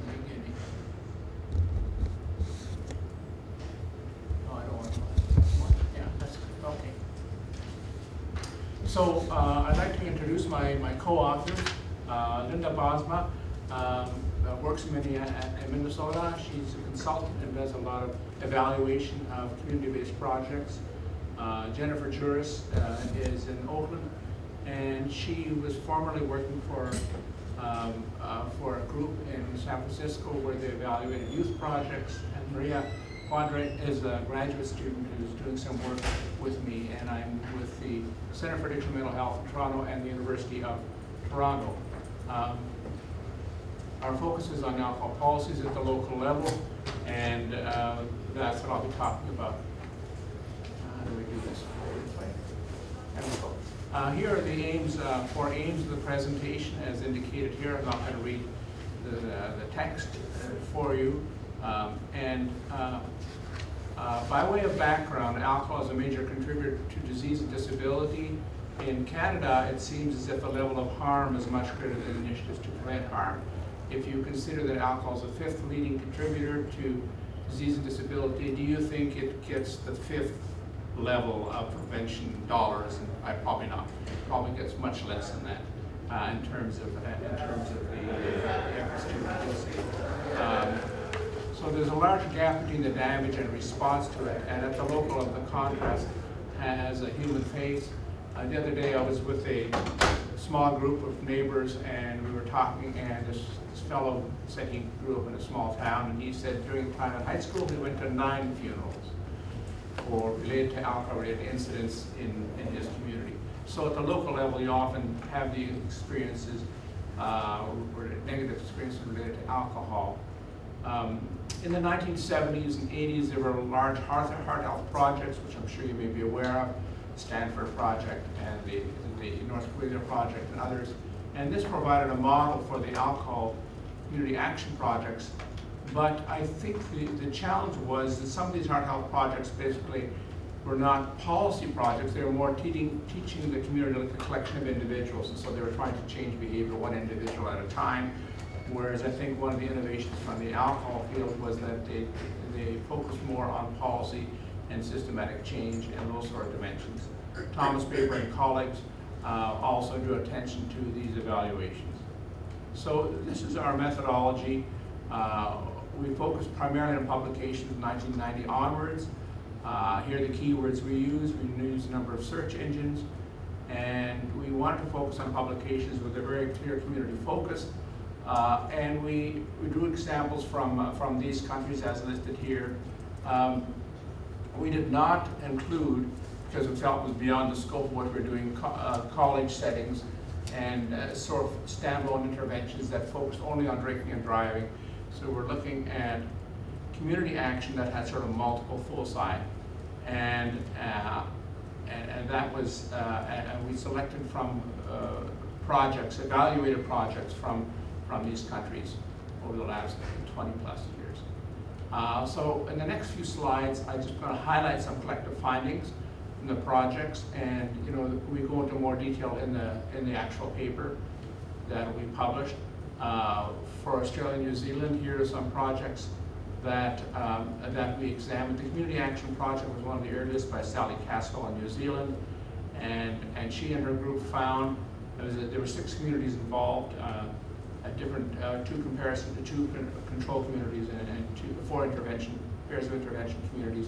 Beginning. Oh, I don't want to. Yeah, that's good. Okay. So I'd like to introduce my co-authors. Linda Bosma works in Minnesota. She's a consultant and does a lot of evaluation of community-based projects. Jennifer Juris is in Oakland, and she was formerly working for a group in San Francisco where they evaluated youth projects. And Maria Quadre is a graduate student who's doing some work with me, and I'm with the Center for Addiction and Mental Health in Toronto and the University of Toronto. Our focus is on alcohol policies at the local level, and that's what I'll be talking about. How do we do this? There we go. Here are the aims, four aims of the presentation as indicated here. I'm not going to read the text for you. By way of background, alcohol is a major contributor to disease and disability. In Canada, it seems as if the level of harm is much greater than initiatives to prevent harm. If you consider that alcohol is the fifth leading contributor to disease and disability, do you think it gets the fifth level of prevention dollars? And probably not. It probably gets much less than that in terms of the efforts to reduce it. So there's a large gap between the damage and response to it, and at the local level, the contrast has a human face. The other day I was with a small group of neighbors, and we were talking, and this fellow said he grew up in a small town, and he said during the time in high school he went to 9 funerals or related to alcohol-related incidents in his community. So at the local level, you often have the experiences, or negative experiences related to alcohol. In the 1970s and 80s, there were large heart health projects, which I'm sure you may be aware of, Stanford Project and the North Korea Project and others. And this provided a model for the alcohol community action projects. But I think the challenge was that some of these heart health projects basically were not policy projects. They were more teaching the community like a collection of individuals. And so they were trying to change behavior one individual at a time. Whereas I think one of the innovations from the alcohol field was that they focused more on policy and systematic change and those sort of dimensions. Thomas Baber and colleagues also drew attention to these evaluations. So this is our methodology. We focus primarily on publications from 1990 onwards. Here are the keywords we use. We use a number of search engines, and we want to focus on publications with a very clear community focus. And we drew examples from these countries as listed here. We did not include, because we felt it was beyond the scope of what we're doing, college settings and sort of standalone interventions that focused only on drinking and driving. So we're looking at community action that had sort of multiple foci, and that was, and we selected from projects, evaluated projects from these countries over the last 20 plus years. So in the next few slides, I'm just going to highlight some collective findings from the projects, and we go into more detail in the actual paper that we published. For Australia and New Zealand, here are some projects that we examined. The Community Action Project was one of the earliest by Sally Caswell in New Zealand, and she and her group found there were 6 communities involved. Different two control communities and 4 pairs of intervention communities,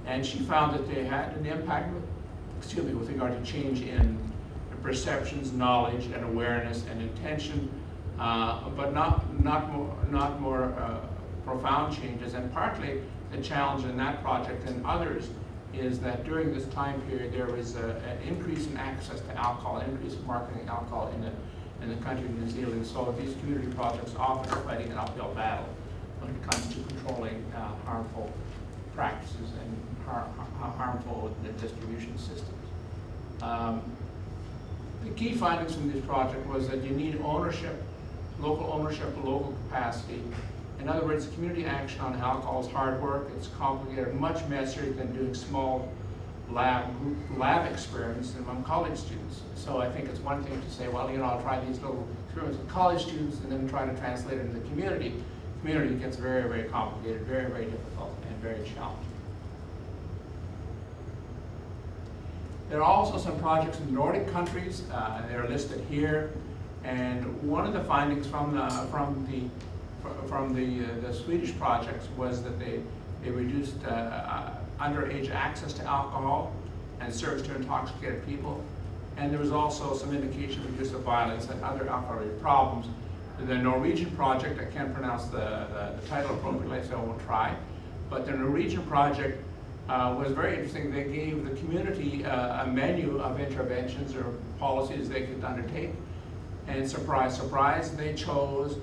and she found that they had an impact with regard to change in perceptions, knowledge, and awareness and intention, but not more profound changes. And partly the challenge in that project and others is that during this time period there was an increase in access to alcohol, an increase in marketing alcohol in the country of New Zealand. So these community projects often are fighting an uphill battle when it comes to controlling harmful practices and harmful distribution systems. The key findings from this project was that you need ownership, local capacity. In other words, community action on alcohol is hard work. It's complicated, much messier than doing small lab experiments among college students. So I think it's one thing to say, well, I'll try these little experiments with college students and then try to translate it into the community. Community gets very, very complicated, very, very difficult, and very challenging. There are also some projects in the Nordic countries. They're listed here. And one of the findings from the Swedish projects was that they reduced underage access to alcohol and service to intoxicated people. And there was also some indication of reduced violence and other alcohol-related problems. The Norwegian project, I can't pronounce the title appropriately, so I won't try. But the Norwegian project was very interesting. They gave the community a menu of interventions or policies they could undertake. And surprise, surprise, they chose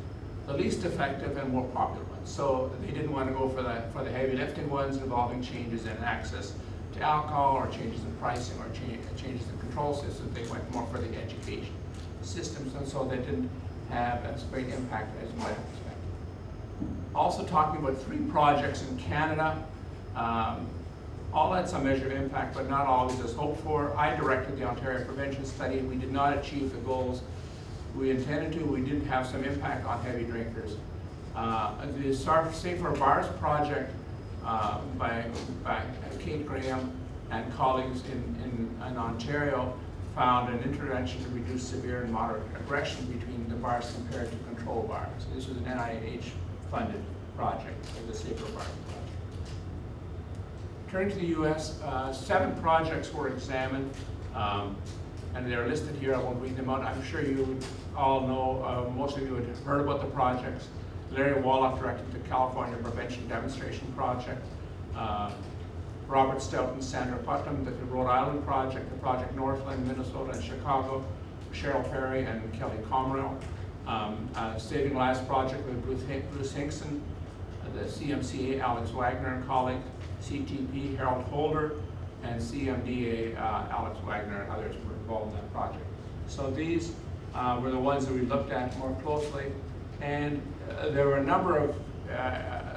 the least effective and more popular ones. So they didn't want to go for the heavy lifting ones involving changes in access to alcohol or changes in pricing or changes in control systems. They went more for the education systems, and so they didn't have as great impact as you might have expected. Also talking about 3 projects in Canada. All had some measure of impact, but not always as hoped for. I directed the Ontario Prevention Study. We did not achieve the goals we intended to. We did have some impact on heavy drinkers. The Safer Bars project by Kate Graham and colleagues in Ontario found an intervention to reduce severe and moderate aggression between the bars compared to control bars. So this was an NIH-funded project, the Safer Bars project. Turning to the U.S., 7 projects were examined, and they're listed here. I won't read them out. I'm sure you all know, most of you would have heard about the projects. Larry Wallach directed the California Prevention Demonstration Project. Robert Stout and Sandra Putnam, the Rhode Island Project, the Project Northland, Minnesota and Chicago, Cheryl Perry and Kelly Comrell. Saving Lives Project with Bruce Hinkson, the CMCA, Alex Wagner and colleagues, CTP, Harold Holder, and CMDA, Alex Wagner and others were involved in that project. So these were the ones that we looked at more closely, and there were a number of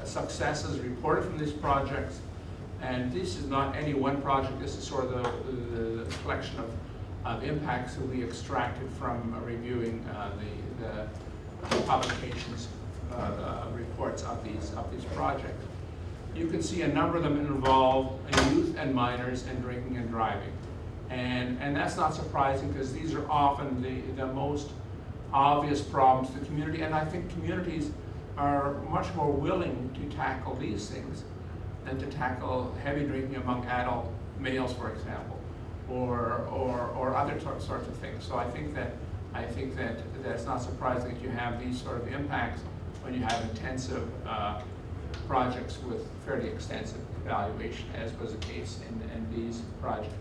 successes reported from these projects. And this is not any one project. This is sort of the collection of impacts that we extracted from reviewing the publications, reports of these projects. You can see a number of them involve youth and minors and drinking and driving. And that's not surprising, because these are often the most obvious problems to the community. And I think communities are much more willing to tackle these things than to tackle heavy drinking among adult males, for example, or other sorts of things. So I think that it's not surprising that you have these sort of impacts when you have intensive projects with fairly extensive evaluation, as was the case in these projects.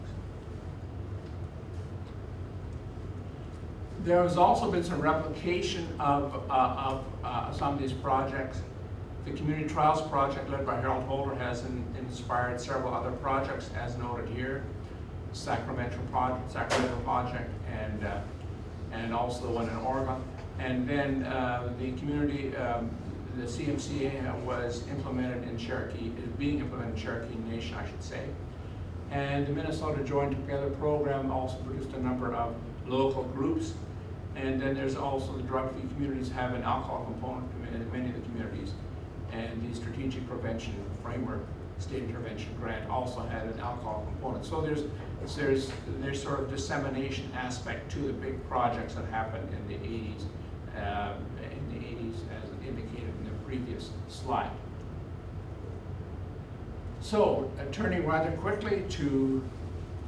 There has also been some replication of some of these projects. The Community Trials Project, led by Harold Holder, has inspired several other projects, as noted here. Sacramento Project, and also the one in Oregon. And then the community, the CMCA was implemented in Cherokee, is being implemented in Cherokee Nation, I should say. And the Minnesota Joined Together program also produced a number of local groups. And then there's also the drug-free communities have an alcohol component in many of the communities. And the Strategic Prevention Framework State Intervention Grant also had an alcohol component. So there's sort of dissemination aspect to the big projects that happened in the 80s, as indicated in the previous slide. So turning rather quickly to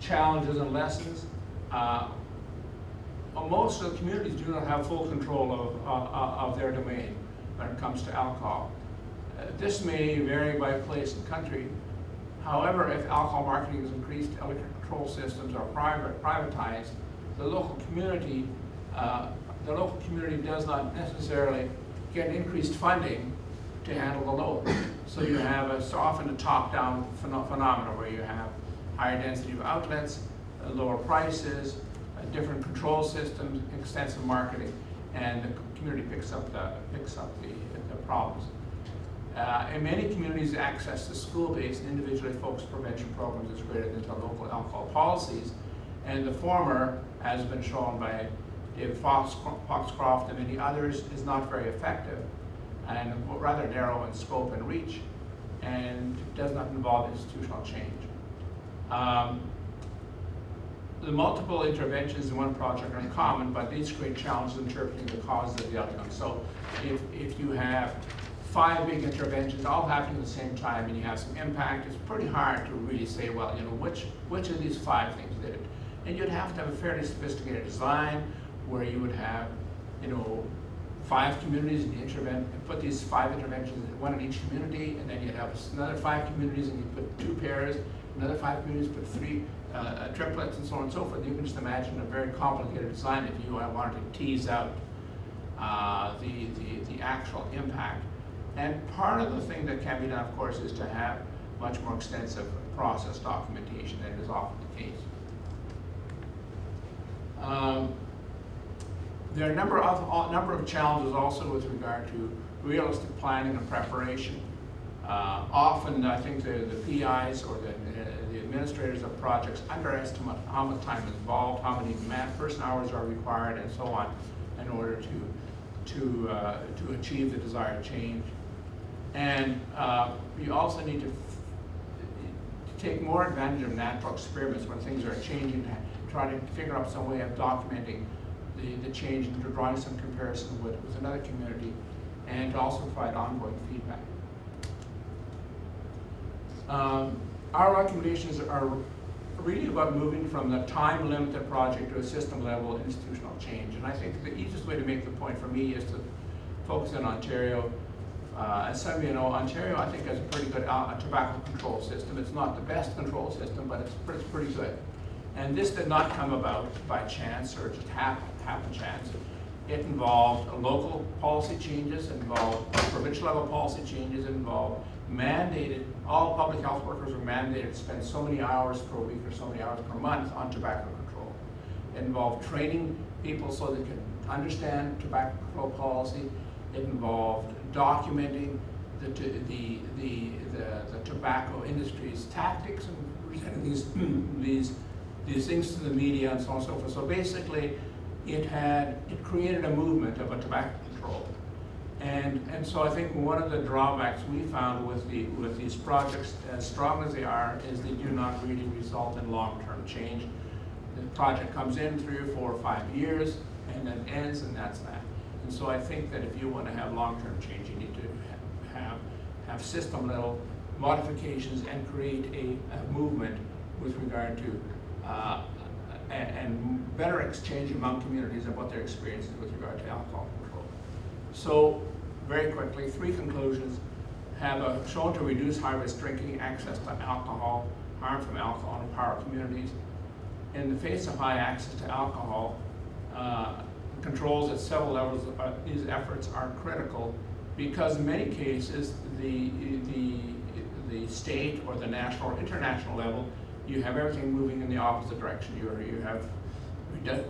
challenges and lessons. Most of the communities do not have full control of their domain when it comes to alcohol. This may vary by place and country. However, if alcohol marketing is increased, liquor control systems are privatized, the local community does not necessarily get increased funding to handle the load. So you have so often a top-down phenomenon where you have higher density of outlets, lower prices, different control systems, extensive marketing, and the community picks up the problems. In many communities, access to school-based and individually focused prevention programs is greater than to local alcohol policies, and the former, has been shown by David Foxcroft and many others, is not very effective and rather narrow in scope and reach, and does not involve institutional change. The multiple interventions in one project are common, but these create challenges interpreting the causes of the outcome. So if you have 5 big interventions all happening at the same time and you have some impact, it's pretty hard to really say, well, you know, which of these 5 things did it? And you'd have to have a fairly sophisticated design where you would have, you know, 5 communities and put these 5 interventions, one in each community, and then you'd have another 5 communities and you put 2 pairs, another 5 communities put 3 triplets, and so on and so forth. You can just imagine a very complicated design if you wanted to tease out the actual impact. And part of the thing that can be done, of course, is to have much more extensive process documentation than is often the case. There are a number of challenges also with regard to realistic planning and preparation. Often, I think the PIs or the administrators of projects underestimate how much time is involved, how many person hours are required, and so on, in order to achieve the desired change. And you also need to take more advantage of natural experiments when things are changing, try to figure out some way of documenting the change and drawing some comparison with another community, and to also provide ongoing feedback. Our recommendations are really about moving from the time-limited project to a system-level institutional change. And I think the easiest way to make the point for me is to focus on Ontario. As some of you know, Ontario, I think, has a pretty good tobacco control system. It's not the best control system, but it's pretty good. And this did not come about by chance or just happen chance. It involved local policy changes, it involved provincial level policy changes, it involved mandated, all public health workers were mandated to spend so many hours per week or so many hours per month on tobacco control. It involved training people so they could understand tobacco control policy. It involved documenting the tobacco industry's tactics and presenting these things to the media and so on and so forth. So basically, it created a movement of a tobacco control. And so I think one of the drawbacks we found with these projects, as strong as they are, is they do not really result in long-term change. The project comes in 3 or 4 or 5 years and then ends, and that's that. And so I think that if you want to have long-term change, you need to have system-level modifications and create a movement with regard to and better exchange among communities of what their experiences with regard to alcohol control. So, very quickly, 3 conclusions have shown to reduce high-risk drinking, access to alcohol, harm from alcohol, and empower communities. In the face of high access to alcohol, controls at several levels, these efforts are critical because in many cases, the state or the national or international level, you have everything moving in the opposite direction. You have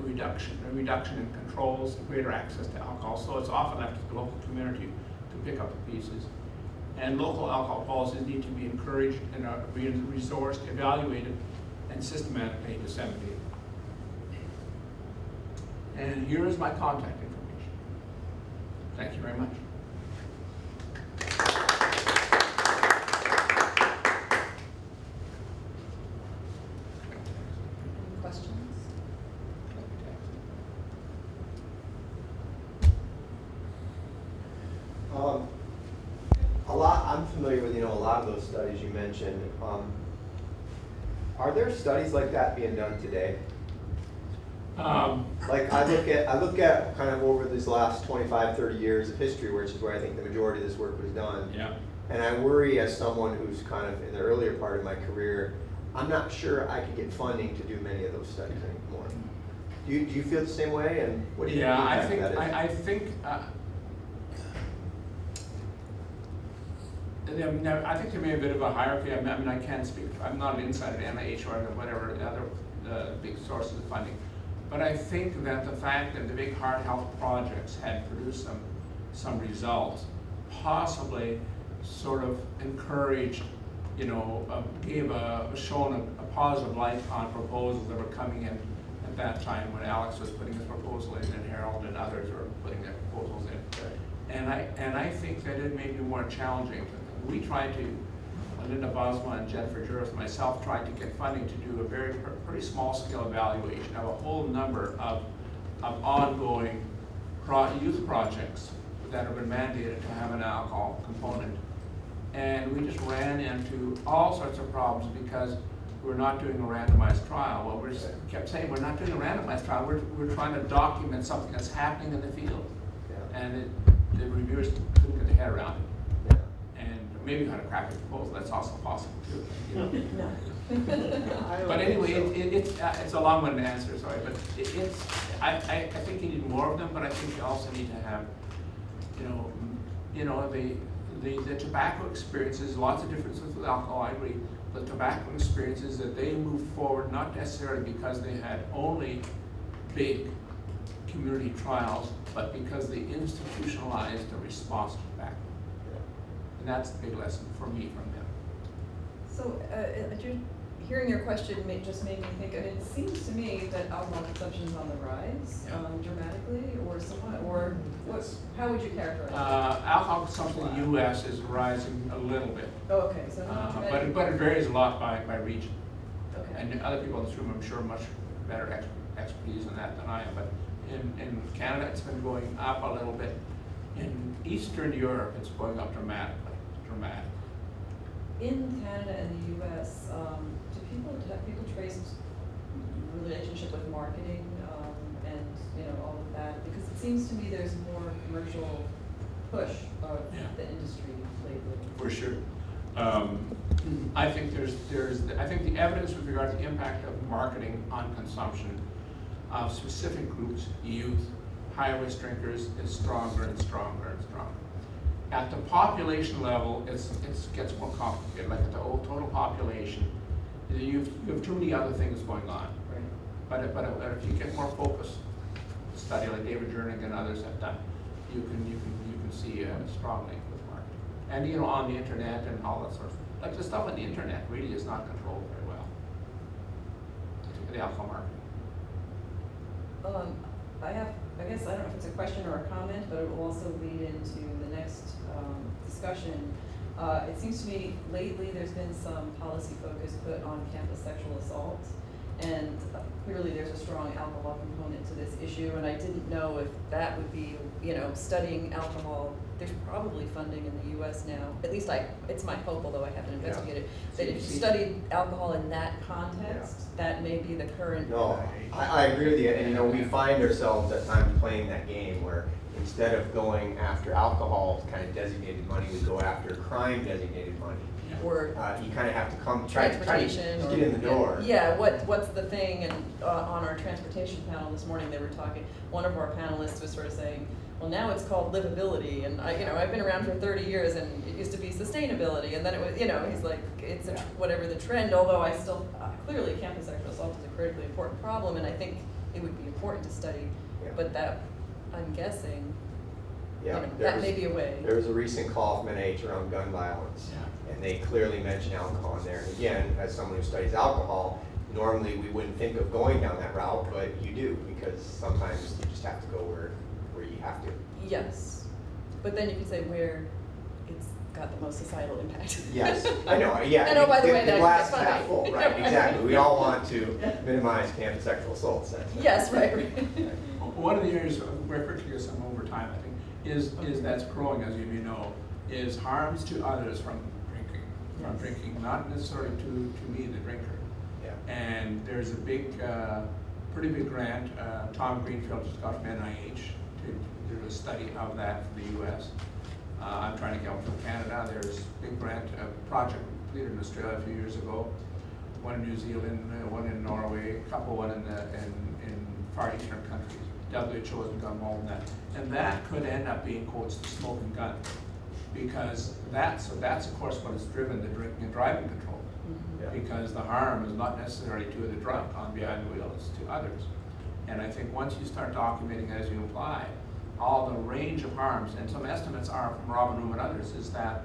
reduction in controls, greater access to alcohol, so it's often left to the local community to pick up the pieces. And local alcohol policies need to be encouraged and be resourced, evaluated, and systematically disseminated. And here is my contact information. Thank you very much. I'm familiar with, a lot of those studies you mentioned. Are there studies like that being done today? Like I look at kind of over these last 25, 30 years of history, which is where I think the majority of this work was done. Yeah. And I worry as someone who's kind of in the earlier part of my career, I'm not sure I could get funding to do many of those studies anymore. Do you feel the same way? And what do you think I think there may be a bit of a hierarchy. I mean, I can't speak. I'm not an insider to NIH or whatever the other big sources of funding. But I think that the fact that the big heart health projects had produced some results possibly sort of encouraged, shown a positive light on proposals that were coming in at that time when Alex was putting his proposal in and Harold and others were putting their proposals in. And I think that it may be more challenging. We tried to, Linda Bosma and Jennifer Juris and myself tried to get funding to do a pretty small scale evaluation of a whole number of ongoing youth projects that have been mandated to have an alcohol component. And we just ran into all sorts of problems because we're not doing a randomized trial. Well, we kept saying we're not doing a randomized trial, we're trying to document something that's happening in the field. Yeah. And the reviewers couldn't get their head around it. Yeah. And maybe kind of crack a proposal, that's also possible too. No. But anyway, it's a long-winded answer, sorry, but I think you need more of them, but I think you also need to have, the tobacco experiences, lots of differences with alcohol, I agree. The tobacco experiences that they moved forward, not necessarily because they had only big community trials, but because they institutionalized a response to tobacco. And that's the big lesson for me from them. So, hearing your question just made me think, it seems to me that alcohol consumption is on the rise, dramatically, or somewhat, or how would you characterize it? Alcohol consumption in the U.S. is rising a little bit. Oh, okay, so not dramatically. But it varies a lot by region. Okay. And other people in this room, I'm sure, much better expertise in that than I am. But in Canada, it's been going up a little bit. In Eastern Europe, it's going up dramatically. In Canada and the U.S., have people traced relationship with marketing and all of that? Because it seems to me there's more commercial push of the industry lately. For sure. I think I think the evidence with regard to the impact of marketing on consumption of specific groups, youth, high-risk drinkers, is stronger and stronger and stronger. At the population level, it gets more complicated. Like at the total population, you have too many other things going on. Right. But if you get more focused, study like David Jernigan and others have done, you can see a strong link with marketing. And on the internet and all that sort of stuff. Like the stuff on the internet really is not controlled very well. The alcohol marketing. I guess I don't know if it's a question or a comment, but it will also lead into the next discussion. It seems to me lately there's been some policy focus put on campus sexual assault, and clearly there's a strong alcohol component to this issue, and I didn't know if that would be, studying alcohol. There's probably funding in the U.S. now, at least it's my hope, although I haven't investigated, that if you studied alcohol in that context, that may be the current. No, I agree with you, and we find ourselves at times playing that game where instead of going after alcohol kind of designated money, we go after crime designated money. Or you kind of have to try to get in the door. Yeah, what's the thing? And on our transportation panel this morning, they were talking. One of our panelists was sort of saying, "Well, now it's called livability," and I've been around for 30 years, and it used to be sustainability, and then it was, he's like, it's whatever the trend. Although I still clearly campus sexual assault is a critically important problem, and I think it would be important to study. Yeah. But that, I'm guessing, Yeah, that may be a way. There was a recent call from NIH around gun violence, and they clearly mentioned alcohol in there. And again, as someone who studies alcohol, normally we wouldn't think of going down that route, but you do, because sometimes you just have to go where you have to. Yes, but then you could say where it's got the most societal impact. Yes, I know, yeah. And by the way, the glass that's half full, right, exactly. We all want to minimize campus sexual assaults. Yes, right. One of the areas, very quickly, some over time, I think, is that's growing, as you know, is harms to others from drinking, not necessarily to me, the drinker. Yeah. And there's a pretty big grant, Tom Greenfield just got from NIH to do a study of that for the U.S. I'm trying to get one from Canada. There's a big grant, a project completed in Australia a few years ago, one in New Zealand, one in Norway, a couple one in Far Eastern countries. WHO hasn't got involved in that. And that could end up being, quotes, the smoking gun. Because that's of course what has driven the drinking and driving control. Yeah. Because the harm is not necessarily to the drunk on behind the wheel, it's to others. And I think once you start documenting, as you imply, all the range of harms, and some estimates are from Robin Room and others, is that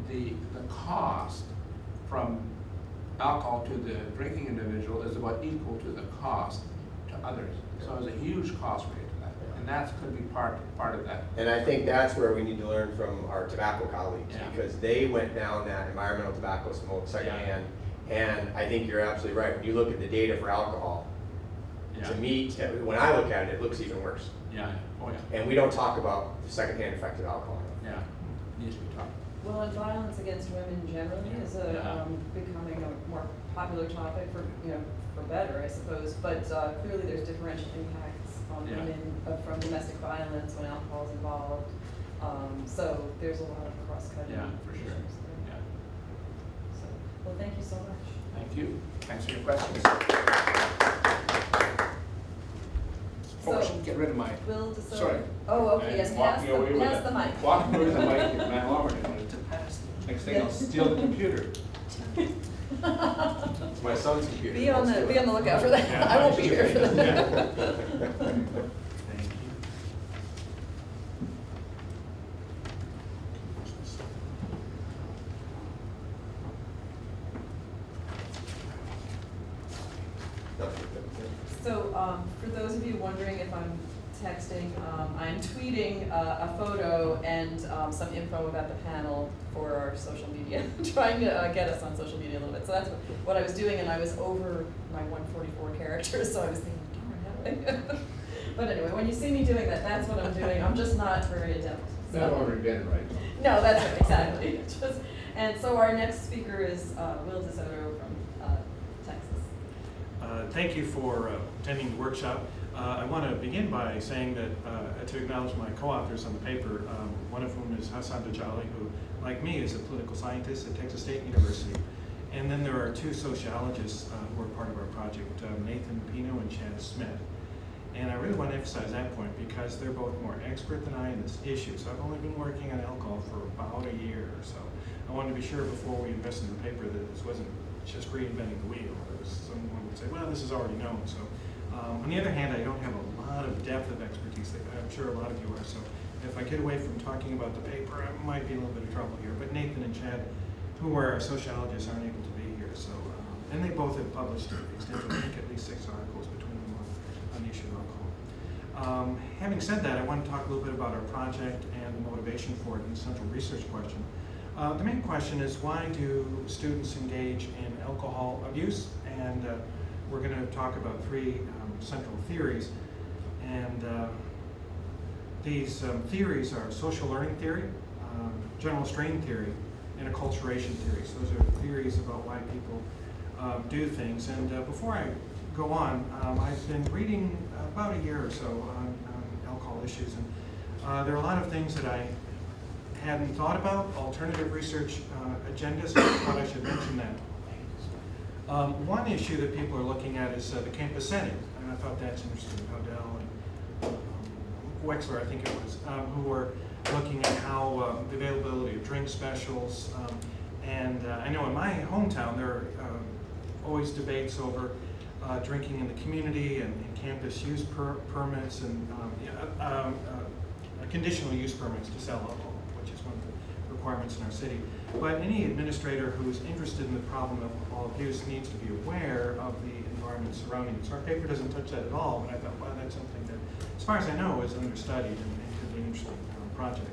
the cost from alcohol to the drinking individual is about equal to the cost to others. So there's a huge cost rate to that, and that could be part of that. And I think that's where we need to learn from our tobacco colleagues, Yeah. because they went down that environmental tobacco smoke secondhand. And I think you're absolutely right. When you look at the data for alcohol, Yeah. to me, when I look at it, it looks even worse. Yeah, oh yeah, And we don't talk about the secondhand effect of alcohol. yeah, needs to be talked. Well, and violence against women generally is Yeah. becoming a more popular topic for, for better, I suppose. But clearly there's differential impacts on Yeah. women from domestic violence when alcohol is involved. So there's a lot of cross-cutting Yeah, for issues sure. there. Yeah, So, well, thank you so much. thank you. Thanks for your questions. Oh, I So- should get rid of my, Will DeSoto. sorry. Oh, okay, yes, Walk pass me away with pass it. the mic. Walk me with the mic, and Matt Lower wanted to pass. Next thing I'll steal the computer. It's my son's computer. Be on the lookout for that. Yeah, I won't be here for Yeah. that. Thank you. So, for those of you wondering if I'm texting, I'm tweeting a photo and some info about the panel for our social media, trying to get us on social media a little bit. So that's what I was doing, and I was over my 144 characters, so I was thinking, darn, how do I? But anyway, when you see me doing that, that's what I'm doing. I'm just not very adept. So. That already been right. No, that's right, exactly. And so our next speaker is Will DeSoto from Texas. Thank you for attending the workshop. I want to begin by saying that to acknowledge my co-authors on the paper, one of whom is Hassan Dajali, who, like me, is a political scientist at Texas State University. And then there are two sociologists who are part of our project, Nathan Pino and Chad Smith. And I really want to emphasize that point because they're both more expert than I in this issue. So I've only been working on alcohol for about a year or so. I wanted to be sure before we invested in the paper that this wasn't just reinventing the wheel. Someone would say, well, this is already known. So on the other hand, I don't have a lot of depth of expertise that I'm sure a lot of you are. So if I get away from talking about the paper, I might be in a little bit of trouble here. But Nathan and Chad, who are sociologists, aren't able to be here. So and they both have published extensively, I think at least 6 articles between them on the issue of alcohol. Having said that, I want to talk a little bit about our project and the motivation for it and the central research question. The main question is, why do students engage in alcohol abuse? And we're going to talk about 3 central theories. And these theories are social learning theory, general strain theory, and acculturation theory. So those are theories about why people do things. And before I go on, I've been reading about a year or so on alcohol issues. And there are a lot of things that I hadn't thought about, alternative research agendas, so I thought I should mention that. One issue that people are looking at is the campus setting, and I thought that's interesting. Odell and Wexler, I think it was, who were looking at how the availability of drink specials, and I know in my hometown there are always debates over drinking in the community and campus use permits and conditional use permits to sell alcohol, which is one of the requirements in our city. But any administrator who is interested in the problem of alcohol abuse needs to be aware of the environment surrounding it. So our paper doesn't touch that at all, but I thought, well, that's something that, as far as I know, is understudied and could be an interesting project.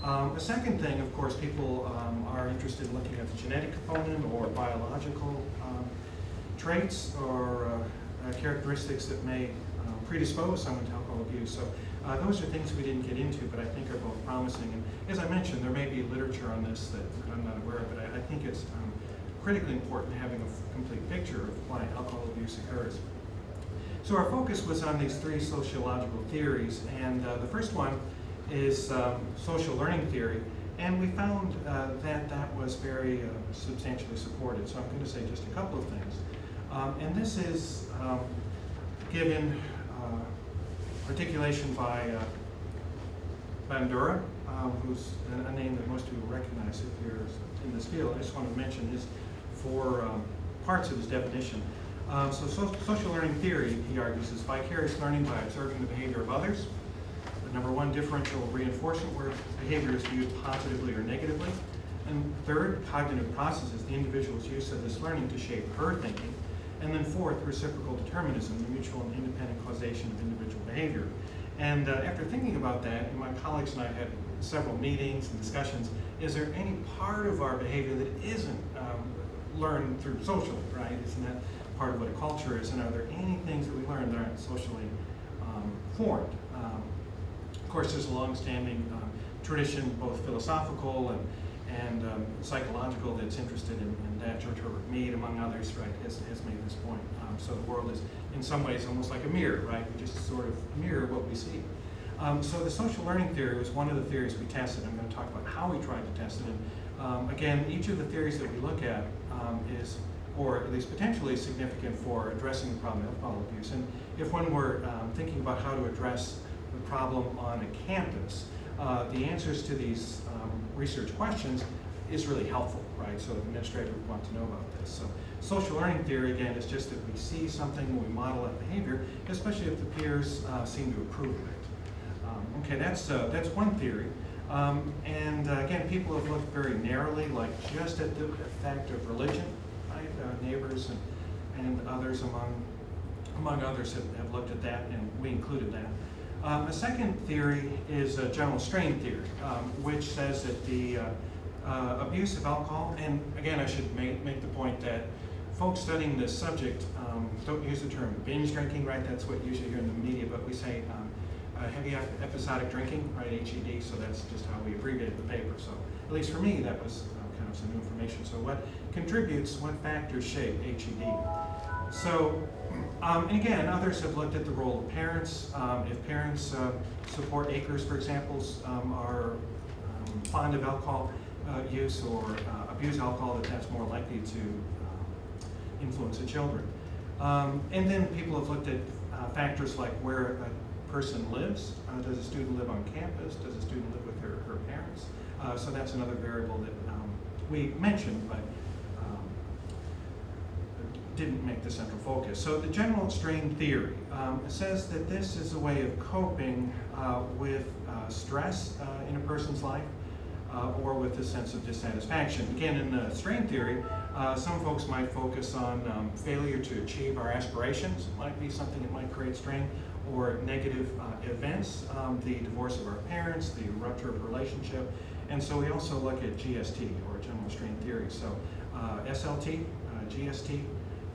The second thing, of course, people are interested in looking at the genetic component or biological traits or characteristics that may predispose someone to alcohol abuse. So those are things we didn't get into, but I think are both promising. And as I mentioned, there may be literature on this that I'm not aware of, but I think it's critically important having a complete picture of why alcohol abuse occurs. So our focus was on these 3 sociological theories, and the first one is social learning theory, and we found that that was very substantially supported. So I'm going to say just a couple of things. And this is given articulation by Bandura, who's a name that most of you will recognize if you're in this field. I just want to mention his 4 parts of his definition. So social learning theory, he argues, is vicarious learning by observing the behavior of others. Number 1, differential reinforcement, where behavior is viewed positively or negatively. And third, cognitive processes, the individual's use of this learning to shape her thinking. And then fourth, reciprocal determinism, the mutual and independent causation of individual behavior. And after thinking about that, and my colleagues and I had several meetings and discussions, is there any part of our behavior that isn't learned through socially, right? Isn't that part of what a culture is? And are there any things that we learn that aren't socially formed? Of course, there's a long-standing tradition, both philosophical and psychological, that's interested in that. George Herbert Mead, among others, right, has made this point. So the world is, in some ways, almost like a mirror, right? We just sort of mirror what we see. So the social learning theory was one of the theories we tested. I'm going to talk about how we tried to test it. And again, each of the theories that we look at is, or at least potentially, significant for addressing the problem of alcohol abuse. And if one were thinking about how to address the problem on a campus, the answers to these research questions is really helpful, right? So the administrator would want to know about this. So social learning theory, again, is just that we see something, we model that behavior, especially if the peers seem to approve of it. Okay, that's one theory. Again, people have looked very narrowly, like just at the effect of religion, right? Neighbors and others among others have looked at that, and we included that. A second theory is general strain theory, which says that the abuse of alcohol, and again, I should make the point that folks studying this subject don't use the term binge drinking, right? That's what you usually hear in the media, but we say heavy episodic drinking, right, HED, so that's just how we abbreviated the paper. So at least for me, that was kind of some new information. So what contributes, what factors shape HED? So, and again, others have looked at the role of parents. If parents support ACRES, for example, are fond of alcohol use or abuse alcohol, that's more likely to influence the children. And then people have looked at factors like where a person lives. Does a student live on campus? Does a student live with her parents? So that's another variable that we mentioned, but didn't make the central focus. So the general strain theory says that this is a way of coping with stress in a person's life or with a sense of dissatisfaction. Again, in the strain theory, some folks might focus on failure to achieve our aspirations. It might be something that might create strain, or negative events, the divorce of our parents, the rupture of a relationship. And so we also look at GST, or general strain theory. So SLT, GST,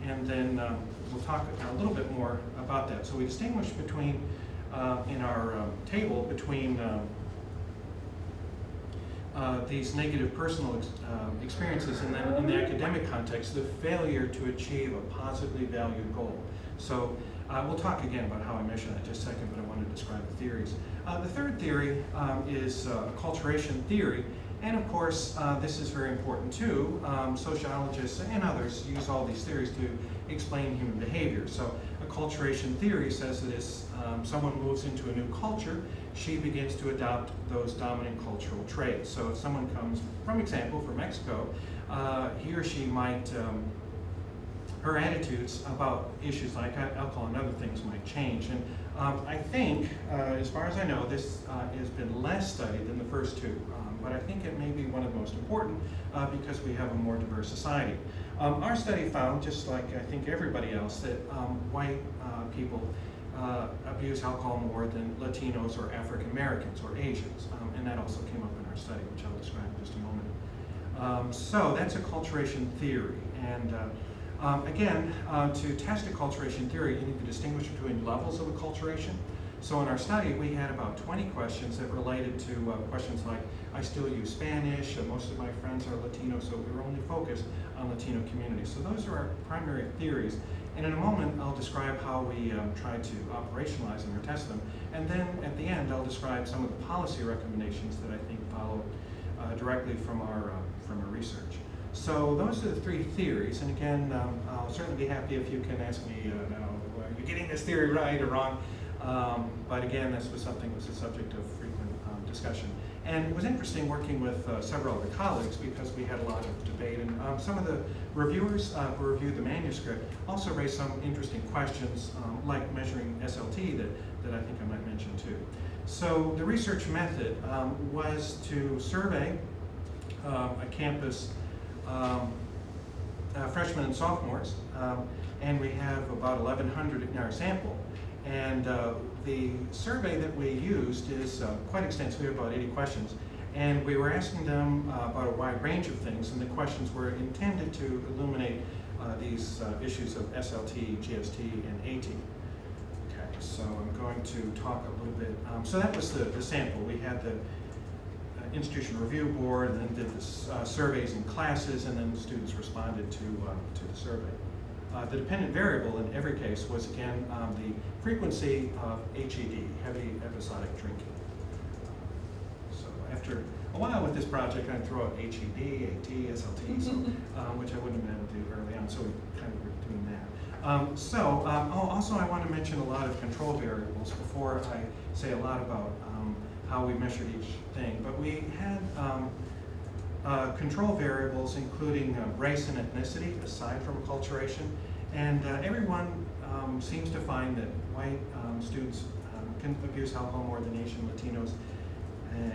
and then we'll talk a little bit more about that. So we distinguish between, in our table, between these negative personal experiences, and then in the academic context, the failure to achieve a positively valued goal. So we'll talk again about how I measure that in just a second, but I want to describe the theories. The third theory is acculturation theory, and of course, this is very important too. Sociologists and others use all these theories to explain human behavior. So acculturation theory says that as someone moves into a new culture, she begins to adopt those dominant cultural traits. So if someone comes, from example, from Mexico, he or she might, her attitudes about issues like alcohol and other things might change. And I think, as far as I know, this has been less studied than the first two, but I think it may be one of the most important because we have a more diverse society. Our study found, just like I think everybody else, that white people abuse alcohol more than Latinos or African Americans or Asians, and that also came up in our study, which I'll describe in just a moment. So that's acculturation theory, and again, to test acculturation theory, you need to distinguish between levels of acculturation. So in our study, we had about 20 questions that related to questions like, I still use Spanish, most of my friends are Latino, so we were only focused on Latino communities. So those are our primary theories. And in a moment, I'll describe how we try to operationalize them or test them. And then at the end, I'll describe some of the policy recommendations that I think follow directly from our research. So those are the three theories. And again, I'll certainly be happy if you can ask me, are you getting this theory right or wrong? But again, this was something that was a subject of frequent discussion. And it was interesting working with several other colleagues because we had a lot of debate. And some of the reviewers who reviewed the manuscript also raised some interesting questions, like measuring SLT that I think I might mention too. So the research method was to survey a campus, freshmen and sophomores, and we have about 1,100 in our sample. And the survey that we used is quite extensive. We have about 80 questions. And we were asking them about a wide range of things, and the questions were intended to illuminate these issues of SLT, GST, and AT. Okay, so I'm going to talk a little bit. So that was the sample. We had the institution review board, and then did the surveys in classes, and then the students responded to the survey. The dependent variable in every case was, again, the frequency of HED, heavy episodic drinking. So after a while with this project, I throw out HED, AT, SLT, so, which I wouldn't have been able to do early on, so we kind of were doing that. Also I want to mention a lot of control variables before I say a lot about how we measured each thing. But we had control variables including race and ethnicity, aside from acculturation, and everyone seems to find that white students can abuse alcohol more than Asian, Latinos,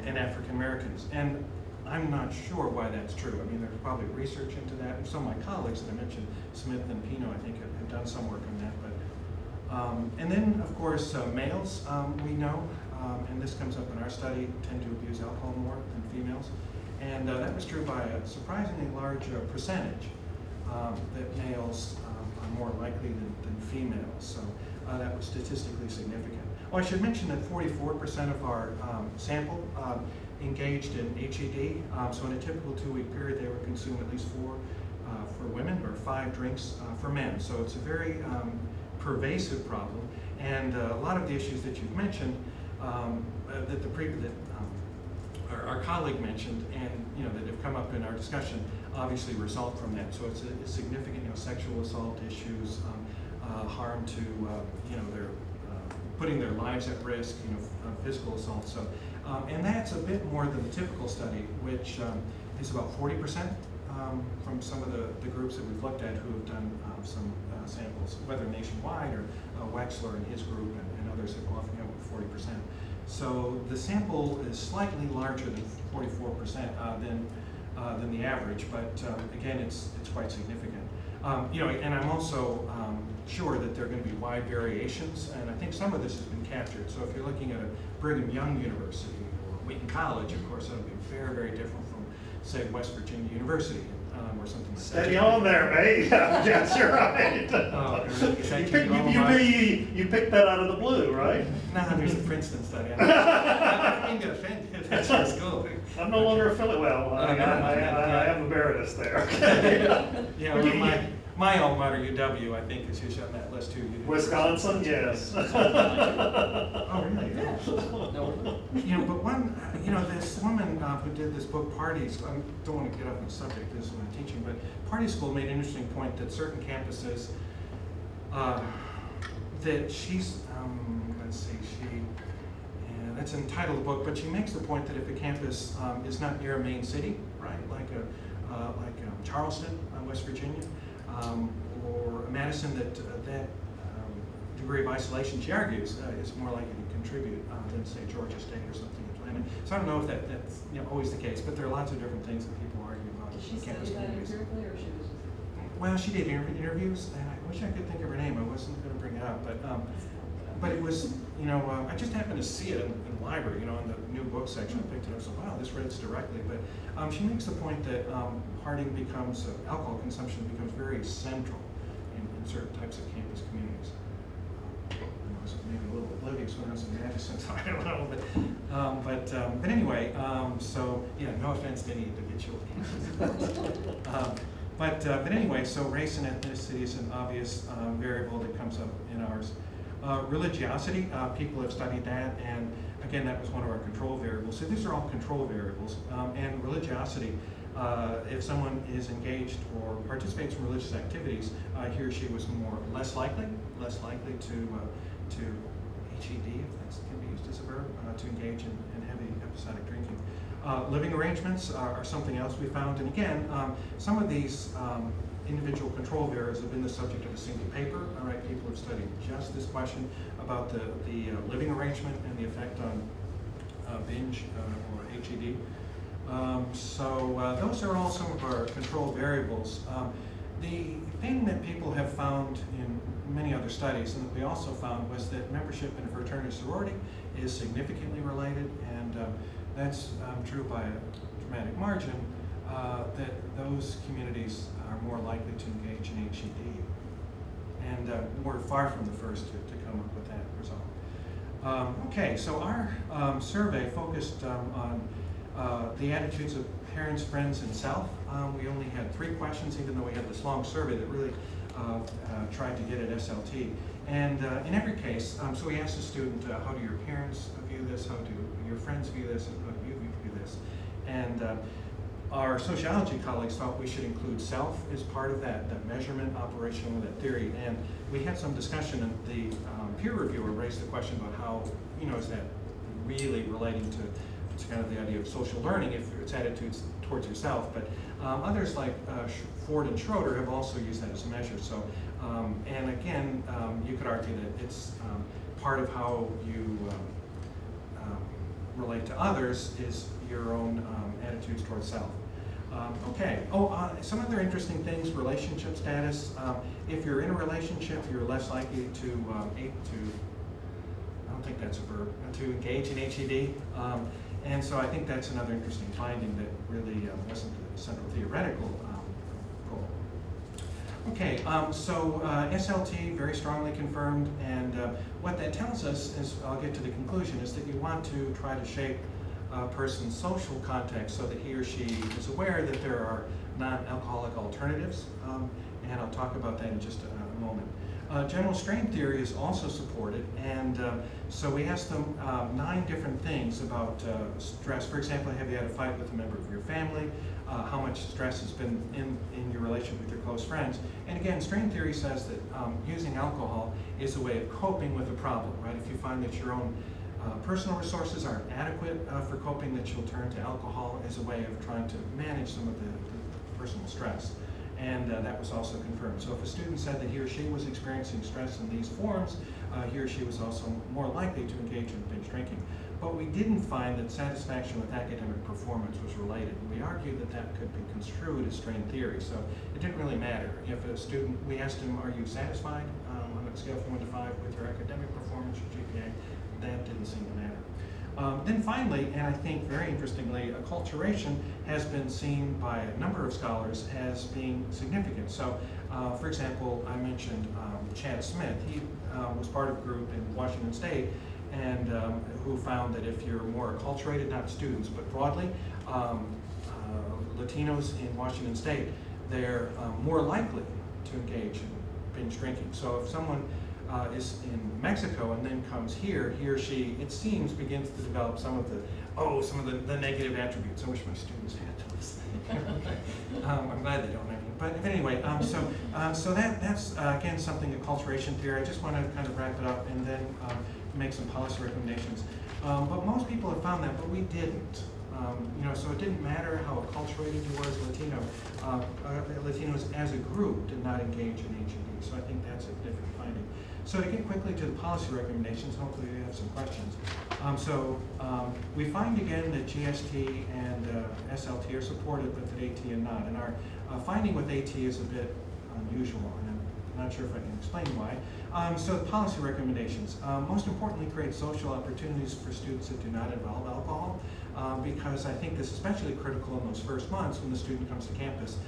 and African Americans. And I'm not sure why that's true. I mean, there's probably research into that. And some of my colleagues that I mentioned, Smith and Pino, I think, have done some work on that. But and then, of course, males, we know, and this comes up in our study, tend to abuse alcohol more than females. And that was true by a surprisingly large percentage, that males are more likely than females. So that was statistically significant. Oh, I should mention that 44% of our sample engaged in HED. So in a typical 2-week period, they would consume at least 4 for women or 5 drinks for men. So it's a very pervasive problem. And a lot of the issues that you've mentioned, that our colleague mentioned, and that have come up in our discussion, obviously result from that. So it's a significant, sexual assault issues, harm to, their putting their lives at risk, physical assault. So, and that's a bit more than the typical study, which is about 40% from some of the groups that we've looked at who have done some samples, whether nationwide or Wexler and his group and others have often got 40%. So the sample is slightly larger than 44% than the average, but again, it's quite significant. And I'm also sure that there are going to be wide variations, and I think some of this has been captured. So if you're looking at a Brigham Young University or Wheaton College, of course, that'll be very, very different from, say, West Virginia University or something like that. Steady on there, mate. Yes, you're right. You picked that out of the blue, right? Nah, there's a Princeton study. I didn't get offended. That's our school. I'm no longer affiliated. Well, I am emeritus there. Yeah, well, my alma mater, UW, I think is who's on that list too. Wisconsin, yes. Oh, really? Yeah. But this woman who did this book, Parties, I don't want to get off the subject, this is when I'm teaching, but Party School made an interesting point that certain campuses, that she's, that's entitled the book, but she makes the point that if a campus is not near a main city, right, like Charleston, West Virginia, or Madison, that degree of isolation, she argues, is more likely to contribute than, say, Georgia State or something in Atlanta. So I don't know if that's always the case, but there are lots of different things that people argue about Did she campus study that communities. empirically, or she was just? Well, she did interviews, and I wish I could think of her name. I wasn't going to bring it up, but it was, I just happened to see it in the library, in the new book section. I picked it up, so wow, this relates directly. But she makes the point that alcohol consumption becomes very central in certain types of campus communities. I was maybe a little oblivious when I was in Madison, so I don't know. But anyway, so yeah, no offense to any individual campus. But anyway, so race and ethnicity is an obvious variable that comes up in ours. Religiosity, people have studied that, and again, that was one of our control variables. So these are all control variables. And religiosity, if someone is engaged or participates in religious activities, he or she was less likely to HED, if that can be used as a verb, to engage in heavy episodic drinking. Living arrangements are something else we found, and again, some of these individual control variables have been the subject of a single paper. All right, people have studied just this question about the living arrangement and the effect on binge or HED. Those are all some of our control variables. The thing that people have found in many other studies, and that we also found, was that membership in a fraternity sorority is significantly related, and that's true by a dramatic margin, that those communities are more likely to engage in HED. And we're far from the first to come up with that result. Okay, so our survey focused on the attitudes of parents, friends, and self. We only had 3 questions, even though we had this long survey that really tried to get at SLT. And in every case, so we asked the student, how do your parents view this, how do your friends view this, and how do you view this? And our sociology colleagues thought we should include self as part of that measurement operation of that theory. And we had some discussion, and the peer reviewer raised the question about how, is that really relating to, it's kind of the idea of social learning if it's attitudes towards yourself. But others like Ford and Schroeder have also used that as a measure. So, and again, you could argue that it's part of how you relate to others is your own attitudes towards self. Okay. Some other interesting things: relationship status. If you're in a relationship, you're less likely to I don't think that's a verb, to engage in HED. And so I think that's another interesting finding that really wasn't the central theoretical goal. Okay, so SLT very strongly confirmed, and what that tells us is, I'll get to the conclusion, is that you want to try to shape a person's social context so that he or she is aware that there are non-alcoholic alternatives, and I'll talk about that in just a moment. General strain theory is also supported, and so we asked them 9 different things about stress. For example, have you had a fight with a member of your family? How much stress has been in your relationship with your close friends? And again, strain theory says that using alcohol is a way of coping with a problem, right? If you find that your own personal resources aren't adequate for coping, that you'll turn to alcohol as a way of trying to manage some of the personal stress. And that was also confirmed. So if a student said that he or she was experiencing stress in these forms, he or she was also more likely to engage in binge drinking. But we didn't find that satisfaction with academic performance was related. We argued that that could be construed as strain theory, so it didn't really matter. If a student, we asked him, are you satisfied on a scale from 1 to 5 with your academic performance, your GPA? That didn't seem to matter. Then finally, and I think very interestingly, acculturation has been seen by a number of scholars as being significant. So, for example, I mentioned Chad Smith. He was part of a group in Washington State, and who found that if you're more acculturated, not students, but broadly, Latinos in Washington State, they're more likely to engage in binge drinking. So if someone is in Mexico and then comes here, he or she, it seems, begins to develop some of the negative attributes. I wish my students had those. Okay. I'm glad they don't. But anyway, so that's again something acculturation theory. I just want to kind of wrap it up and then make some policy recommendations. But most people have found that, but we didn't. So it didn't matter how acculturated you were as Latino. Latinos as a group did not engage in HED. So I think that's a different finding. So to get quickly to the policy recommendations, hopefully you have some questions. We find again that GST and SLT are supported, but that AT are not. And our finding with AT is a bit unusual, and I'm not sure if I can explain why. So the policy recommendations. Most importantly, create social opportunities for students that do not involve alcohol, because I think this is especially critical in those first months when the student comes to campus.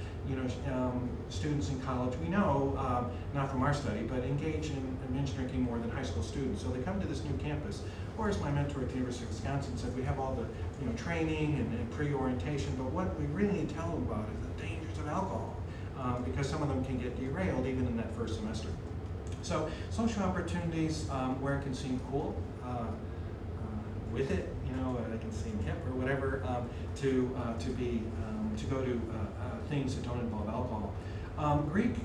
Students in college, we know, not from our study, but engage in binge drinking more than high school students. So they come to this new campus, or as my mentor at the University of Wisconsin said, we have all the training and pre-orientation, but what we really need to tell them about is the dangers of alcohol, because some of them can get derailed even in that first semester. So social opportunities where it can seem cool, with it, they can seem hip or whatever, to go to things that don't involve alcohol. Greek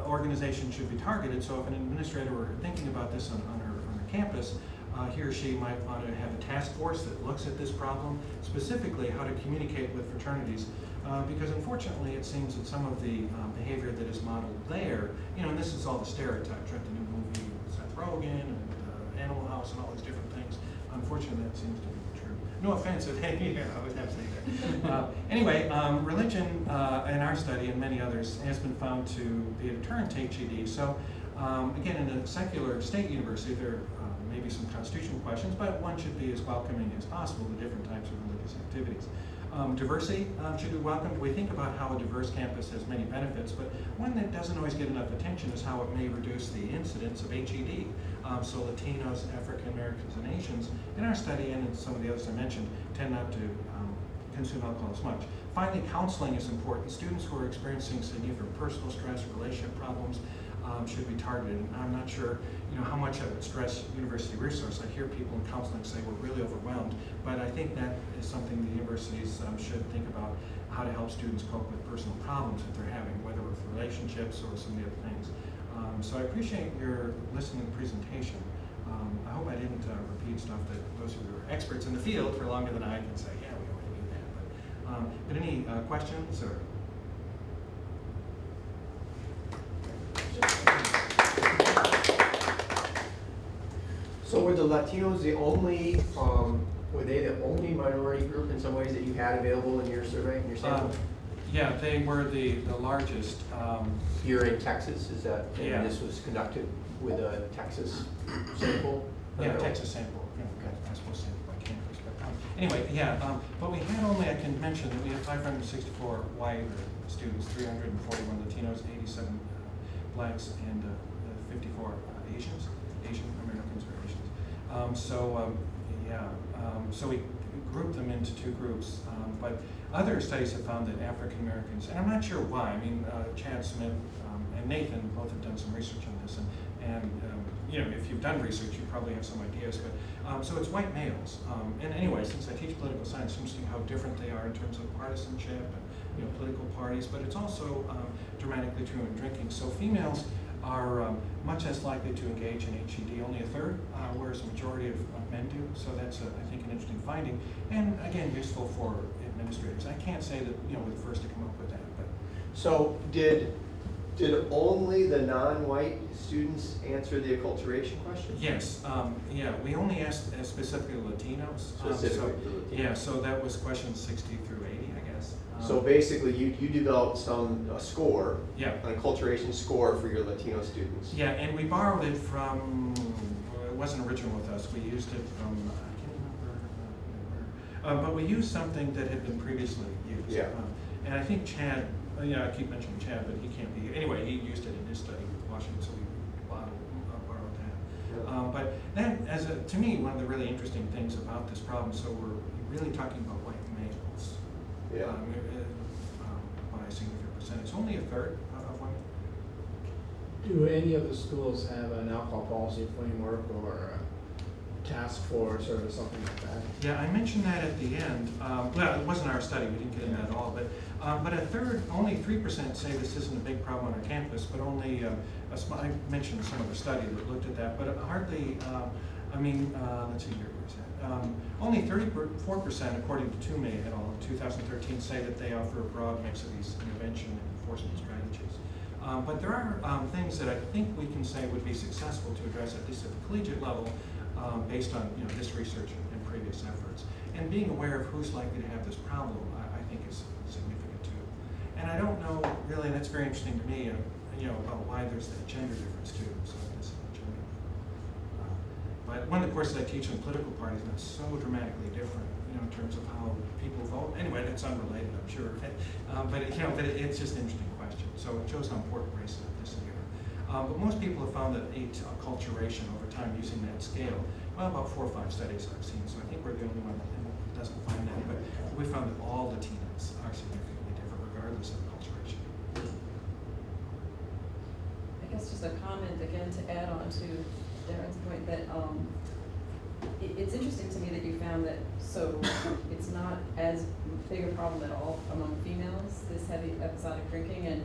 organizations should be targeted, so if an administrator were thinking about this on her campus, he or she might want to have a task force that looks at this problem, specifically how to communicate with fraternities, because unfortunately it seems that some of the behavior that is modeled there, and this is all the stereotypes, right? The new movie with Seth Rogen and Animal House and all these different things. Unfortunately, that seems to be true. no offense if any, I always have to say that. Anyway, religion in our study and many others has been found to be a deterrent to HED. So again, in a secular state university, there may be some constitutional questions, but one should be as welcoming as possible to different types of religious activities. Diversity should be welcomed. We think about how a diverse campus has many benefits, but one that doesn't always get enough attention is how it may reduce the incidence of HED. So Latinos, African Americans, and Asians in our study, and in some of the others I mentioned, tend not to consume alcohol as much. Finally, counseling is important. Students who are experiencing significant personal stress, relationship problems, should be targeted. And I'm not sure, how much I would stress university resource. I hear people in counseling say we're really overwhelmed, but I think that is something the universities should think about, how to help students cope with personal problems that they're having, whether with relationships or some of the other things. So I appreciate your listening to the presentation. I hope I didn't repeat stuff that those who are experts in the field for longer than I can say, yeah, we already knew that. But any questions or? So were the Latinos the only, were they the only minority group in some ways that you had available in your survey, in your sample? Yeah, they were the largest. You're in Texas, is that, Yeah. and this was conducted with a Texas sample? Yeah, Texas sample. I suppose sample by campus. But anyway, yeah. But we had only, I can mention that we had 564 white students, 341 Latinos, 87 blacks, and 54 Asians, Asian Americans or Asians. So we grouped them into two groups. But other studies have found that African Americans, and I'm not sure why. I mean, Chad Smith and Nathan both have done some research on this, and if you've done research, you probably have some ideas. But so it's white males. And anyway, since I teach political science, it's interesting how different they are in terms of partisanship and political parties. But it's also dramatically true in drinking. So females are much less likely to engage in HED, only a third, whereas a majority of men do. So that's, I think, an interesting finding, and again, useful for administrators. I can't say that we're the first to come up with that, but So did only the non-white students answer the acculturation question? yes, we only asked specifically Latinos. Specifically for Latinos. Yeah, so that was questions 60 through 80, I guess. So basically, you developed a score, Yeah. an acculturation score for your Latino students. Yeah, and we borrowed it from, it wasn't original with us, we used it from, I can't remember, but we used something that had been previously used. Yeah. And I think Chad, I keep mentioning Chad, but he can't be, anyway, he used it in his study with Washington, so we borrowed that. Yeah. But that, to me, one of the really interesting things about this problem, so we're really talking about white males. Yeah. By a significant percentage, only a third of women. Do any of the schools have an alcohol policy framework or a task force or something like that? Yeah, I mentioned that at the end. Well, it wasn't our study, we didn't get into that at all, but a third, only 3% say this isn't a big problem on our campus, but only, I mentioned some of the study that looked at that, but hardly, let's see here, where's that? Only 34%, according to Toomey et al. In 2013, say that they offer a broad mix of these intervention and enforcement strategies. But there are things that I think we can say would be successful to address, at least at the collegiate level, based on this research and previous efforts. And being aware of who's likely to have this problem, I think is significant too. And I don't know, really, and that's very interesting to me, about why there's that gender difference too. So this gender. But one of the courses I teach on political parties, and it's so dramatically different, in terms of how people vote. Anyway, that's unrelated, I'm sure. But it's just an interesting question. So it shows how important race and ethnicity are. But most people have found that acculturation over time using that scale. Well, about 4 or 5 studies I've seen. So I think we're the only one that doesn't find that. But we found that all Latinos are significantly different, regardless of acculturation. I guess just a comment again to add on to Darren's point that it's interesting to me that you found that it's not as big a problem at all among females, this heavy episodic drinking, and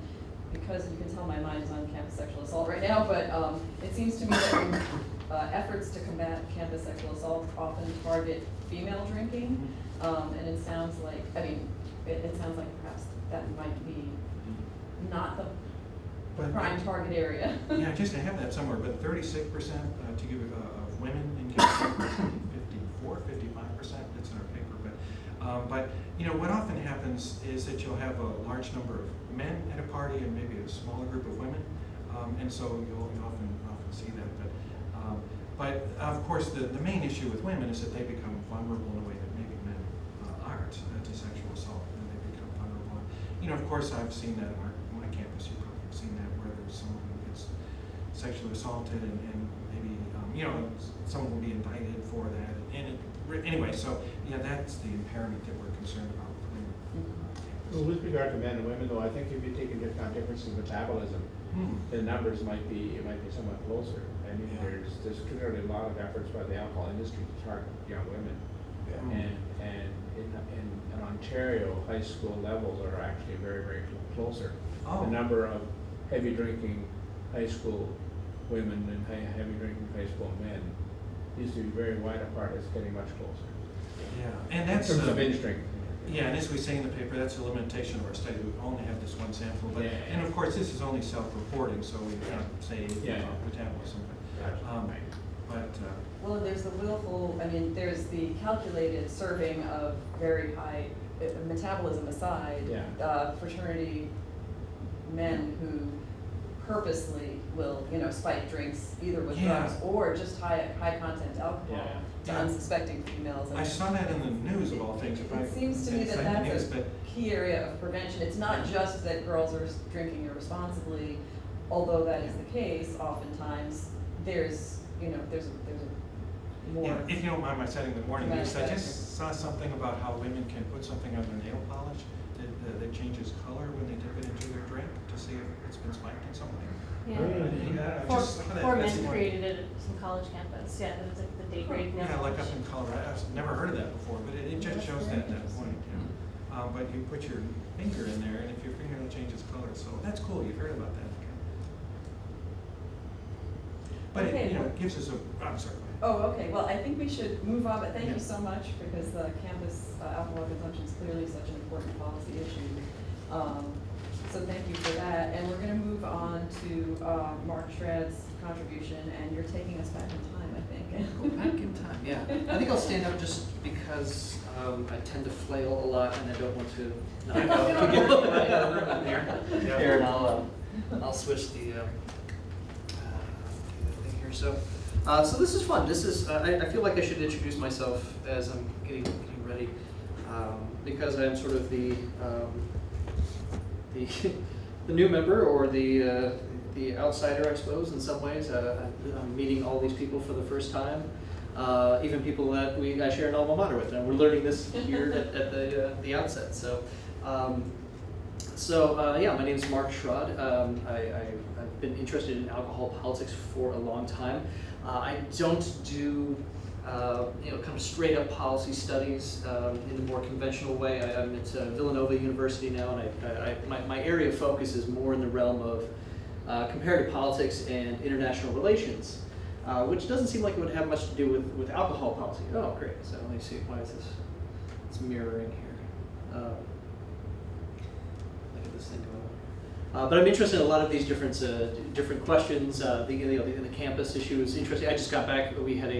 because you can tell my mind is on campus sexual assault right now, but it seems to me that efforts to combat campus sexual assault often target female drinking, and it sounds like, it sounds like perhaps that might be not the prime target area. Yeah, just I have that somewhere, but 36% to give of women in campus, 54, 55%, it's in our paper. But what often happens is that you'll have a large number of men at a party and maybe a smaller group of women, and so you'll often see that. But of course, the main issue with women is that they become vulnerable in a way that maybe men aren't to sexual assault, and they become vulnerable. Of course, I've seen that on my campus. You probably have seen that where there's someone who gets sexually assaulted, and maybe someone will be indicted for that. Anyway, so that's the impairment that we're concerned about with women. Well, with regard to men and women, though, I think if you take into account differences in metabolism, the numbers might be somewhat closer. I mean, Yeah. there's clearly a lot of efforts by the alcohol industry to target young women. And in Ontario, high school levels are actually very, very closer. Oh. The number of heavy drinking high school women and heavy drinking high school men used to be very wide apart. It's getting much closer. Yeah, and In that's terms of binge drinking. yeah, and as we say in the paper, that's a limitation of our study. We only have this one sample, but Yeah. and of course this is only self-reporting, so we can't say anything Yeah. about metabolism. But Well, there's the there's the calculated serving of very high, metabolism aside, Yeah. fraternity men who purposely will, spike drinks either with Yeah. drugs or just high content alcohol Yeah. to Yeah. unsuspecting females. I saw that in the news of all things. If I It seems to me that cite the that's news, a but key area of prevention. It's not just that girls are drinking irresponsibly, although that is the case oftentimes. There's a more. yeah, if you don't mind my citing the morning news, I Dramatic just saw something about how women can put something on their nail polish that changes color when they dip it into their drink to see if it's been spiked in some way. Yeah. Wardman created it at some college campus. Yeah, that was like the date grade. Yeah, like up in Colorado. I've never heard of that before, but it just shows that point. But you put your finger in there, and if your finger changes color, so that's cool. You've heard about that. But Okay. it gives us a. I'm sorry. Oh, okay, well, I think we should move on, but thank Yeah. you so much, because campus alcohol consumption is clearly such an important policy issue. So thank you for that, and we're gonna move on to Mark Schrad's contribution, and you're taking us back in time, I think. Go back in time, yeah. I think I'll stand up just because I tend to flail a lot and I don't want to knock out people in the room in there. Here, and I'll switch the thing here. So this is fun. This is I feel like I should introduce myself as I'm getting ready because I am sort of the new member, or the outsider, I suppose, in some ways. I'm meeting all these people for the first time, even people that I share an alma mater with, and we're learning this here at the outset. So, yeah, my name is Mark Schrad. I've been interested in alcohol politics for a long time. I don't do kind of straight up policy studies in a more conventional way. I'm at Villanova University now, and my area of focus is more in the realm of comparative politics and international relations, which doesn't seem like it would have much to do with alcohol policy. Oh, great. So let me see, why is this? It's mirroring here. Look at this thing going on. But I'm interested in a lot of these different questions. The campus issue is interesting. I just got back. We had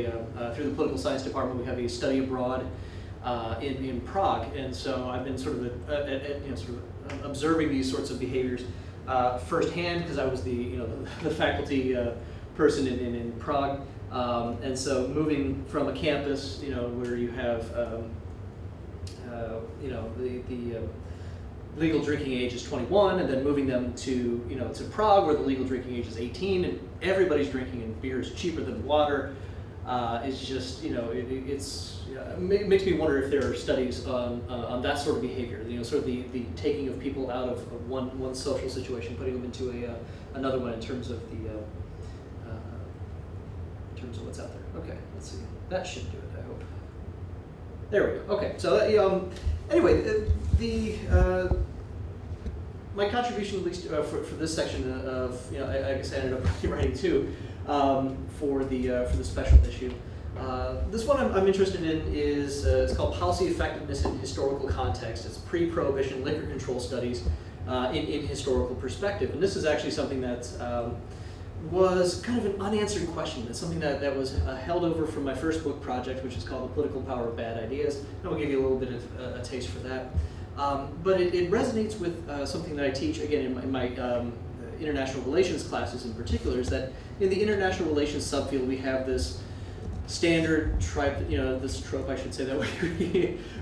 through the political science department, we have a study abroad in Prague, and so I've been sort of observing these sorts of behaviors firsthand, because I was the faculty person in Prague, and so moving from a campus where you have the legal drinking age is 21, and then moving them to to Prague, where the legal drinking age is 18, and everybody's drinking, and beer is cheaper than water. It's just it makes me wonder if there are studies on that sort of behavior. Sort of the taking of people out of one social situation, putting them into another one in terms of what's out there. Okay, let's see. That should do it, I hope. There we go. Okay, so anyway, my contribution, at least for this section of I guess I ended up writing two for the special issue. This one I'm interested in is it's called Policy Effectiveness in Historical Context. It's pre-prohibition liquor control studies in historical perspective, and this is actually something that was kind of an unanswered question. It's something that was held over from my first book project, which is called The Political Power of Bad Ideas. And I'll give you a little bit of a taste for that. But it resonates with something that I teach, again, in my international relations classes in particular, is that in the international relations subfield, we have this standard this trope, I should say, that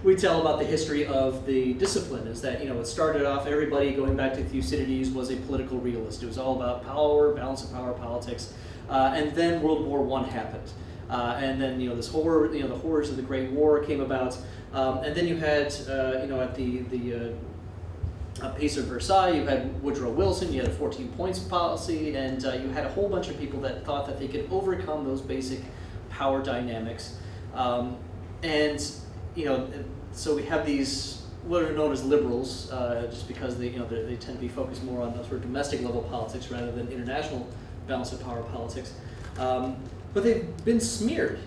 we tell about the history of the discipline, is that, it started off, everybody going back to Thucydides was a political realist. It was all about power, balance of power, politics, and then World War I happened. And then, this horror, the horrors of the Great War came about, and then you had, at the Peace of Versailles, you had Woodrow Wilson, you had a 14 points policy, and you had a whole bunch of people that thought that they could overcome those basic power dynamics, so we have these what are known as liberals, just because they tend to be focused more on the sort of domestic level politics rather than international balance of power politics. But they've been smeared,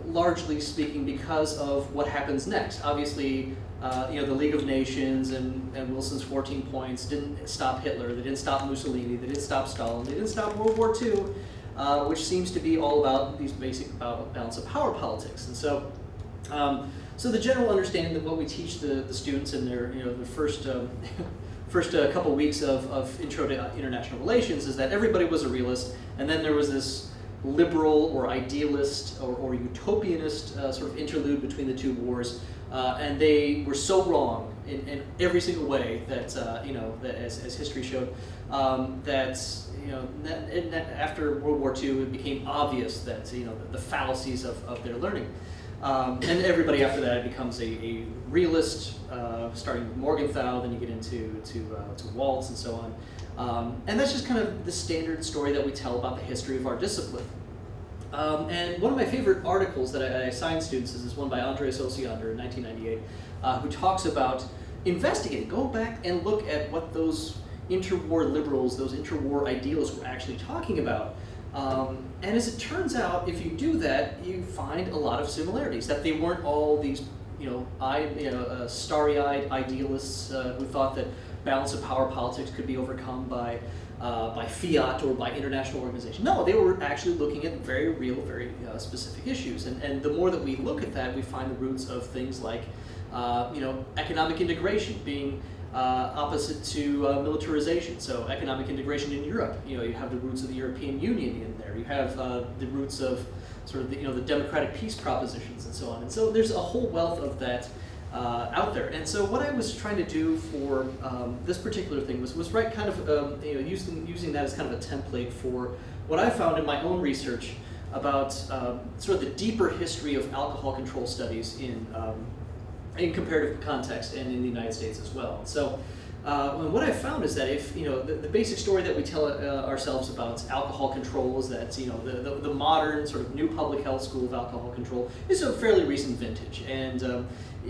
largely speaking, because of what happens next. Obviously, the League of Nations and Wilson's 14 points didn't stop Hitler. They didn't stop Mussolini. They didn't stop Stalin. They didn't stop World War II. Which seems to be all about these basic balance of power politics. And so, so the general understanding that what we teach the students in their the first couple weeks of Intro to International Relations is that everybody was a realist, and then there was this liberal or idealist or utopianist sort of interlude between the two wars, and they were so wrong in every single way that that as history showed, that after World War II it became obvious that the fallacies of their learning, and everybody after that becomes a realist, starting with Morgenthau, then you get into Waltz and so on, and that's just kind of the standard story that we tell about the history of our discipline. And one of my favorite articles that I assign students is this one by Andreas Osiander in 1998, who talks about investigating, go back and look at what those interwar liberals, those interwar idealists were actually talking about. And as it turns out, if you do that, you find a lot of similarities, that they weren't all these starry-eyed idealists who thought that balance of power politics could be overcome by fiat or by international organization. No, they were actually looking at very real, very specific issues. And the more that we look at that, we find the roots of things like economic integration being opposite to militarization. So economic integration in Europe, you have the roots of the European Union in there. You have the roots of sort of the democratic peace propositions and so on. And so there's a whole wealth of that out there. And so what I was trying to do for this particular thing was write kind of using that as kind of a template for what I found in my own research about sort of the deeper history of alcohol control studies in comparative context and in the United States as well. So what I found is that if the basic story that we tell ourselves about alcohol control is that the modern sort of new public health school of alcohol control is a fairly recent vintage, and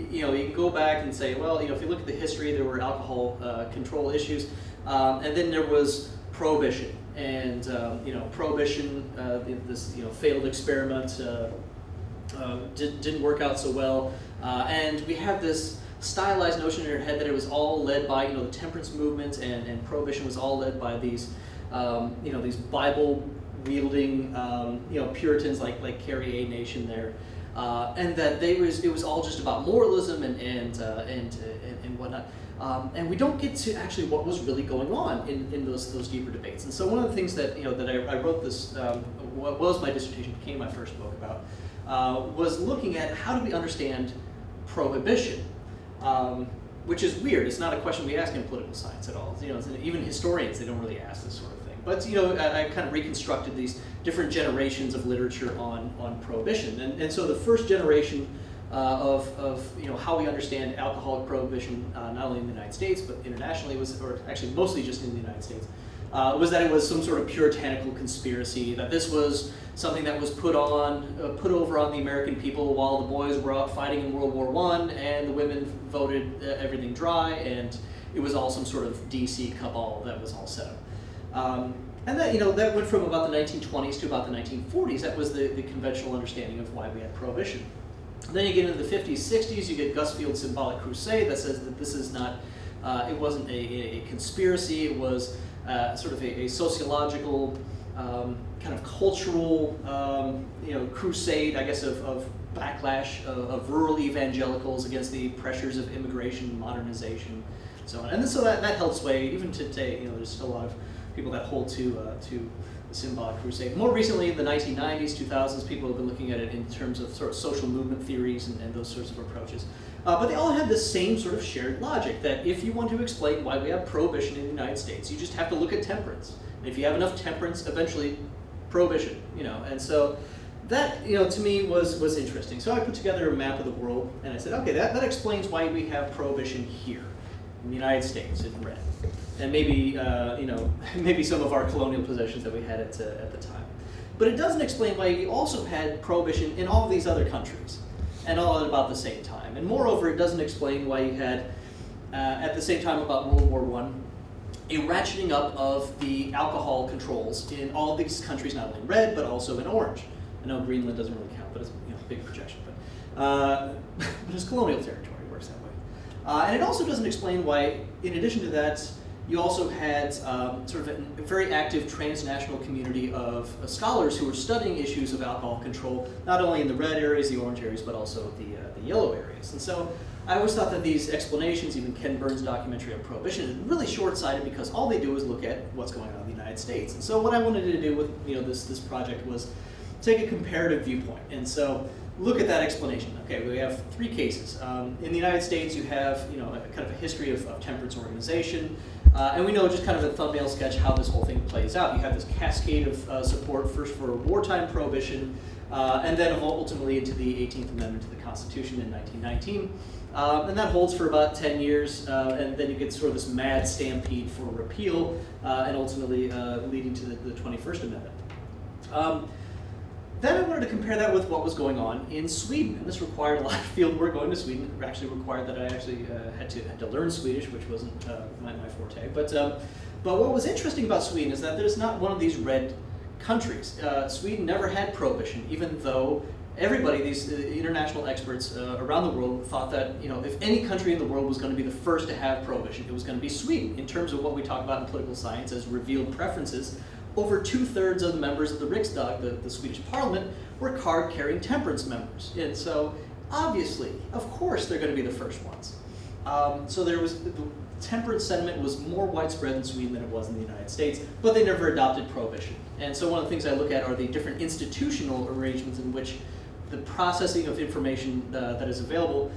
you can go back and say, well, if you look at the history, there were alcohol control issues, and then there was prohibition, and prohibition, this failed experiment didn't work out so well. And we have this stylized notion in our head that it was all led by the temperance movement, and prohibition was all led by these these Bible wielding Puritans like Carrie A. Nation there, and that it was all just about moralism and whatnot. And we don't get to actually what was really going on in those deeper debates. And so one of the things that that I wrote this what was my dissertation, became my first book about, was looking at how do we understand prohibition, which is weird. It's not a question we ask in political science at all. Even historians, they don't really ask this sort of thing. But I kind of reconstructed these different generations of literature on prohibition, and so the first generation of how we understand alcoholic prohibition, not only in the United States but internationally, or actually mostly just in the United States, was that it was some sort of puritanical conspiracy, that this was something that was put over on the American people while the boys were out fighting in World War I, and the women voted everything dry, and it was all some sort of DC cabal that was all set up. And that that went from about the 1920s to about the 1940s. That was the conventional understanding of why we had prohibition. Then you get into the 50s, 60s, you get Gus Field's symbolic crusade that says that this is not, it wasn't a conspiracy, it was sort of a sociological kind of cultural, crusade, I guess, of backlash of rural evangelicals against the pressures of immigration, modernization, and so on. And so that held sway even to today. There's still a lot of people that hold to the symbolic crusade. More recently, in the 1990s, 2000s, people have been looking at it in terms of sort of social movement theories and those sorts of approaches. But they all had the same sort of shared logic, that if you want to explain why we have prohibition in the United States, you just have to look at temperance. And if you have enough temperance, eventually prohibition, And so that, to me was interesting. So I put together a map of the world, and I said, okay, that explains why we have prohibition here in the United States in red. And maybe, maybe some of our colonial possessions that we had at the time. But it doesn't explain why we also had prohibition in all of these other countries, and all at about the same time. And moreover, it doesn't explain why you had, at the same time about World War I, a ratcheting up of the alcohol controls in all of these countries, not only in red, but also in orange. I know Greenland doesn't really count, but it's a big projection. But it's colonial territory, it works that way. And it also doesn't explain why, in addition to that, you also had sort of a very active transnational community of scholars who were studying issues of alcohol control, not only in the red areas, the orange areas, but also the yellow areas. And so I always thought that these explanations, even Ken Burns' documentary on prohibition, is really short-sighted because all they do is look at what's going on in the United States. And so what I wanted to do with this project was take a comparative viewpoint. And so look at that explanation. Okay, we have three cases. In the United States, you have kind of a history of temperance organization, and we know just kind of a thumbnail sketch how this whole thing plays out. You have this cascade of support, first for wartime prohibition, and then ultimately into the 18th Amendment to the Constitution in 1919. And that holds for about 10 years, and then you get sort of this mad stampede for repeal, and ultimately leading to the 21st Amendment. Then I wanted to compare that with what was going on in Sweden. And this required a lot of field work going to Sweden. It actually required that I actually had to learn Swedish, which wasn't my forte. But what was interesting about Sweden is that there's not one of these red countries. Sweden never had prohibition, even though everybody, these international experts around the world, thought that if any country in the world was going to be the first to have prohibition, it was going to be Sweden. In terms of what we talk about in political science as revealed preferences, over 2/3 of the members of the Riksdag, the Swedish parliament, were card-carrying temperance members. And so, obviously, of course, they're going to be the first ones. So the temperance sentiment was more widespread in Sweden than it was in the United States, but they never adopted prohibition. And so one of the things I look at are the different institutional arrangements in which the processing of information that is available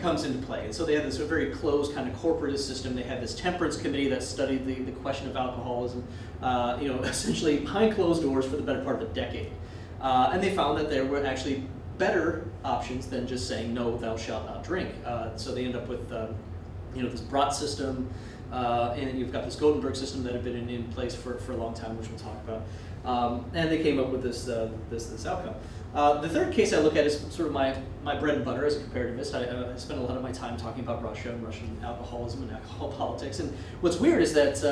comes into play. And so they had this very closed kind of corporatist system. They had this temperance committee that studied the question of alcoholism, essentially behind closed doors for the better part of a decade. And they found that there were actually better options than just saying, no, thou shalt not drink. So they end up with this Brat system, and you've got this Gothenburg system that had been in place for a long time, which we'll talk about. And they came up with this outcome. The third case I look at is sort of my bread and butter as a comparativist. I spend a lot of my time talking about Russia and Russian alcoholism and alcohol politics. And what's weird is that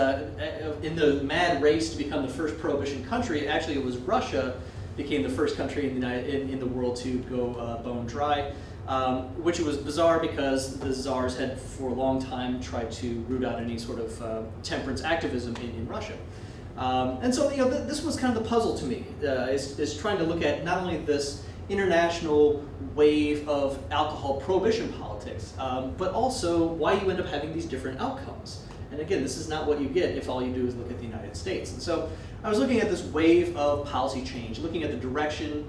in the mad race to become the first prohibition country, actually it was Russia became the first country in the world to go bone dry, which was bizarre because the czars had for a long time tried to root out any sort of temperance activism in Russia. And so, this was kind of the puzzle to me, is trying to look at not only this international wave of alcohol prohibition politics, but also why you end up having these different outcomes. And again, this is not what you get if all you do is look at the United States. And so I was looking at this wave of policy change, looking at the direction,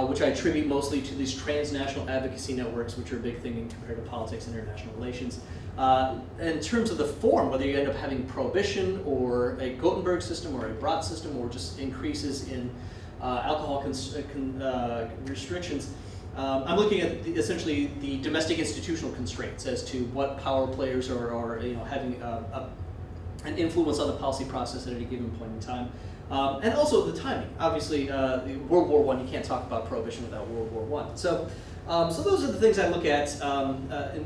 which I attribute mostly to these transnational advocacy networks, which are a big thing in comparative politics and international relations. In terms of the form, whether you end up having prohibition or a Gothenburg system or a Brat system or just increases in alcohol restrictions, I'm looking at essentially the domestic institutional constraints as to what power players are having an influence on the policy process at any given point in time. And also the timing. Obviously, World War I, you can't talk about prohibition without World War I. So those are the things I look at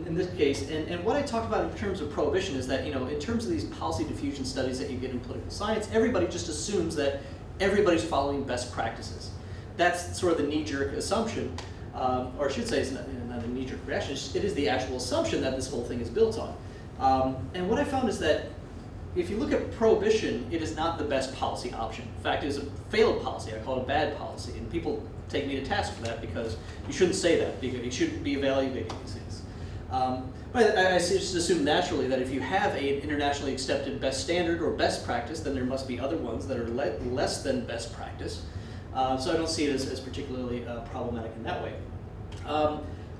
in this case. And what I talk about in terms of prohibition is that, in terms of these policy diffusion studies that you get in political science, everybody just assumes that everybody's following best practices. That's sort of the knee-jerk assumption, or I should say it's not a knee-jerk reaction, it is the actual assumption that this whole thing is built on. And what I found is that if you look at prohibition, it is not the best policy option. In fact, it is a failed policy. I call it a bad policy, and people take me to task for that because you shouldn't say that, because you shouldn't be evaluating these things. But I just assume naturally that if you have an internationally accepted best standard or best practice, then there must be other ones that are less than best practice. So I don't see it as particularly problematic in that way.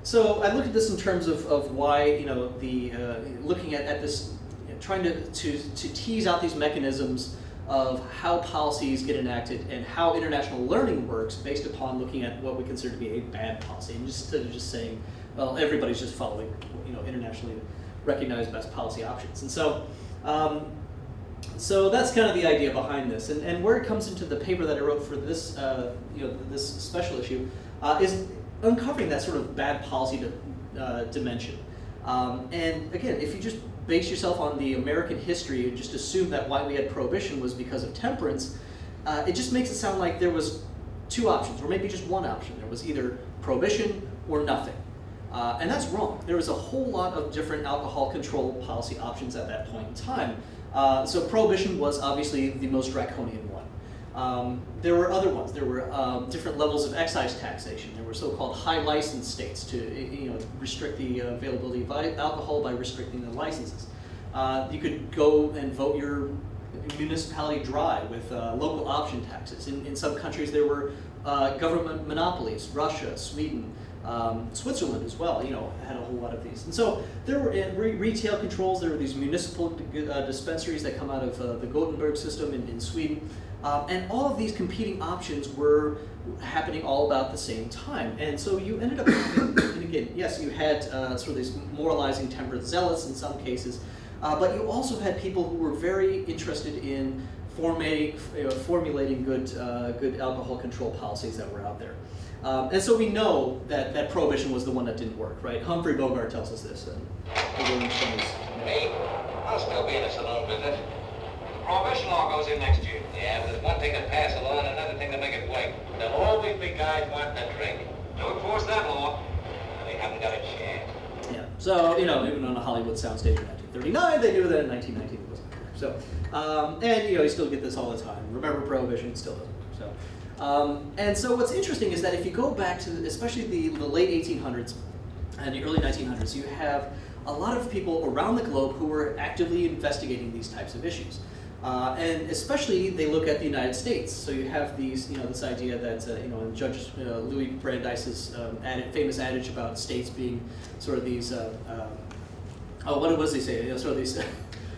So I look at this in terms of why, looking at this, trying to tease out these mechanisms of how policies get enacted and how international learning works based upon looking at what we consider to be a bad policy, and instead of just saying, well, everybody's just following, internationally recognized best policy options. And so, so that's kind of the idea behind this, and where it comes into the paper that I wrote for this, this special issue, is uncovering that sort of bad policy dimension. And again, if you just base yourself on the American history and just assume that why we had prohibition was because of temperance, it just makes it sound like there was two options, or maybe just one option. There was either prohibition or nothing. And that's wrong. There was a whole lot of different alcohol control policy options at that point in time. So prohibition was obviously the most draconian one. There were other ones. There were different levels of excise taxation. There were so-called high license states to restrict the availability of alcohol by restricting the licenses. You could go and vote your municipality dry with local option taxes. In some countries there were government monopolies. Russia, Sweden, Switzerland as well, had a whole lot of these. And so there were retail controls. There were these municipal dispensaries that come out of the Gothenburg system in Sweden. And all of these competing options were happening all about the same time. And so you ended up, and again, yes, you had sort of these moralizing temperance zealots in some cases, but you also had people who were very interested in formulating good alcohol control policies that were out there. And so we know that prohibition was the one that didn't work, right? Humphrey Bogart tells us this. Me? I'll still be in a saloon business. The prohibition law goes in next year. Yeah, but there's one thing to pass a law and another thing to make it work. There'll always be guys wanting to drink. Don't enforce that law. They haven't got a chance. Yeah. So, even on a Hollywood soundstage in 1939, they knew that in 1919 it wasn't correct. So, and you still get this all the time. Remember prohibition, it still doesn't work. So, and so what's interesting is that if you go back to especially the late 1800s and the early 1900s, you have a lot of people around the globe who were actively investigating these types of issues. And especially they look at the United States. So you have these, this idea that, in Judge Louis Brandeis's famous adage about states being sort of these, what was they say? Sort of these,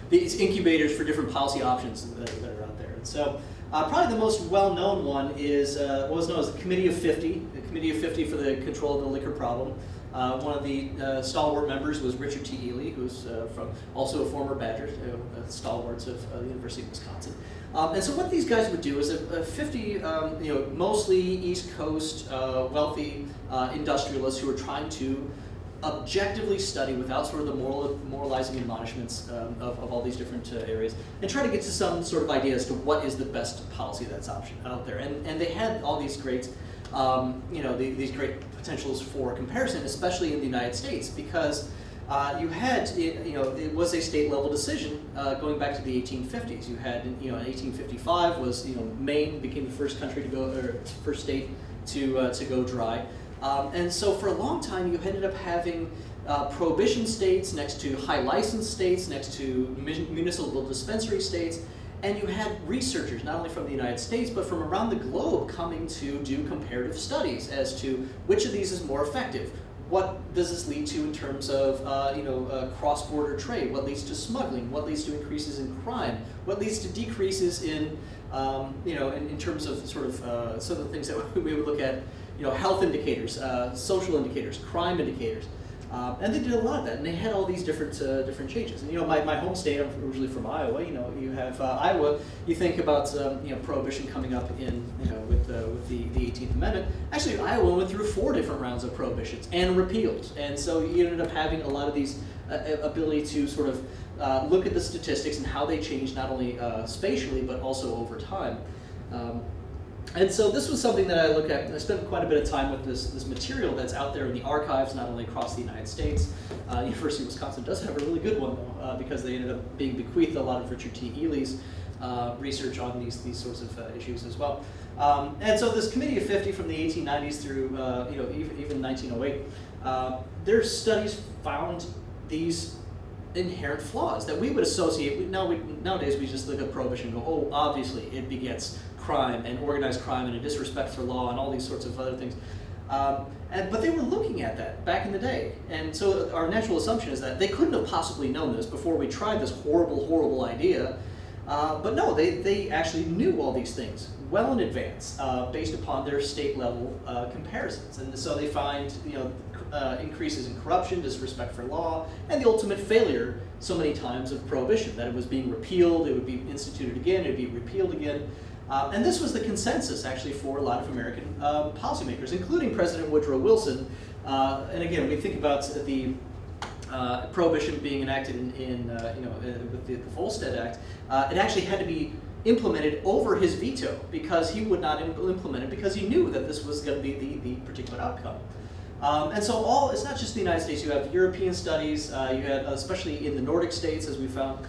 these incubators for different policy options that are out there. And so probably the most well-known one is what was known as the Committee of 50, the Committee of 50 for the Control of the Liquor Problem. One of the stalwart members was Richard T. Ely, who's also a former Badger, stalwarts of the University of Wisconsin. And so what these guys would do is 50, mostly East Coast wealthy industrialists who were trying to objectively study without sort of the moralizing admonishments of all these different areas, and try to get to some sort of idea as to what is the best policy that's out there. And they had all these great, these great potentials for comparison, especially in the United States, because you had, it was a state level decision going back to the 1850s. You had, in 1855 was, Maine became the first country to go, or first state to go dry. And so for a long time, you ended up having prohibition states next to high license states, next to municipal dispensary states, and you had researchers, not only from the United States, but from around the globe coming to do comparative studies as to which of these is more effective. What does this lead to in terms of cross-border trade? What leads to smuggling? What leads to increases in crime? What leads to decreases in, in terms of sort of some of the things that we would look at, health indicators, social indicators, crime indicators. And they did a lot of that, and they had all these different changes. And my home state, I'm originally from Iowa. You have Iowa. You think about prohibition coming up in with the 18th Amendment. Actually, Iowa went through 4 different rounds of prohibitions and repealed, and so you ended up having a lot of these ability to sort of look at the statistics and how they change not only spatially but also over time. And so this was something that I look at, and I spent quite a bit of time with this material that's out there in the archives, not only across the United States. University of Wisconsin does have a really good one, though, because they ended up being bequeathed a lot of Richard T. Ely's research on these sorts of issues as well. And so this Committee of 50 from the 1890s through even 1908, their studies found these inherent flaws that we would associate. Nowadays we just look at prohibition and go, oh, obviously it begets crime and organized crime and a disrespect for law and all these sorts of other things. But they were looking at that back in the day. And so our natural assumption is that they couldn't have possibly known this before we tried this horrible, horrible idea. But no, they actually knew all these things well in advance based upon their state level comparisons. And so they find increases in corruption, disrespect for law, and the ultimate failure so many times of prohibition, that it was being repealed, it would be instituted again, it would be repealed again. And this was the consensus, actually, for a lot of American policymakers, including President Woodrow Wilson. And again, we think about the prohibition being enacted with the Volstead Act. It actually had to be implemented over his veto because he would not implement it because he knew that this was going to be the particular outcome. And so it's not just the United States. You have European studies. You had, especially in the Nordic states, as we found.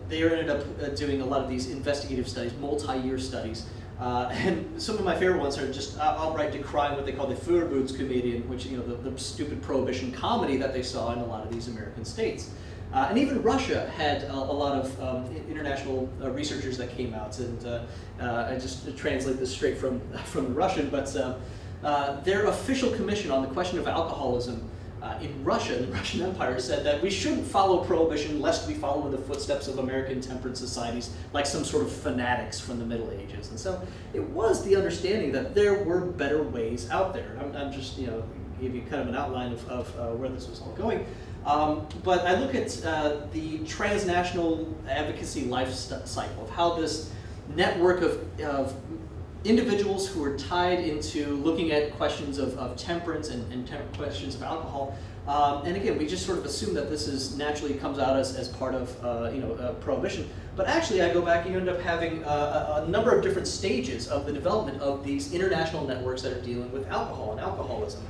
They ended up doing a lot of these investigative studies, multi-year studies. And some of my favorite ones are just outright decrying what they call the Feuerbootskomedien, which, the stupid prohibition comedy that they saw in a lot of these American states. And even Russia had a lot of international researchers that came out, and I just translate this straight from the Russian, but their official commission on the question of alcoholism in Russia, the Russian Empire, said that we shouldn't follow prohibition lest we follow in the footsteps of American temperance societies like some sort of fanatics from the Middle Ages. And so it was the understanding that there were better ways out there. I'm just, give you kind of an outline of where this was all going. But I look at the transnational advocacy life cycle of how this network of individuals who are tied into looking at questions of temperance and questions of alcohol. And again, we just sort of assume that this is naturally comes out as part of prohibition. But actually, I go back and you end up having a number of different stages of the development of these international networks that are dealing with alcohol and alcoholism.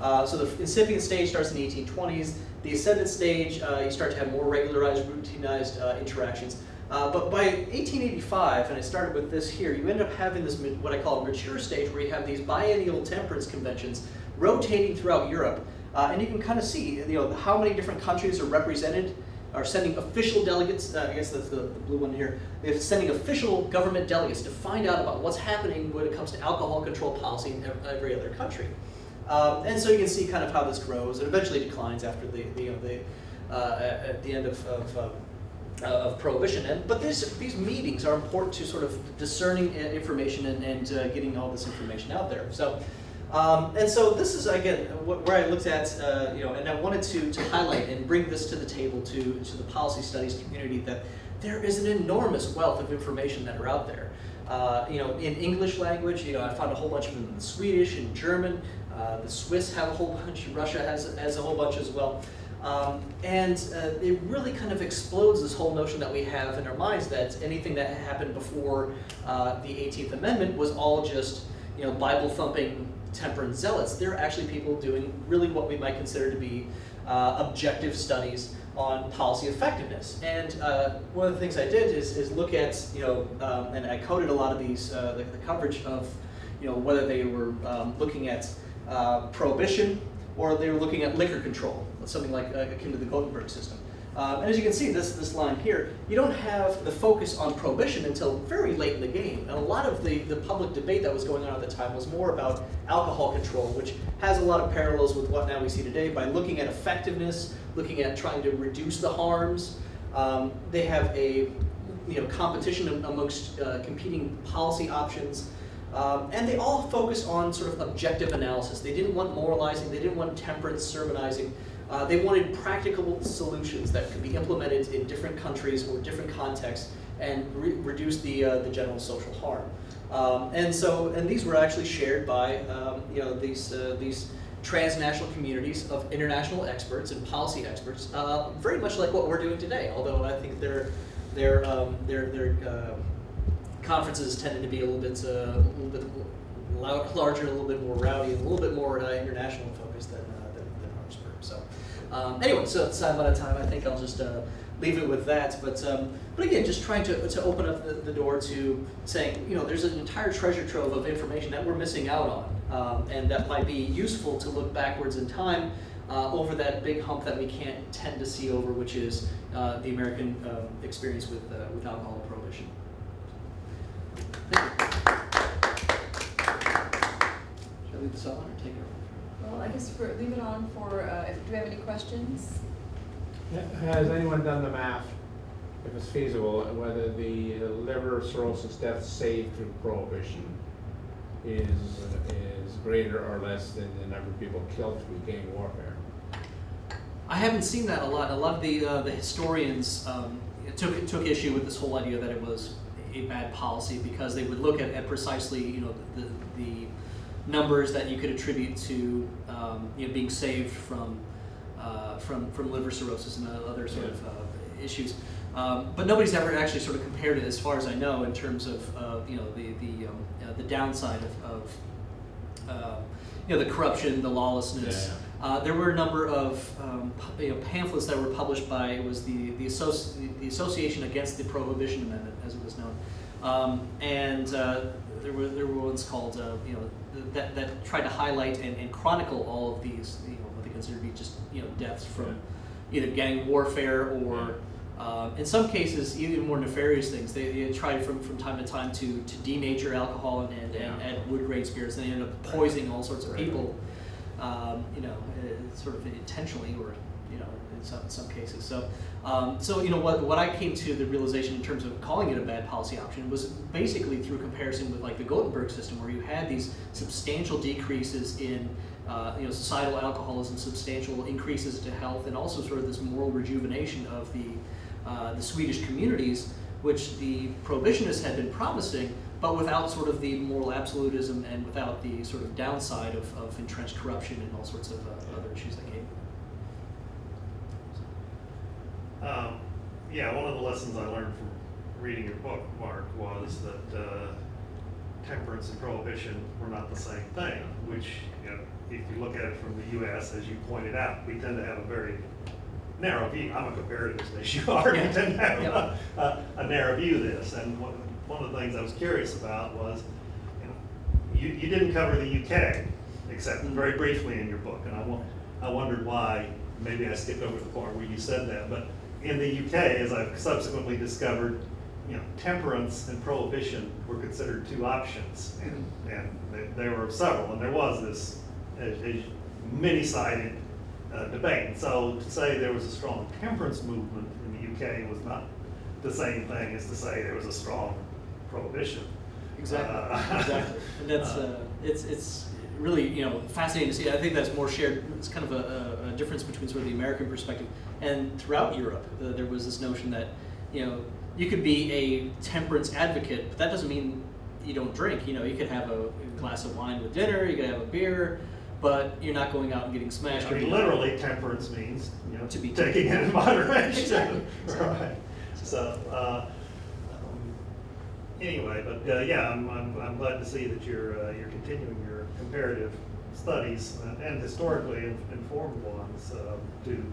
So the incipient stage starts in the 1820s. The ascendant stage, you start to have more regularized, routinized interactions. But by 1885, and I started with this here, you end up having this, what I call a mature stage, where you have these biennial temperance conventions rotating throughout Europe. And you can kind of see, how many different countries are represented, are sending official delegates, I guess that's the blue one here, they're sending official government delegates to find out about what's happening when it comes to alcohol control policy in every other country. And so you can see kind of how this grows and eventually declines after at the end of prohibition. But these meetings are important to sort of discerning information and getting all this information out there. So, and so this is, again, where I looked at, and I wanted to highlight and bring this to the table to the policy studies community, that there is an enormous wealth of information that are out there. In English language, I found a whole bunch of them in Swedish and German. The Swiss have a whole bunch. Russia has a whole bunch as well. And it really kind of explodes this whole notion that we have in our minds that anything that happened before the 18th Amendment was all just, Bible-thumping temperance zealots. There are actually people doing really what we might consider to be objective studies on policy effectiveness. And one of the things I did is look at, and I coded a lot of these, the coverage of, whether they were looking at prohibition or they were looking at liquor control, something like akin to the Gothenburg system. And as you can see, this line here, you don't have the focus on prohibition until very late in the game. And a lot of the public debate that was going on at the time was more about alcohol control, which has a lot of parallels with what now we see today by looking at effectiveness, looking at trying to reduce the harms. They have a competition amongst competing policy options. And they all focus on sort of objective analysis. They didn't want moralizing, they didn't want temperance sermonizing. They wanted practical solutions that could be implemented in different countries or different contexts and reduce the general social harm. And these were actually shared by these transnational communities of international experts and policy experts, very much like what we're doing today. Although I think their conferences tended to be a little bit larger, a little bit more rowdy, a little bit more international focused than Harrisburg. So anyway, so I'm out of time. I think I'll just leave it with that. But again, just trying to open up the door to saying, there's an entire treasure trove of information that we're missing out on, and that might be useful to look backwards in time over that big hump that we can't tend to see over, which is the American experience with alcohol prohibition. Thank you. Shall I leave this on or take it over? Well, I guess leave it on for, do we have any questions? Has anyone done the math, if it's feasible, whether the liver cirrhosis death saved through prohibition is greater or less than the number of people killed through gang warfare? I haven't seen that a lot. A lot of the historians took issue with this whole idea that it was a bad policy, because they would look at precisely the numbers that you could attribute to being saved from liver cirrhosis and other sort of issues. But nobody's ever actually sort of compared it, as far as I know, in terms of the downside of the corruption, the lawlessness. There were a number of pamphlets that were published by, it was the Association Against the Prohibition Amendment, as it was known, and there were ones called that tried to highlight and chronicle all of these what they consider to be just deaths from either gang warfare or in some cases even more nefarious things. They tried from time to time to denature alcohol and add wood grade spirits, and they ended up poisoning all sorts of people. Sort of intentionally, or in some cases. So what I came to the realization in terms of calling it a bad policy option was basically through comparison with like the Gothenburg system, where you had these substantial decreases in societal alcoholism, substantial increases to health, and also sort of this moral rejuvenation of the Swedish communities, which the prohibitionists had been promising, but without sort of the moral absolutism and without the sort of downside of entrenched corruption and all sorts of other issues that came. One of the lessons I learned from reading your book, Mark, was that temperance and prohibition were not the same thing, which, if you look at it from the U.S., as you pointed out, we tend to have a very narrow view. I'm a comparativist, as you are. We tend to have a narrow view of this. And one of the things I was curious about was, you didn't cover the UK, except very briefly in your book, and I wondered why. Maybe I skipped over the part where you said that, but in the UK, as I've subsequently discovered, temperance and prohibition were considered two options, and there were several, and there was this many-sided debate. And so to say there was a strong temperance movement in the UK was not the same thing as to say there was a strong prohibition. Exactly. And that's it's really fascinating to see. I think that's more shared. It's kind of a difference between sort of the American perspective and throughout Europe. There was this notion that you could be a temperance advocate, but that doesn't mean you don't drink. You could have a glass of wine with dinner. You could have a beer, but you're not going out and getting smashed. I mean, literally, temperance means to be taking it in moderation. Exactly. Right. So. Anyway, but I'm glad to see that you're continuing your comparative studies and historically informed ones to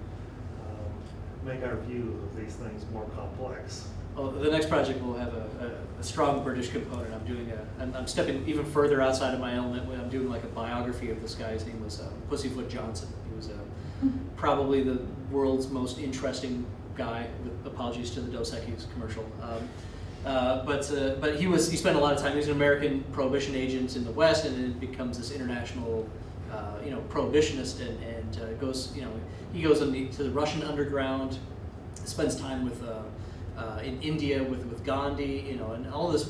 make our view of these things more complex. Well, the next project will have a strong British component. I'm stepping even further outside of my element when I'm doing like a biography of this guy. His name was Pussyfoot Johnson. He was probably the world's most interesting guy, with apologies to the Dos Equis commercial. But he spent a lot of time. He was an American prohibition agent in the West, and then becomes this international, prohibitionist, and goes, he goes to the Russian underground, spends time with in India with Gandhi, and all this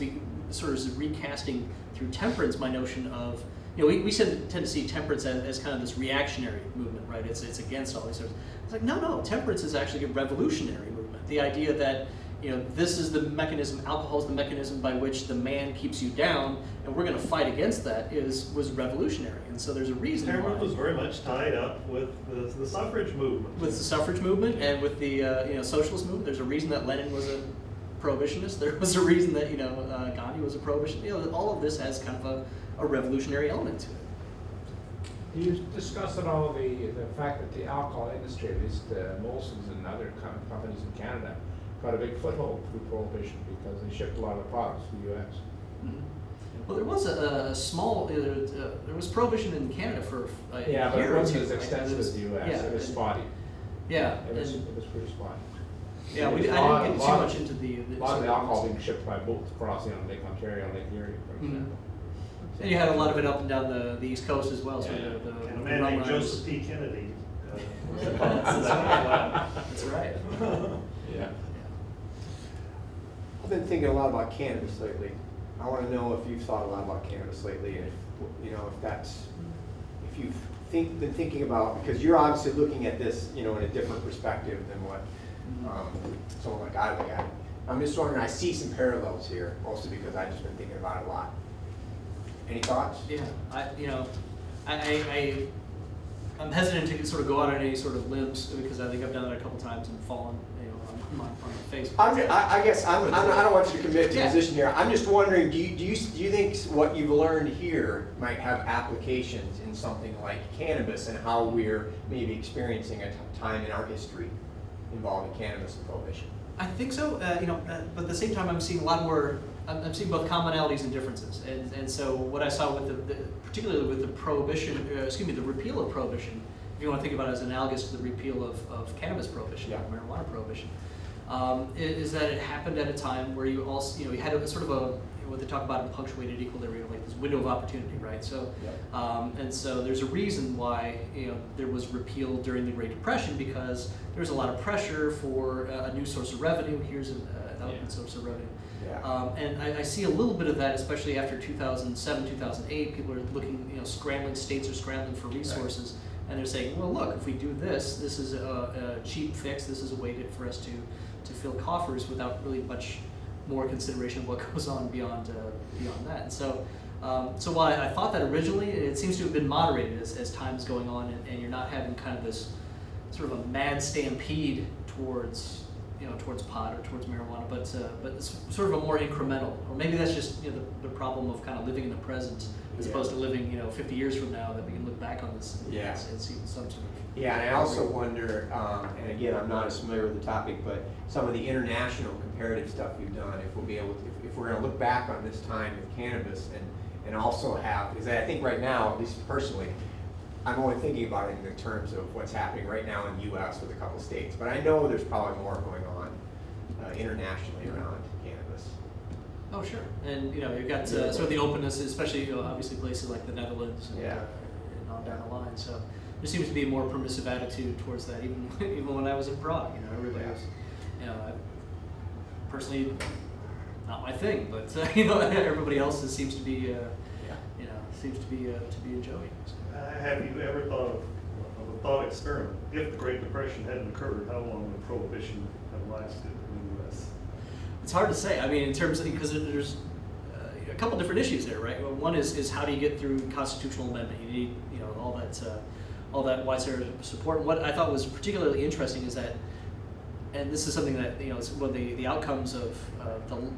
sort of is recasting through temperance my notion of, we tend to see temperance as kind of this reactionary movement, right? It's against all these sorts. It's like no, temperance is actually a revolutionary movement. The idea that this is the mechanism, alcohol is the mechanism by which the man keeps you down, and we're going to fight against that was revolutionary. And so there's a reason why. Temperance was very much tied up with the suffrage movement. With the suffrage movement and with the socialist movement. There's a reason that Lenin was a prohibitionist. There was a reason that, Gandhi was a prohibitionist. All of this has kind of a revolutionary element to it. You discussed at all the fact that the alcohol industry, at least Molson's and other companies in Canada, got a big foothold through prohibition because they shipped a lot of products to the U.S. Mm-hmm. Well, there was a small, there was prohibition in Canada for a Yeah, but it year or wasn't two, as right? extensive as the U.S. Yeah, It was and- spotty. Yeah, It was and- pretty spotty. yeah, It I was didn't get too much into the. A lot of the alcohol being shipped by boat crossing on Lake Ontario and Lake Erie, for Mhm. example. And you had a lot of it up and down the East Coast as well, so Yeah. the And a man rum named runners. Joseph P. Kennedy. Was That's involved in that. That's right. Yeah. I've been thinking a lot about cannabis lately. I want to know if you've thought a lot about cannabis lately, and if you've been thinking about, because you're obviously looking at this, in a different perspective than what someone like I look at it. I'm just wondering, I see some parallels here, mostly because I've just been thinking about it a lot. Any thoughts? Yeah, I'm hesitant to sort of go out on any sort of limbs because I think I've done it a couple times and fallen, on my face. I guess I don't want you to commit to a Yeah. position here. I'm just wondering, do you think what you've learned here might have applications in something like cannabis and how we're maybe experiencing a time in our history involving cannabis and prohibition? I think so, but at the same time, I'm seeing a lot more. I'm seeing both commonalities and differences, and so what I saw with particularly with the prohibition, the repeal of prohibition, if you want to think about it as analogous to the repeal of cannabis prohibition, Yeah. marijuana prohibition, is that it happened at a time where you also, you had a sort of a what they talk about in punctuated equilibrium, like this window of opportunity, right? So, and so there's a reason why there was repeal during the Great Depression because there was a lot of pressure for a new source of revenue. Here's an element source of revenue. Yeah. And I see a little bit of that, especially after 2007, 2008. People are looking, scrambling, states are scrambling for resources, and they're saying, well, look, if we do this, this is a cheap fix. This is a way for us to fill coffers without really much more consideration of what goes on beyond that. And so, while I thought that originally, it seems to have been moderated as time's going on, and you're not having kind of this sort of a mad stampede towards pot or towards marijuana, but it's sort of a more incremental, or maybe that's just the problem of kind of living in the present as opposed to living 50 years from now, that we can look back on this and see some sort of. Yeah, and I also wonder, and again, I'm not as familiar with the topic, but some of the international comparative stuff you've done, if we'll be able to, if we're going to look back on this time with cannabis and also have, because I think right now, at least personally, I'm only thinking about it in the terms of what's happening right now in the U.S. with a couple states, but I know there's probably more going on internationally around cannabis. Oh, sure. And you've got sort of the openness, especially obviously places like the Netherlands and, and on down the line. So there seems to be a more permissive attitude towards that, even when I was in Prague. Everybody was, personally, not my thing, but everybody else seems to be, seems to be enjoying. Have you ever thought of a thought experiment? If the Great Depression hadn't occurred, how long would Prohibition have lasted in the U.S.? It's hard to say. I mean, in terms of, because there's a couple different issues there, right? Well, one is how do you get through constitutional amendment? You need all that widespread support. And what I thought was particularly interesting is that, and this is something that is one of the outcomes of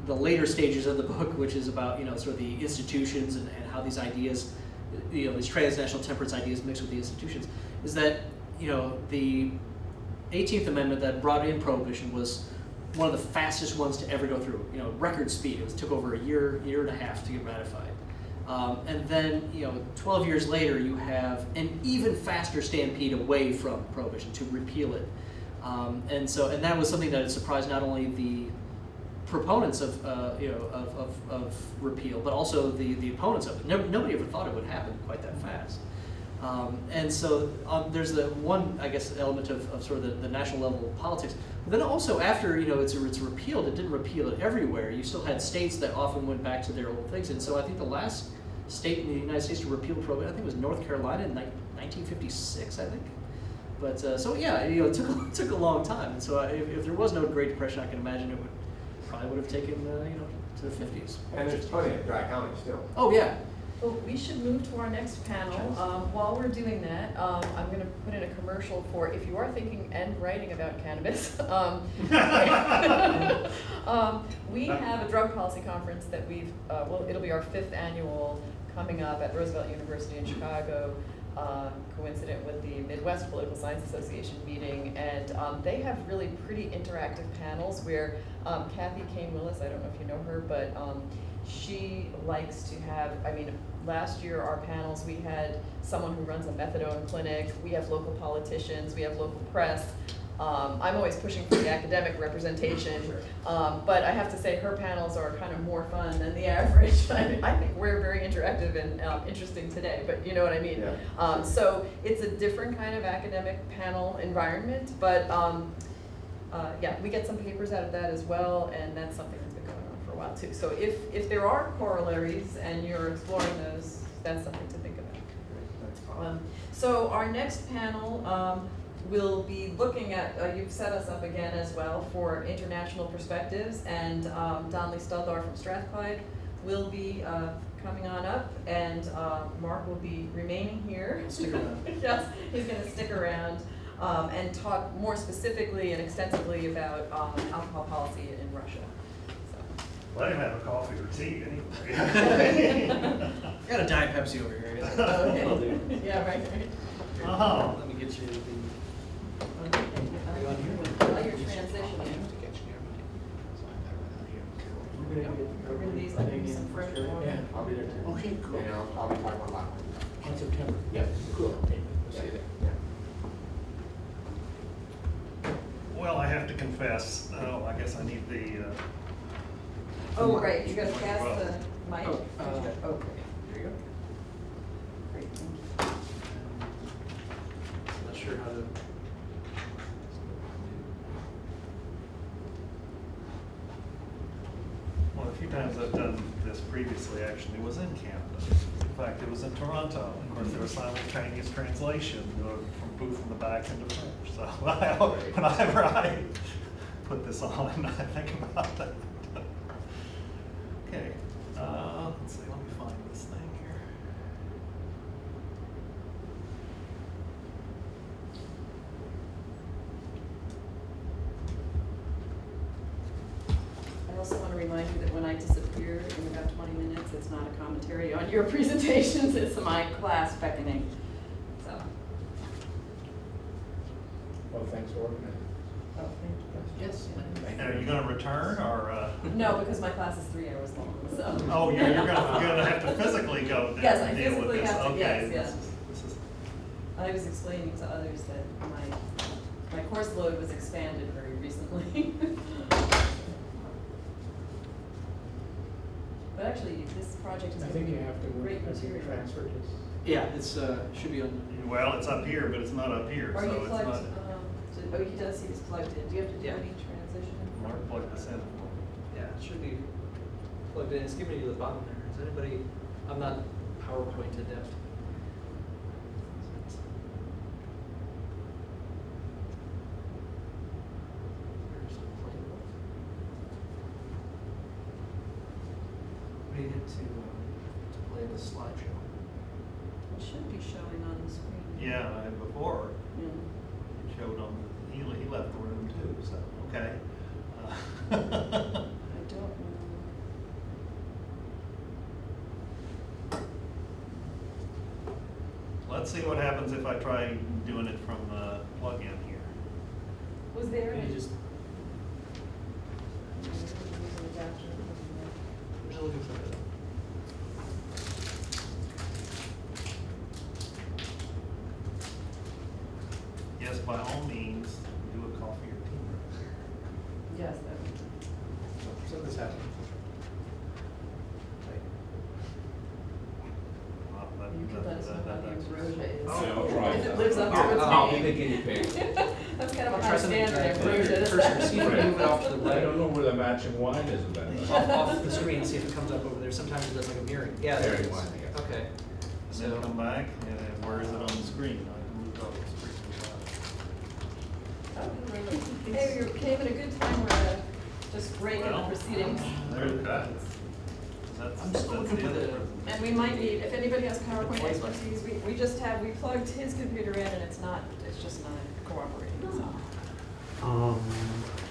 the later stages of the book, which is about sort of the institutions and how these ideas, these transnational temperance ideas mixed with the institutions, is that the 18th Amendment that brought in prohibition was one of the fastest ones to ever go through. Record speed. It took over a year and a half to get ratified. And then 12 years later, you have an even faster stampede away from prohibition to repeal it. And that was something that had surprised not only the proponents of repeal, but also the opponents of it. Nobody ever thought it would happen quite that fast. And so there's the one, I guess, element of sort of the national level of politics. But then also after it's repealed, it didn't repeal it everywhere. You still had states that often went back to their old things. And so I think the last state in the United States to repeal prohibition, I think it was North Carolina in 1956, I think. But it took a long time. And so if there was no Great Depression, I can imagine it would have taken to the 50s. And there's plenty of dry county still. Oh yeah, Well, we should move to our next panel. While we're doing that, I'm gonna put in a commercial for, if you are thinking and writing about cannabis, we have a drug policy conference that we've, well, it'll be our 5th annual coming up at Roosevelt University in Chicago, coincident with the Midwest Political Science Association meeting, and they have really pretty interactive panels where Kathy Kane-Willis, I don't know if you know her, but she likes to have, I mean, last year our panels, we had someone who runs a methadone clinic, we have local politicians, we have local press. I'm always pushing for the academic representation, but I have to say her panels are kind of more fun than the average. I think we're very interactive and interesting today, but you know what I mean. Yeah. So it's a different kind of academic panel environment, but yeah, we get some papers out of that as well, and that's something that's been going on for a while too. So if there are corollaries and you're exploring those, that's something to think about. So our next panel, we'll be looking at, you've set us up again as well for international perspectives, and Donley Stuldar from Strathclyde will be coming on up, and Mark will be remaining here. Stick around. Yes, he's going to stick around and talk more specifically and extensively about alcohol policy in Russia. Well, I didn't have a coffee or tea anyway. I got a Diet Pepsi over here. Okay. Yeah, right. Oh. Let me get you the. While you're transitioning, we're going to use some fresh water. Yeah, I'll be there too. Okay, cool. And I'll be talking about that. On September. Yeah, cool. We'll see that. Yeah. Well, I have to confess, I guess I need the, Oh, right, you gotta pass the mic. Oh, Okay, there you go. Great, thank you. Not sure how to. well, a few times I've done this previously, actually, it was in Canada. In fact, it was in Toronto. Of course, there was simultaneous translation from booth in the back into French. So whenever I put this on, I think about that. Okay, let's see, let me find this thing here. I also want to remind you that when I disappear in about 20 minutes, it's not a commentary on your presentations, it's my class beckoning, so. Well, thanks for organizing. Oh, thank you. Yes. And are you gonna return, or, No, because my class is 3 hours long, so. oh, you're gonna have to physically go down Yes, I and deal with physically this? have to, Okay, yes, yes. this is- I was explaining to others that my course load was expanded very recently. But actually, this project is I gonna think be you have to great material. transfer this. Yeah, it's should be on. well, it's up here, but it's not up here, Are so you it's plugged, not. oh, he does, he was plugged in. Do you have to do Yeah. any transition? Mark plugged this in. Yeah, it should be plugged in. It's giving you the bottom there. Is anybody? I'm not PowerPoint adept. There's the playbook. We need to play the slideshow. It should be showing on the screen. Yeah, before, Yeah. it showed on, he left the room too, so, okay. I don't know. Let's see what happens if I try doing it from the plug-in here. Was there Can any? you just? I'm just looking for it. Yes, by all means, do a coffee or tea. Yes, that would. Something's happening. You could let us know how the ambrosia is. Oh, Yeah, I'll try. If it lives up to its I'll be name. the guinea pig. That's kind of a Try high something standard direct. ambrosia. Cursor, see if you move it off to the I right. don't know where the matching wine is in that. Off the screen, see if it comes up over there. Sometimes it does like a mirroring. Yeah, there it is. Mirroring wine, yeah. Okay. And then come back, and where is it on the screen? I can move it off the screen. Hey, you came at a good time, we're just breaking the Well, proceedings. There's that. That's just looking the for other the- person. And we might need, if anybody has PowerPoint expertise, we just have, we plugged his computer in and it's just not cooperating, so.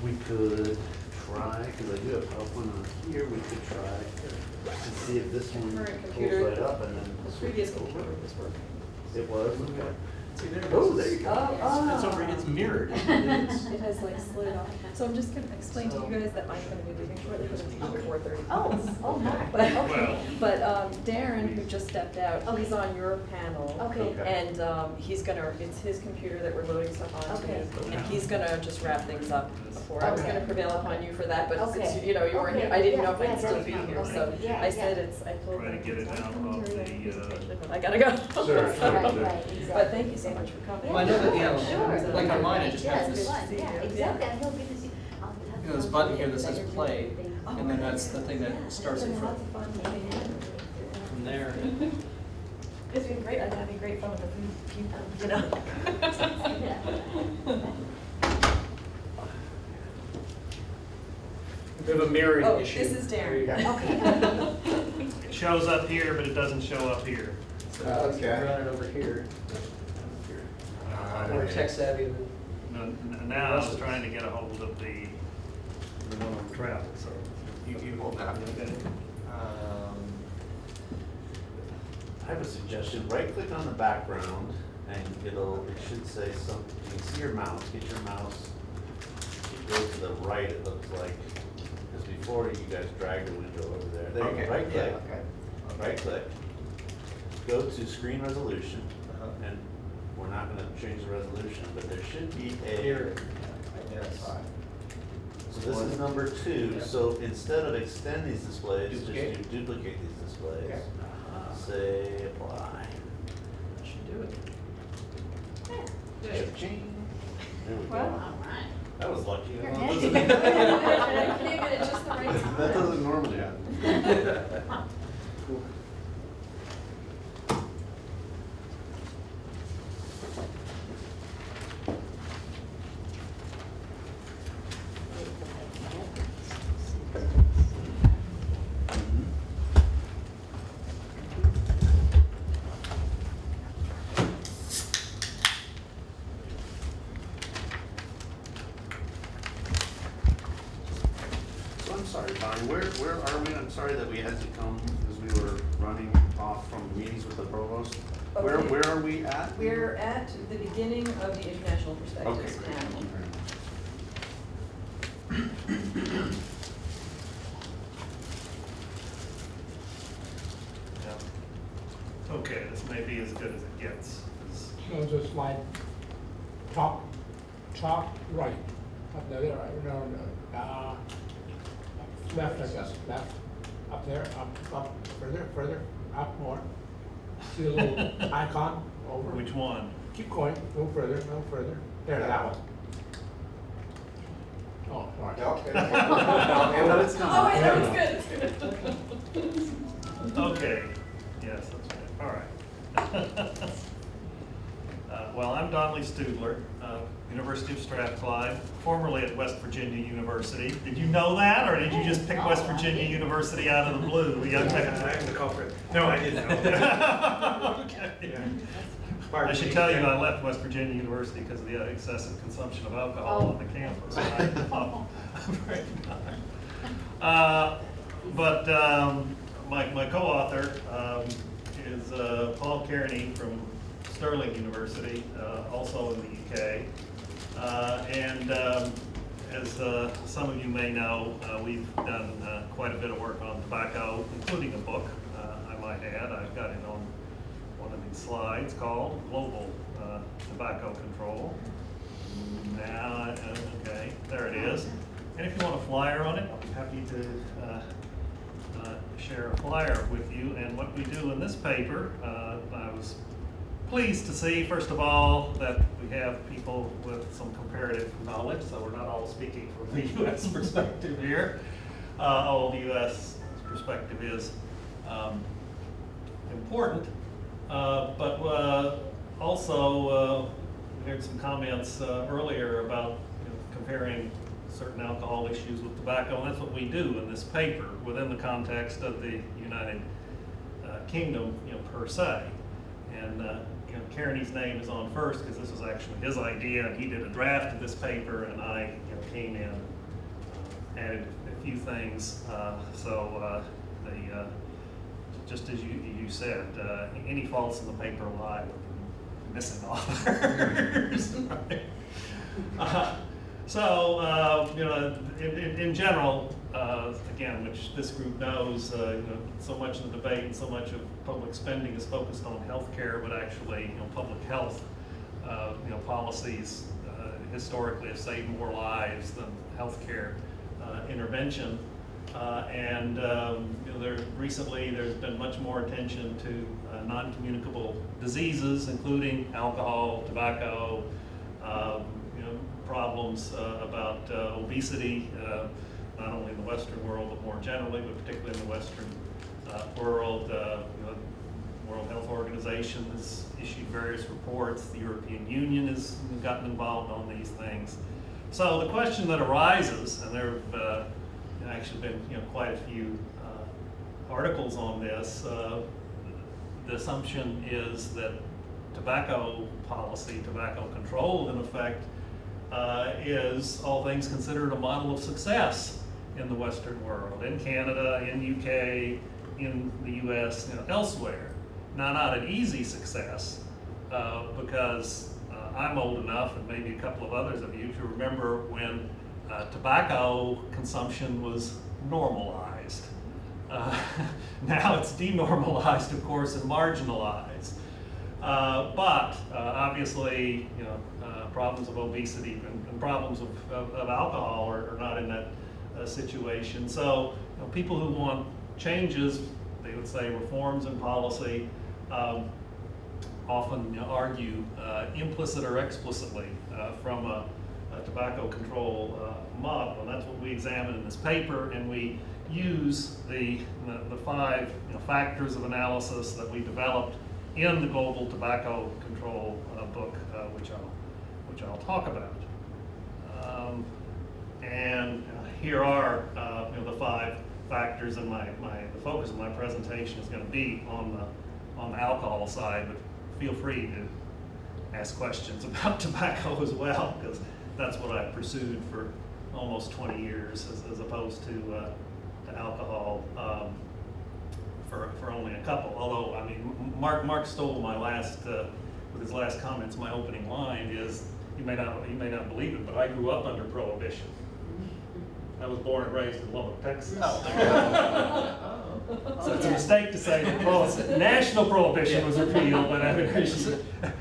We could try, because I do have PowerPoint on here, we could try to see if this one Current pulls computer. right up and then. The previous computer was working. It was, okay. See, there it Oh, is. there you go. Oh, It's over, it's mirrored. It has like slid off. So I'm just gonna explain to you guys that I'm gonna be leaving shortly because it's about 4:30. Oh my, But, okay. but Darren, who just stepped out, he's on your panel. Okay. And it's his computer that we're loading stuff onto. Okay. And he's gonna just wrap things up before. I was gonna Okay. prevail upon you for that, but since, Okay. you know, you weren't here, I Okay, didn't know if yeah, I'd still that's be fine. here, Okay, so yeah, I said yeah. I told Try to them get it it's not out of commentary on the, presentation, but I gotta go. Sure, Right, right, But exactly. thank you so much for coming. Well, I know that, you know, Sure. like on mine, it just Yeah, has it's this, fun. Yeah, exactly, I know, because you. you know, this button here that says play, and then that's the thing that starts it from there. It's been great, I'm having great fun with the food people, you know? We have a mirroring Oh, issue. this is There you Darren. go. Okay. It shows up here, but it doesn't show up here. So Okay. run it over here. More tech savvy than. Now I was trying to get a hold of the one on travel, so. You pulled that up. Okay. I have a suggestion, right click on the background and it should say something, you can see your mouse, get your mouse. You go to the right, it looks like, because before you guys dragged the window over there. There you Okay, go, right click, yeah, okay. right click. Go to screen resolution, Uh-huh. and we're not gonna change the resolution, but there should be a. Here. Yes. So this is number 2, so instead of extend these displays, just Duplicate. do duplicate these displays. Okay. Say apply. Should do it. Cha-ching. There we Well, go. That was lucky. You're That magic. doesn't- I came in at just the right time. That doesn't normally happen. So I'm sorry, Bonnie, where are we? I'm sorry that we had to come because we were running off from meetings with the provost. Where, Okay. where are we at? We're at the beginning of the international Okay, perspectives great. panel. Thank you very much. Okay, this may be as good as it gets. 'Cause No, just like top right, up there, right, no, left, I guess, left, up there, up, further, up more. See the little icon over? Which one? Keep going, no further, there, that one. Oh, sorry. Okay. But it's Oh, not. wait, no, it's good, it's good. Okay, yes, that's right, all right. Well, I'm Donnelly Studler, University of Strathclyde, formerly at West Virginia University. Did you know that, or did you just pick West Virginia University out of the blue, young man? I'm the culprit. No, I didn't know. Okay. Pardon I should me. tell you, I left West Virginia University because of the excessive consumption of alcohol on the campus. Very nice. But my co-author is Paul Kearney from Stirling University, also in the UK. And as some of you may know, we've done quite a bit of work on tobacco, including a book, I might add. I've got it on one of these slides called Global Tobacco Control. Now, okay, there it is. And if you want a flyer on it, I'll be happy to share a flyer with you. And what we do in this paper, I was pleased to see, first of all, that we have people with some comparative knowledge, so we're not all speaking from the U.S. perspective here. All the U.S. perspective is important, but also we heard some comments earlier about comparing certain alcohol issues with tobacco, and that's what we do in this paper within the context of the United Kingdom, per se. And Kearney's name is on first because this was actually his idea, and he did a draft of this paper, and I came in, added a few things. Just as you said, any faults in the paper lie with the missing authors. In general, again, which this group knows, so much of the debate and so much of public spending is focused on healthcare, but actually, public health, policies historically have saved more lives than healthcare intervention. Recently there's been much more attention to non-communicable diseases, including alcohol, tobacco, problems about obesity, not only in the Western world, but more generally, but particularly in the Western world. World Health Organization has issued various reports. The European Union has gotten involved on these things. So the question that arises, and there have actually been quite a few articles on this, the assumption is that tobacco policy, tobacco control in effect, is, all things considered, a model of success in the Western world, in Canada, in UK, in the US, elsewhere. Now, not an easy success, because I'm old enough, and maybe a couple of others of you, to remember when tobacco consumption was normalized. Now it's denormalized, of course, and marginalized. But obviously, problems of obesity and problems of alcohol are not in that situation. So people who want changes, they would say reforms in policy, often argue implicit or explicitly from a tobacco control model, and that's what we examine in this paper. And we use the 5 factors of analysis that we developed in the Global Tobacco Control book, which I'll talk about. And here are the 5 factors, and the focus of my presentation is going to be on the alcohol side, but feel free to ask questions about tobacco as well, because that's what I've pursued for almost 20 years, as opposed to alcohol for only a couple. Although, I mean, Mark stole my last, with his last comments, my opening line is, you may not believe it, but I grew up under Prohibition. I was born and raised in Lubbock, Texas. So it's a mistake to say that national prohibition was repealed, but I mean,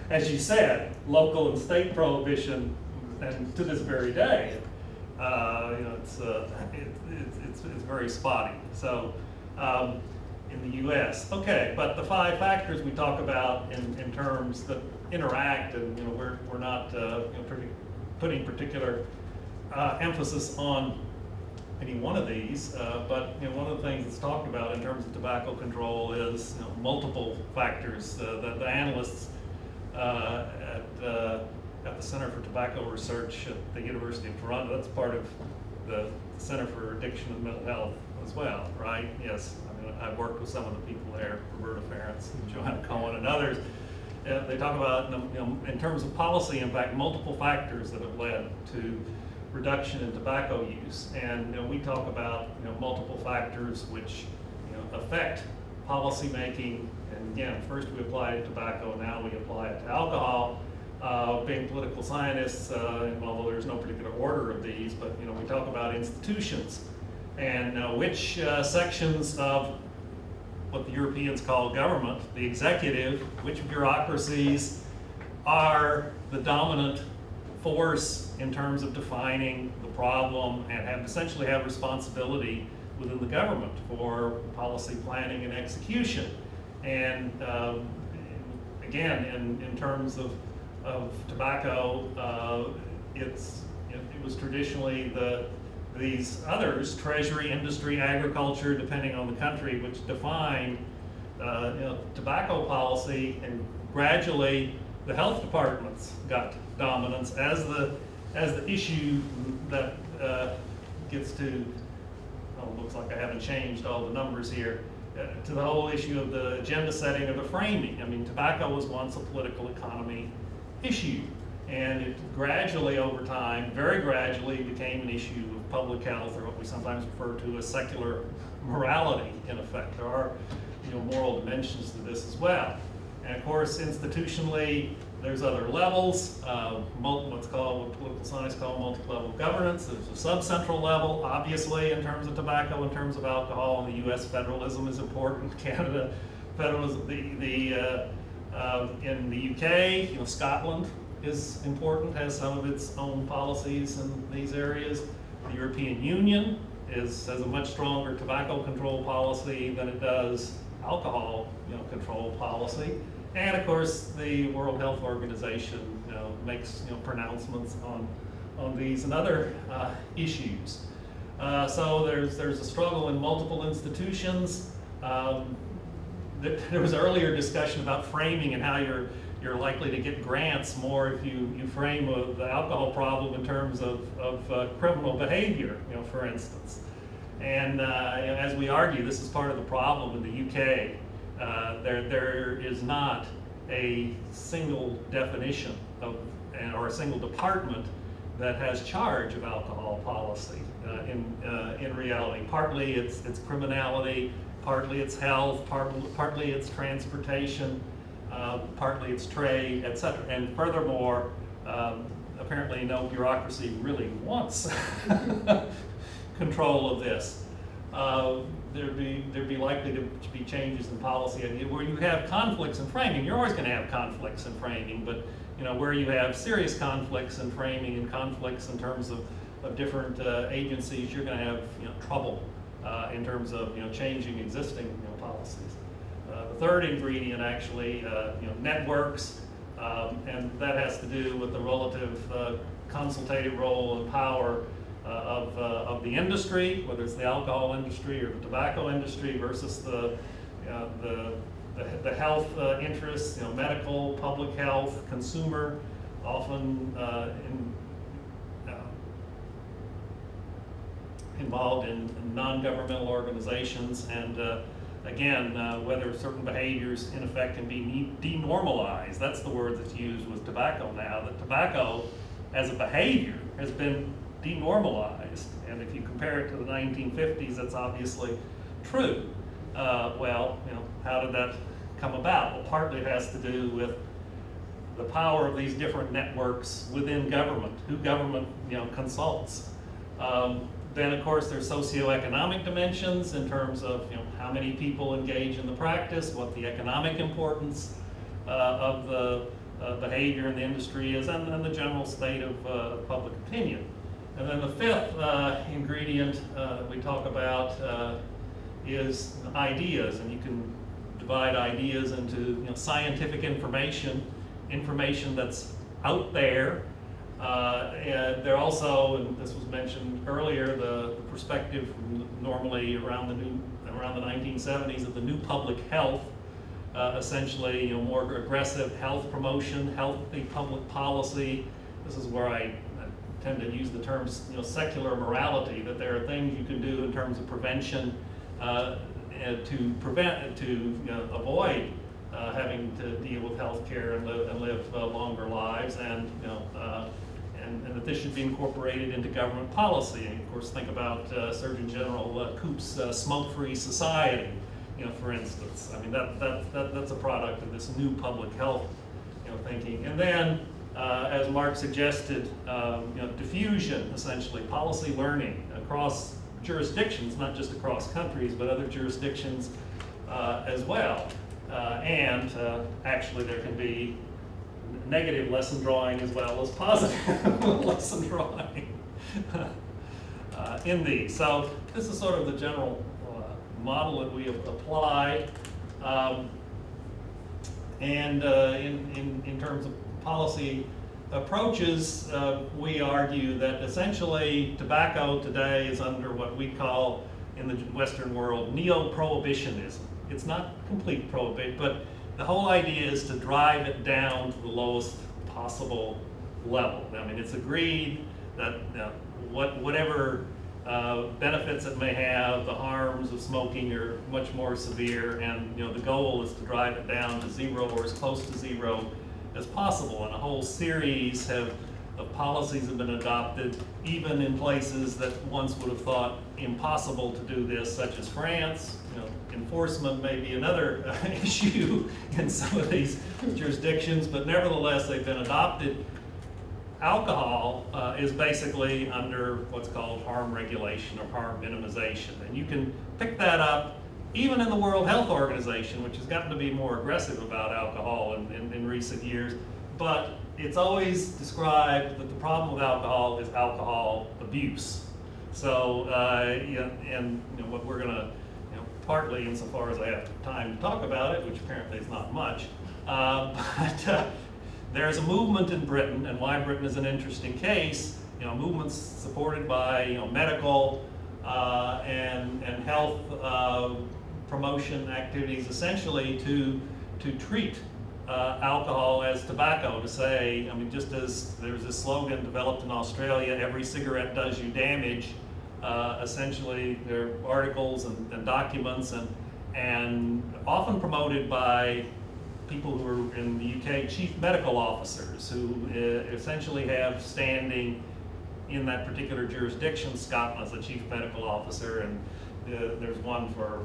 as you said, local and state prohibition, and to this very day, it's very spotty. So in the U.S., okay, but the 5 factors we talk about in terms that interact, and we're not putting particular emphasis on any one of these, but one of the things that's talked about in terms of tobacco control is multiple factors. The analysts at the Center for Tobacco Research at the University of Toronto, that's part of the Center for Addiction and Mental Health as well, right? Yes, I mean, I've worked with some of the people there, Roberta Ferentz, Joanna Cohen, and others. They talk about, in terms of policy impact, multiple factors that have led to reduction in tobacco use, and we talk about multiple factors which affect policy making. And again, first we apply it to tobacco, now we apply it to alcohol. Being political scientists, although there's no particular order of these, but we talk about institutions and which sections of what the Europeans call government, the executive, which bureaucracies are the dominant force in terms of defining the problem and essentially have responsibility within the government for policy planning and execution. And again, in terms of tobacco, it was traditionally these others, treasury, industry, agriculture, depending on the country, which defined tobacco policy, and gradually the health departments got dominance as the issue that gets to, oh, looks like I haven't changed all the numbers here, to the whole issue of the agenda setting or the framing. I mean, tobacco was once a political economy issue, and it gradually over time, very gradually became an issue of public health, or what we sometimes refer to as secular morality, in effect. There are, moral dimensions to this as well. And of course, institutionally, there's other levels, what's called, what political science call multi-level governance. There's a sub-central level, obviously, in terms of tobacco, in terms of alcohol. In the US, federalism is important. Canada, federalism, in the UK, Scotland is important, has some of its own policies in these areas. The European Union has a much stronger tobacco control policy than it does alcohol, control policy. And of course, the World Health Organization, makes pronouncements on these and other issues. So there's a struggle in multiple institutions. There was earlier discussion about framing and how you're likely to get grants more if you frame the alcohol problem in terms of criminal behavior, for instance. And as we argue, this is part of the problem in the UK. There is not a single definition of, or a single department that has charge of alcohol policy in reality. Partly it's criminality, partly it's health, partly it's transportation, partly it's trade, etc. And furthermore, apparently no bureaucracy really wants control of this. There'd be likely to be changes in policy where you have conflicts in framing. You're always going to have conflicts in framing, but where you have serious conflicts in framing and conflicts in terms of different agencies, you're going to have trouble in terms of changing existing policies. The third ingredient, actually, networks, and that has to do with the relative consultative role and power of the industry, whether it's the alcohol industry or the tobacco industry, versus the health interests, medical, public health, consumer, often involved in non-governmental organizations, and again, whether certain behaviors in effect can be denormalized. That's the word that's used with tobacco now, that tobacco as a behavior has been denormalized. And if you compare it to the 1950s, that's obviously true. Well, how did that come about? Well, partly it has to do with the power of these different networks within government, who government consults. Then, of course, there's socioeconomic dimensions in terms of how many people engage in the practice, what the economic importance of the behavior in the industry is, and the general state of public opinion. And then the fifth ingredient that we talk about is ideas, and you can divide ideas into scientific information that's out there. There also, and this was mentioned earlier, the perspective normally around the 1970s of the new public health, essentially more aggressive health promotion, healthy public policy. This is where I tend to use the terms secular morality, that there are things you can do in terms of prevention to avoid having to deal with health care and live longer lives, and that this should be incorporated into government policy. And of course, think about Surgeon General Koop's smoke-free society, for instance. I mean, that's a product of this new public health thinking. And then, as Mark suggested, diffusion, essentially, policy learning across jurisdictions, not just across countries, but other jurisdictions as well. And actually, there can be negative lesson drawing as well as positive lesson drawing in these. So this is sort of the general model that we have applied. And in terms of policy approaches, we argue that essentially tobacco today is under what we call in the Western world neo-prohibitionism. It's not complete prohibition, but the whole idea is to drive it down to the lowest possible level. I mean, it's agreed that whatever benefits it may have, the harms of smoking are much more severe, and the goal is to drive it down to zero or as close to zero as possible. And a whole series of policies have been adopted, even in places that once would have thought impossible to do this, such as France. Enforcement may be another issue in some of these jurisdictions, but nevertheless they've been adopted. Alcohol is basically under what's called harm regulation or harm minimization. And you can pick that up even in the World Health Organization, which has gotten to be more aggressive about alcohol in recent years. But it's always described that the problem with alcohol is alcohol abuse. So, what we're going to, partly insofar as I have time to talk about it, which apparently is not much, but there's a movement in Britain, and why Britain is an interesting case. Movements supported by medical and health promotion activities, essentially to treat alcohol as tobacco. To say, just as there's this slogan developed in Australia, every cigarette does you damage. Essentially, there are articles and documents and often promoted by people who are in the UK chief medical officers who essentially have standing in that particular jurisdiction. Scotland is a chief medical officer, and there's one for,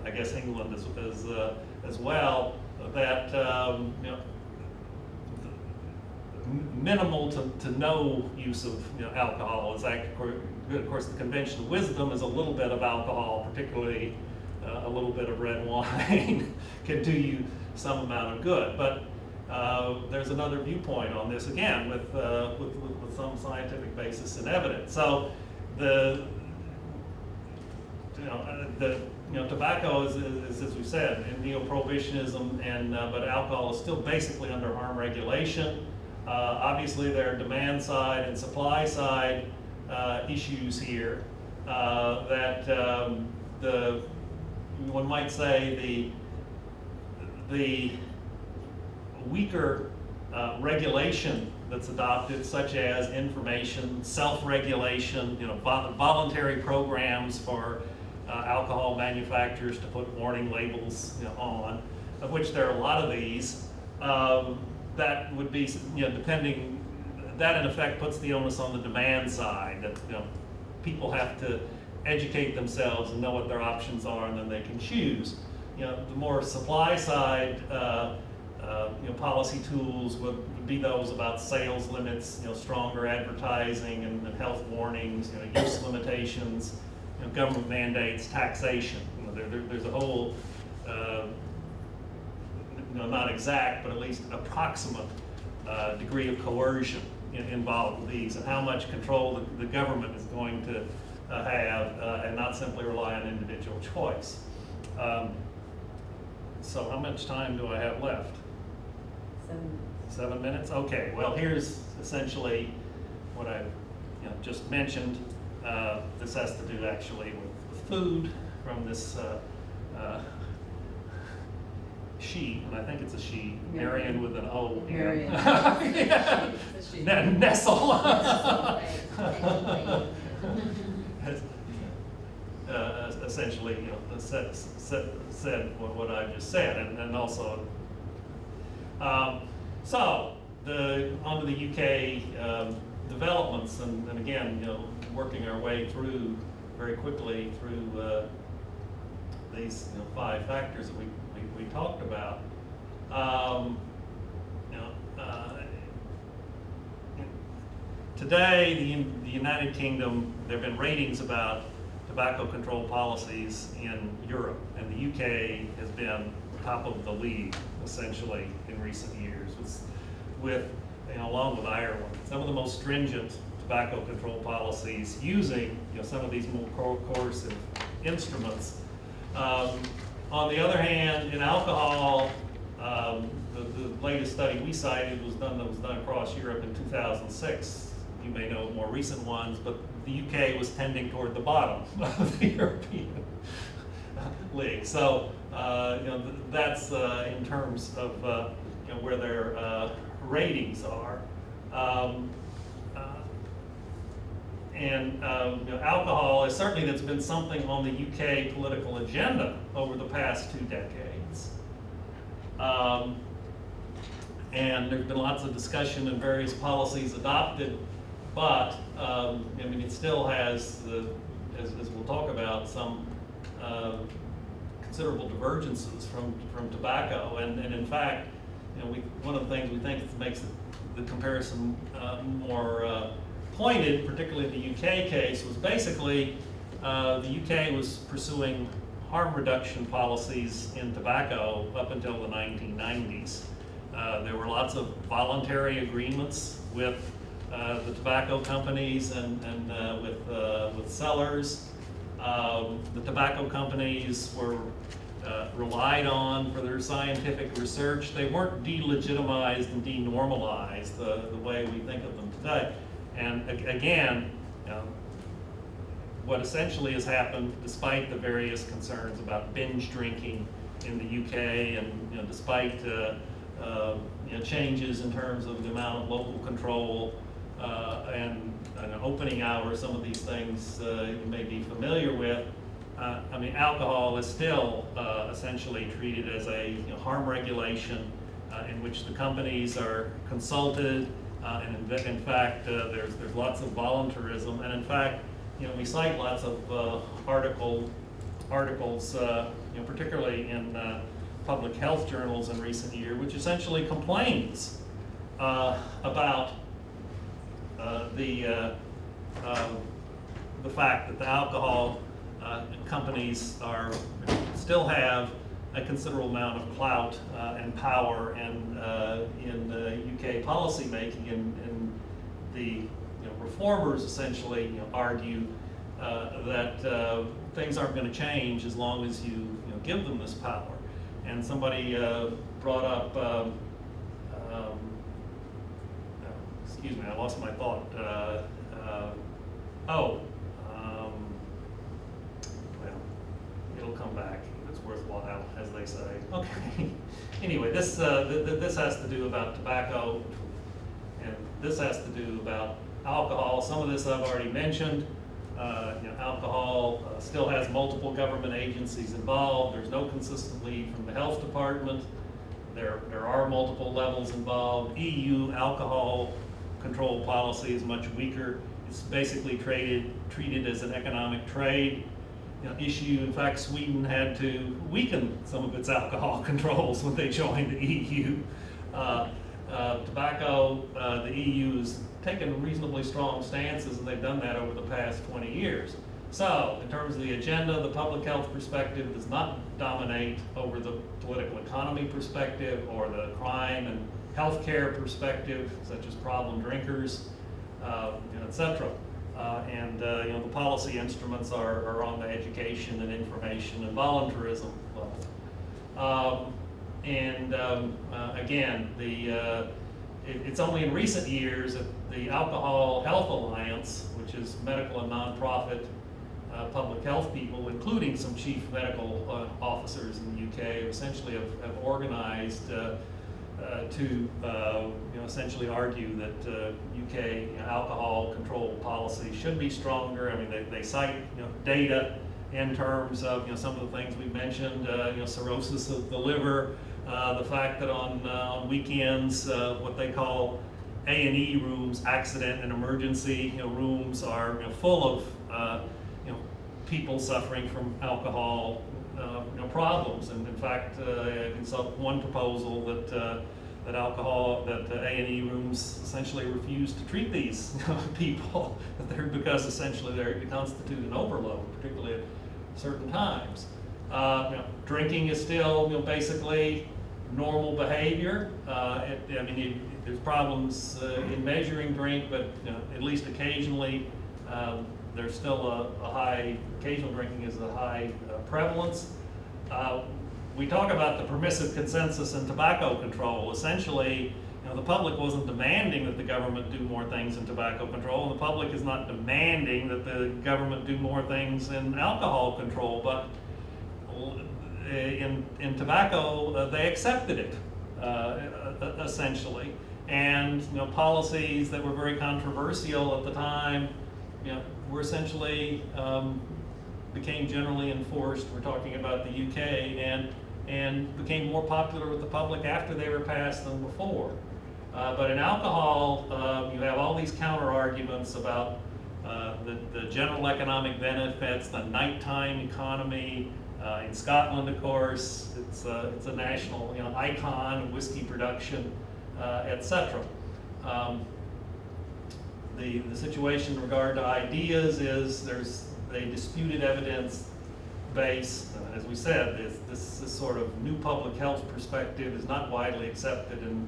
I guess, England as well. That minimal to no use of alcohol is actually, of course, the convention of wisdom is a little bit of alcohol, particularly a little bit of red wine can do you some amount of good. But there's another viewpoint on this, again, with some scientific basis and evidence. So tobacco is, as we said, in neo-prohibitionism, but alcohol is still basically under harm regulation. Obviously, there are demand side and supply side issues here that one might say the weaker regulation that's adopted, such as information, self-regulation, voluntary programs for alcohol manufacturers to put warning labels on, of which there are a lot of these. That would be, depending, that in effect puts the onus on the demand side, that people have to educate themselves and know what their options are, and then they can choose. The more supply side policy tools would be those about sales limits, stronger advertising and health warnings, use limitations, government mandates, taxation. There's a whole not exact, but at least approximate degree of coercion involved with these, and how much control the government is going to have, and not simply rely on individual choice. So how much time do I have left? 7 minutes? Okay, well, here's essentially what I've just mentioned. This has to do actually with food from this she, and I think it's a she, Marion with an O. Marriot. Yeah. Nestle. Essentially, said what I just said, and also, so onto the UK developments, and again, working our way through very quickly through these 5 factors that we talked about. Today, the United Kingdom, there have been ratings about tobacco control policies in Europe, and the UK has been top of the league, essentially, in recent years, along with Ireland, some of the most stringent tobacco control policies using some of these more coercive instruments. On the other hand, in alcohol, the latest study we cited was done across Europe in 2006. You may know more recent ones, but the UK was tending toward the bottom of the European league. So that's in terms of where their ratings are. alcohol is certainly, that's been something on the UK political agenda over the past 2 decades. And there's been lots of discussion and various policies adopted, but it still has, as we'll talk about, some considerable divergences from tobacco. And in fact, one of the things we think makes the comparison more pointed, particularly in the UK case, was basically the UK was pursuing harm reduction policies in tobacco up until the 1990s. There were lots of voluntary agreements with the tobacco companies and with sellers. The tobacco companies were relied on for their scientific research. They weren't delegitimized and denormalized the way we think of them today. And again, what essentially has happened, despite the various concerns about binge drinking in the UK, and despite changes in terms of the amount of local control and opening hours, some of these things you may be familiar with. Alcohol is still essentially treated as a harm regulation in which the companies are consulted, and in fact there's lots of voluntarism, and in fact we cite lots of articles, particularly in public health journals in recent years, which essentially complains about the fact that the alcohol companies still have a considerable amount of clout and power and in UK policy making, and the reformers essentially argue that things aren't going to change as long as you give them this power. And somebody brought up, excuse me, I lost my thought. Well, it'll come back if it's worthwhile, as they say. Okay. Anyway, this has to do about tobacco, and this has to do about alcohol. Some of this I've already mentioned. Alcohol still has multiple government agencies involved. There's no consistent lead from the health department. There are multiple levels involved. EU alcohol control policy is much weaker. It's basically treated as an economic trade issue. In fact, Sweden had to weaken some of its alcohol controls when they joined the EU. Tobacco, the EU has taken reasonably strong stances, and they've done that over the past 20 years. So, in terms of the agenda, the public health perspective does not dominate over the political economy perspective or the crime and healthcare perspective, such as problem drinkers, etc. The policy instruments are on the education and information and voluntarism level. Again, it's only in recent years that the Alcohol Health Alliance, which is medical and nonprofit public health people, including some chief medical officers in the UK, essentially have organized to essentially argue that UK alcohol control policy should be stronger. They cite data in terms of some of the things we mentioned, cirrhosis of the liver, the fact that on weekends what they call A&E rooms, accident and emergency rooms, are full of people suffering from alcohol problems. And in fact, I consult one proposal that A&E rooms essentially refuse to treat these people because essentially they constitute an overload, particularly at certain times. Drinking is still basically normal behavior. There's problems in measuring drink, but at least occasionally there's still a high, occasional drinking is a high prevalence. We talk about the permissive consensus in tobacco control. Essentially, the public wasn't demanding that the government do more things in tobacco control, and the public is not demanding that the government do more things in alcohol control, but in tobacco, they accepted it, essentially. And policies that were very controversial at the time were essentially became generally enforced. We're talking about the UK, and became more popular with the public after they were passed than before. But in alcohol, you have all these counter arguments about the general economic benefits, the nighttime economy. In Scotland, of course, it's a national icon of whiskey production, etc. The situation in regard to ideas is there's a disputed evidence base. As we said, this sort of new public health perspective is not widely accepted in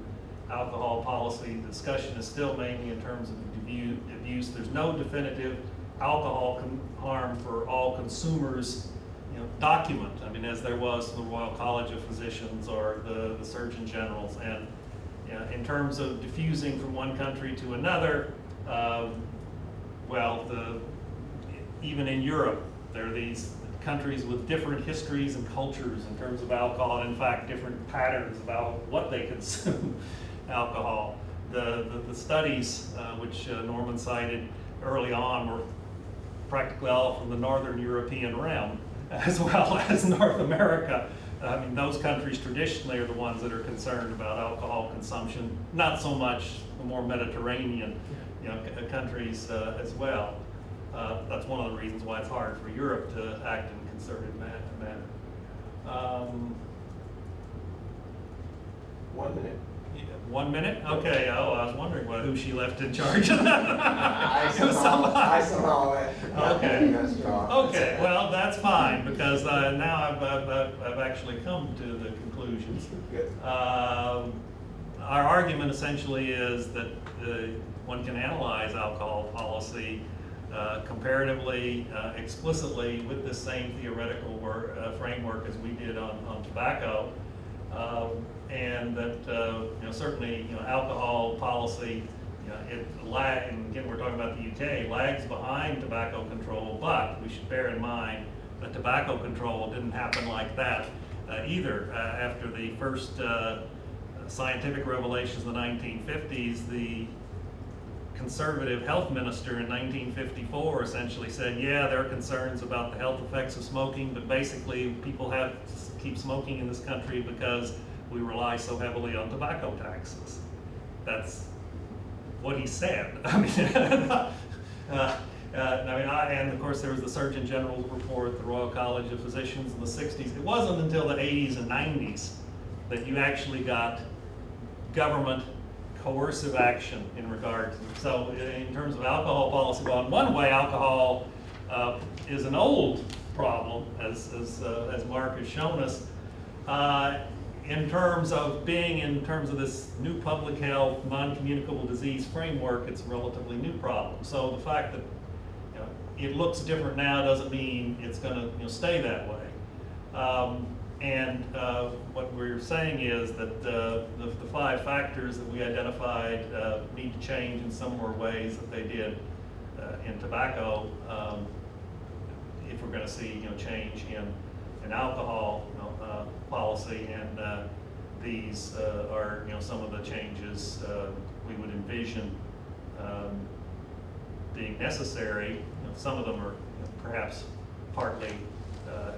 alcohol policy. The discussion is still mainly in terms of abuse. There's no definitive alcohol harm for all consumers document. I mean, as there was the Royal College of Physicians or the Surgeon Generals. And in terms of diffusing from one country to another, even in Europe, there are these countries with different histories and cultures in terms of alcohol, and in fact, different patterns about what they consume alcohol. The studies which Norman cited early on were practically all from the Northern European realm, as well as North America. I mean, those countries traditionally are the ones that are concerned about alcohol consumption, not so much the more Mediterranean countries as well. That's one of the reasons why it's hard for Europe to act in a concerted manner. 1 minute. 1 minute? Okay. Oh, I was wondering who she left in charge of that. I somehow Okay. messed up. Okay. Well, that's fine because now I've actually come to the conclusions. Good. Our argument essentially is that one can analyze alcohol policy comparatively, explicitly with the same theoretical framework as we did on tobacco. And that certainly alcohol policy, and again we're talking about the UK, lags behind tobacco control, but we should bear in mind that tobacco control didn't happen like that either. After the first scientific revelations in the 1950s, the conservative health minister in 1954 essentially said, yeah, there are concerns about the health effects of smoking, but basically people have to keep smoking in this country because we rely so heavily on tobacco taxes. That's what he said. I mean, and of course there was the Surgeon General's report, the Royal College of Physicians in the 60s. It wasn't until the 80s and 90s that you actually got government coercive action in regard to. So in terms of alcohol policy, well, in one way alcohol is an old problem, as Mark has shown us. In terms of this new public health, non-communicable disease framework, it's a relatively new problem. So the fact that it looks different now doesn't mean it's going to stay that way. What we're saying is that the 5 factors that we identified need to change in similar ways that they did in tobacco if we're going to see change in alcohol policy, and these are some of the changes we would envision being necessary. Some of them are perhaps partly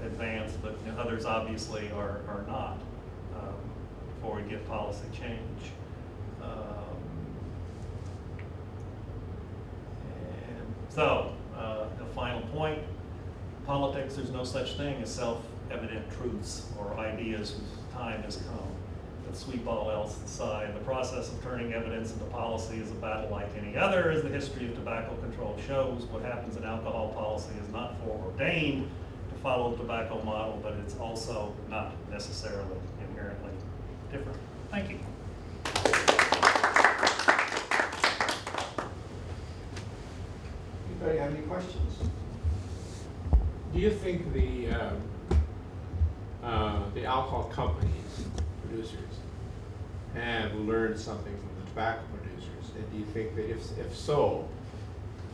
advanced, but others obviously are not before we get policy change. The final point, politics, there's no such thing as self-evident truths or ideas whose time has come that sweep all else aside. The process of turning evidence into policy is a battle like any other, as the history of tobacco control shows. What happens in alcohol policy is not foreordained to follow the tobacco model, but it's also not necessarily inherently different. Thank you. Anybody have any questions? Do you think the alcohol companies, producers, have learned something from the tobacco producers? And do you think that if so,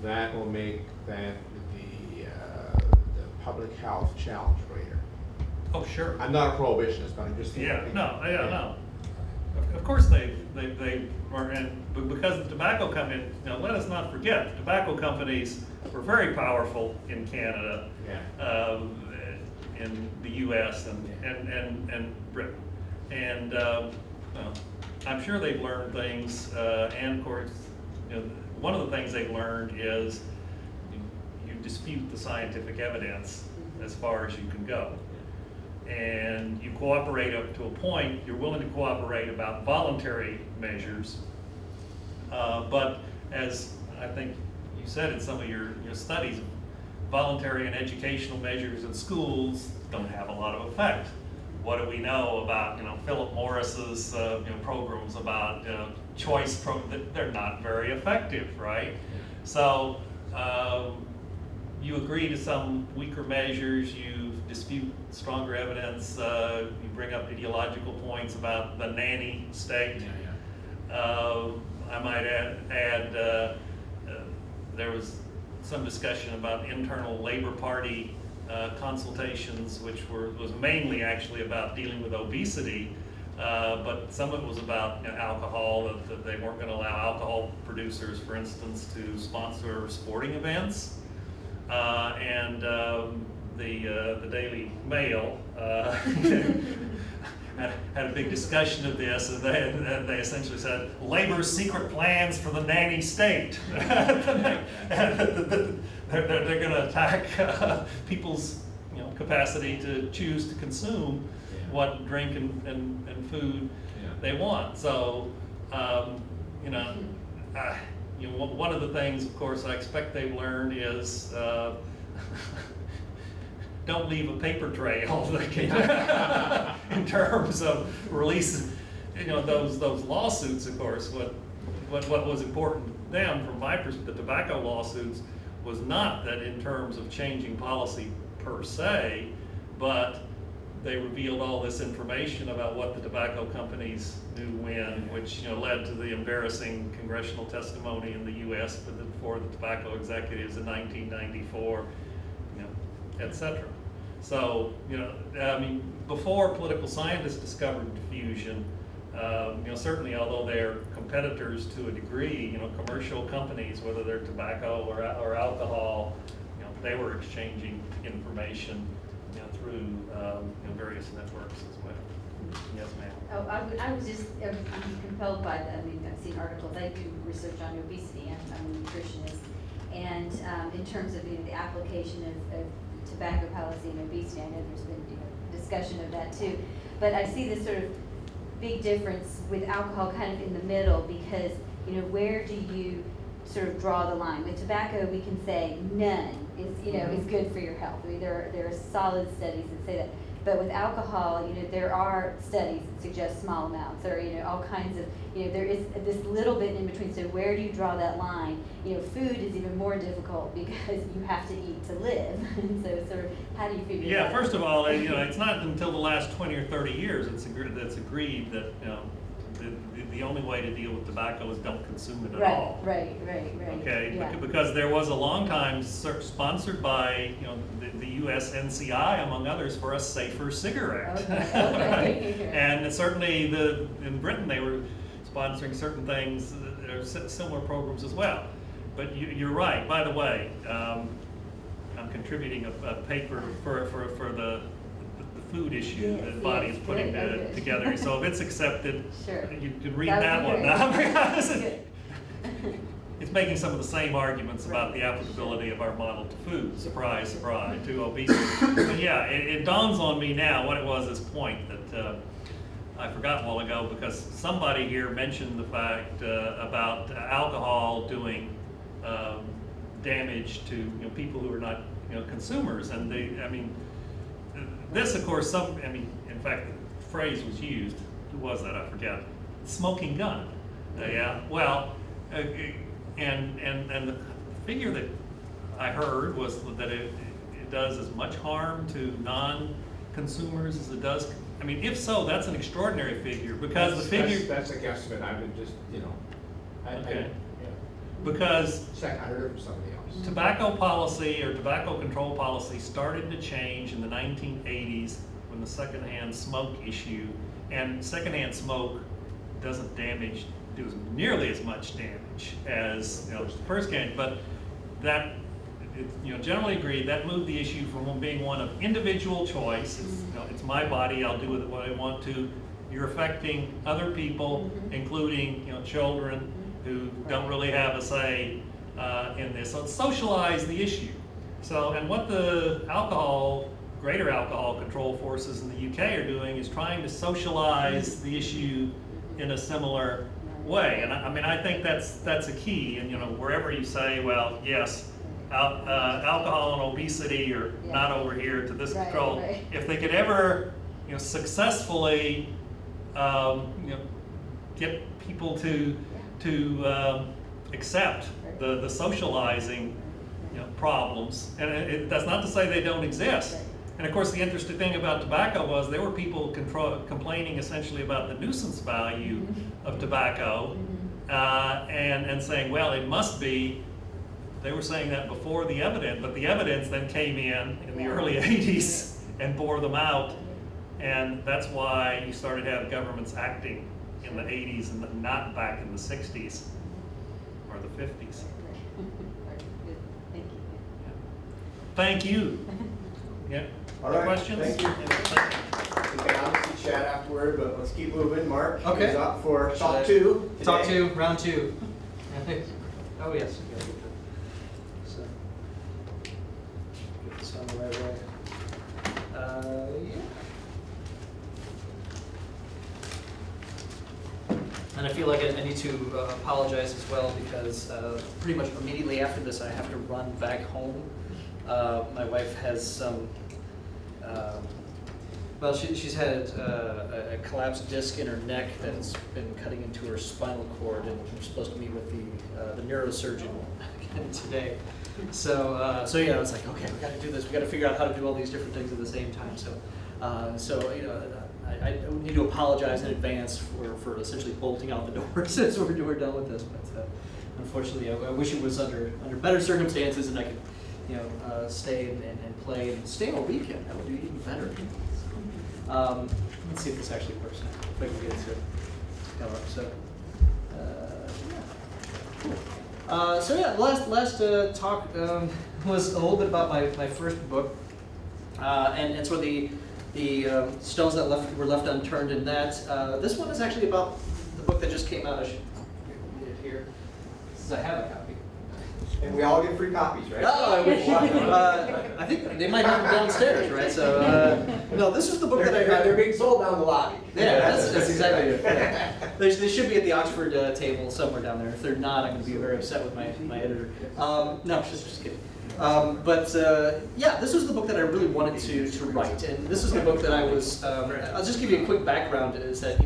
that will make that the public health challenge greater? Oh, sure. I'm not a prohibitionist, but I'm just thinking. No. of course they were, but because the tobacco company, let us not forget, the tobacco companies were very powerful in Canada, in the US and Britain. And I'm sure they've learned things, and of course, one of the things they've learned is you dispute the scientific evidence as far as you can go. And you cooperate up to a point, you're willing to cooperate about voluntary measures, but as I think you said in some of your studies, voluntary and educational measures in schools don't have a lot of effect. What do we know about Philip Morris's programs about choice they're not very effective, right? So you agree to some weaker measures, you dispute stronger evidence, you bring up ideological points about the nanny state. I might add there was some discussion about internal Labor Party consultations, which was mainly actually about dealing with obesity, but some of it was about alcohol, that they weren't going to allow alcohol producers, for instance, to sponsor sporting events. And the Daily Mail had a big discussion of this, and they essentially said, Labor's secret plans for the nanny state. They're going to attack people's capacity to choose to consume what drink and food they want. So, one of the things, of course, I expect they've learned is don't leave a paper trail in terms of releasing, those lawsuits. Of course, what was important to them, from my perspective, the tobacco lawsuits, was not that in terms of changing policy per se, but they revealed all this information about what the tobacco companies knew when, which led to the embarrassing congressional testimony in the U.S. for the tobacco executives in 1994, etc. So, before political scientists discovered diffusion, certainly although they're competitors to a degree, commercial companies, whether they're tobacco or alcohol, they were exchanging information through various networks as well. Yes, ma'am. Oh, I was just I'm compelled by that. I've seen articles. I do research on obesity. I'm a nutritionist, and in terms of the application of tobacco policy and obesity, I know there's been discussion of that too. But I see this sort of big difference with alcohol kind of in the middle, because where do you sort of draw the line? With tobacco, we can say none is good for your health. There are solid studies that say that. But with alcohol, there are studies that suggest small amounts, or all kinds of, there is this little bit in between. So where do you draw that line? Food is even more difficult because you have to eat to live. And so sort of, how do you figure that out? Yeah, first of all, it's not until the last 20 or 30 years that's agreed that the only way to deal with tobacco is don't consume it at all. Right. Okay, Yeah. because there was a long time sponsored by the U.S. NCI, among others, for a safer cigarette. Okay. And certainly in Britain they were sponsoring certain things, similar programs as well. But you're right. By the way, I'm contributing a paper for the food issue that the body is putting together. So if it's accepted, Sure. you can read that one now. Good. It's making some of the same arguments about the applicability of our model to food. Surprise, surprise, to obesity. But yeah, it dawns on me now what it was, this point that I forgot a while ago, because somebody here mentioned the fact about alcohol doing damage to people who are not consumers, and this, of course, in fact, the phrase was used. Who was that? I forget. Smoking gun. Yeah. Well, and the figure that I heard was that it does as much harm to non-consumers as it does. If so, that's an extraordinary figure, because the figure. That's a guesstimate. I would just, Okay. Because I heard it from somebody else. tobacco policy or tobacco control policy started to change in the 1980s when the secondhand smoke issue, and secondhand smoke doesn't do nearly as much damage as the first candidate, but that, generally agreed, that moved the issue from being one of individual choice. It's my body, I'll do with it what I want to. You're affecting other people, including children who don't really have a say in this. So socialize the issue. So, and what the greater alcohol control forces in the UK are doing is trying to socialize the issue in a similar way. And I think that's a key. And wherever you say, well, yes, alcohol and obesity are not over here to this control. Right. If they could ever, successfully, get people to accept the socializing, problems. And that's not to say they don't exist. And of course, the interesting thing about tobacco was there were people complaining essentially about the nuisance value of tobacco, and saying, well, it must be. They were saying that before the evidence, but the evidence then came in the early 80s and bore them out. And that's why you started to have governments acting in the 80s and not back in the 60s or the 50s. Thank you. Thank you. Yeah. All right, Questions? thank you. We can obviously chat afterward, but let's keep moving. Mark Okay. is up for talk I 2. Talk today. 2, round 2. Oh, yes. So, get this on the right way. Yeah. And I feel like I need to apologize as well because pretty much immediately after this I have to run back home. My wife has some, she's had a collapsed disc in her neck that's been cutting into her spinal cord, and we're supposed to meet with the neurosurgeon again today. So yeah, it's like, okay, we got to do this. We got to figure out how to do all these different things at the same time. I need to apologize in advance for essentially bolting out the doors as we're done with this. But unfortunately, I wish it was under better circumstances and I could, stay and play and stay all weekend. That would be even better. Let's see if this actually works now. If I can get it to come up. So yeah, last talk was a little bit about my first book, and sort of the stones that were left unturned in that. This one is actually about the book that just came out. I should get it here, since I have a copy. And we all get free copies, right? Oh, I wish. I think they might have them downstairs, right? So, no, this is the book that I heard. They're being sold down the lobby. Yeah, that's exactly it. Yeah. They should be at the Oxford table somewhere down there. If they're not, I'm going to be very upset with my editor. No, just kidding. Yeah, this was the book that I really wanted to write, and this is the book that I was. I'll just give you a quick background. Is that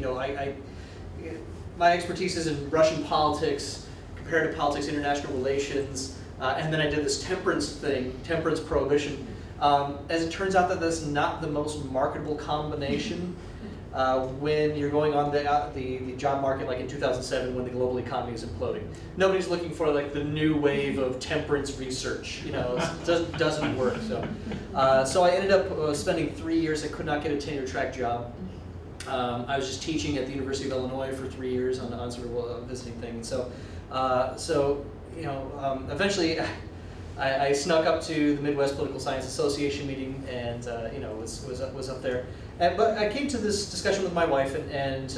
my expertise is in Russian politics, comparative politics, international relations, and then I did this temperance prohibition. As it turns out, that's not the most marketable combination when you're going on the job market, like in 2007 when the global economy is imploding. Nobody's looking for like the new wave of temperance research. It doesn't work. So I ended up spending 3 years. I could not get a tenure track job. I was just teaching at the University of Illinois for 3 years on sort of a visiting thing. So eventually I snuck up to the Midwest Political Science Association meeting and was up there. But I came to this discussion with my wife and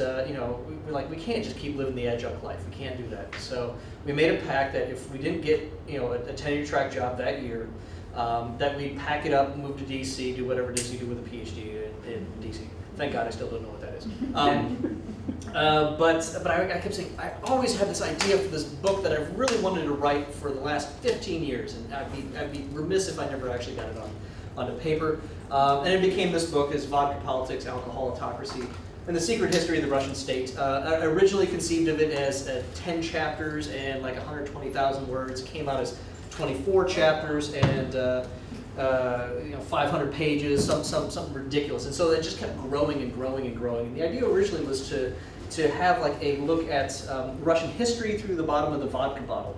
we're like, we can't just keep living the adjunct life. We can't do that. So we made a pact that if we didn't get a tenure track job that year, that we'd pack it up, move to DC, do whatever it is you do with a PhD in DC. Thank God I still don't know what that is. But I kept saying, I always had this idea for this book that I've really wanted to write for the last 15 years, and I'd be remiss if I never actually got it onto paper. And it became this book, is Vodka Politics, Alcohol Autocracy, and the Secret History of the Russian State. I originally conceived of it as 10 chapters and like 120,000 words. It came out as 24 chapters and 500 pages, something ridiculous. And so it just kept growing and growing and growing. And the idea originally was to have like a look at Russian history through the bottom of the vodka bottle.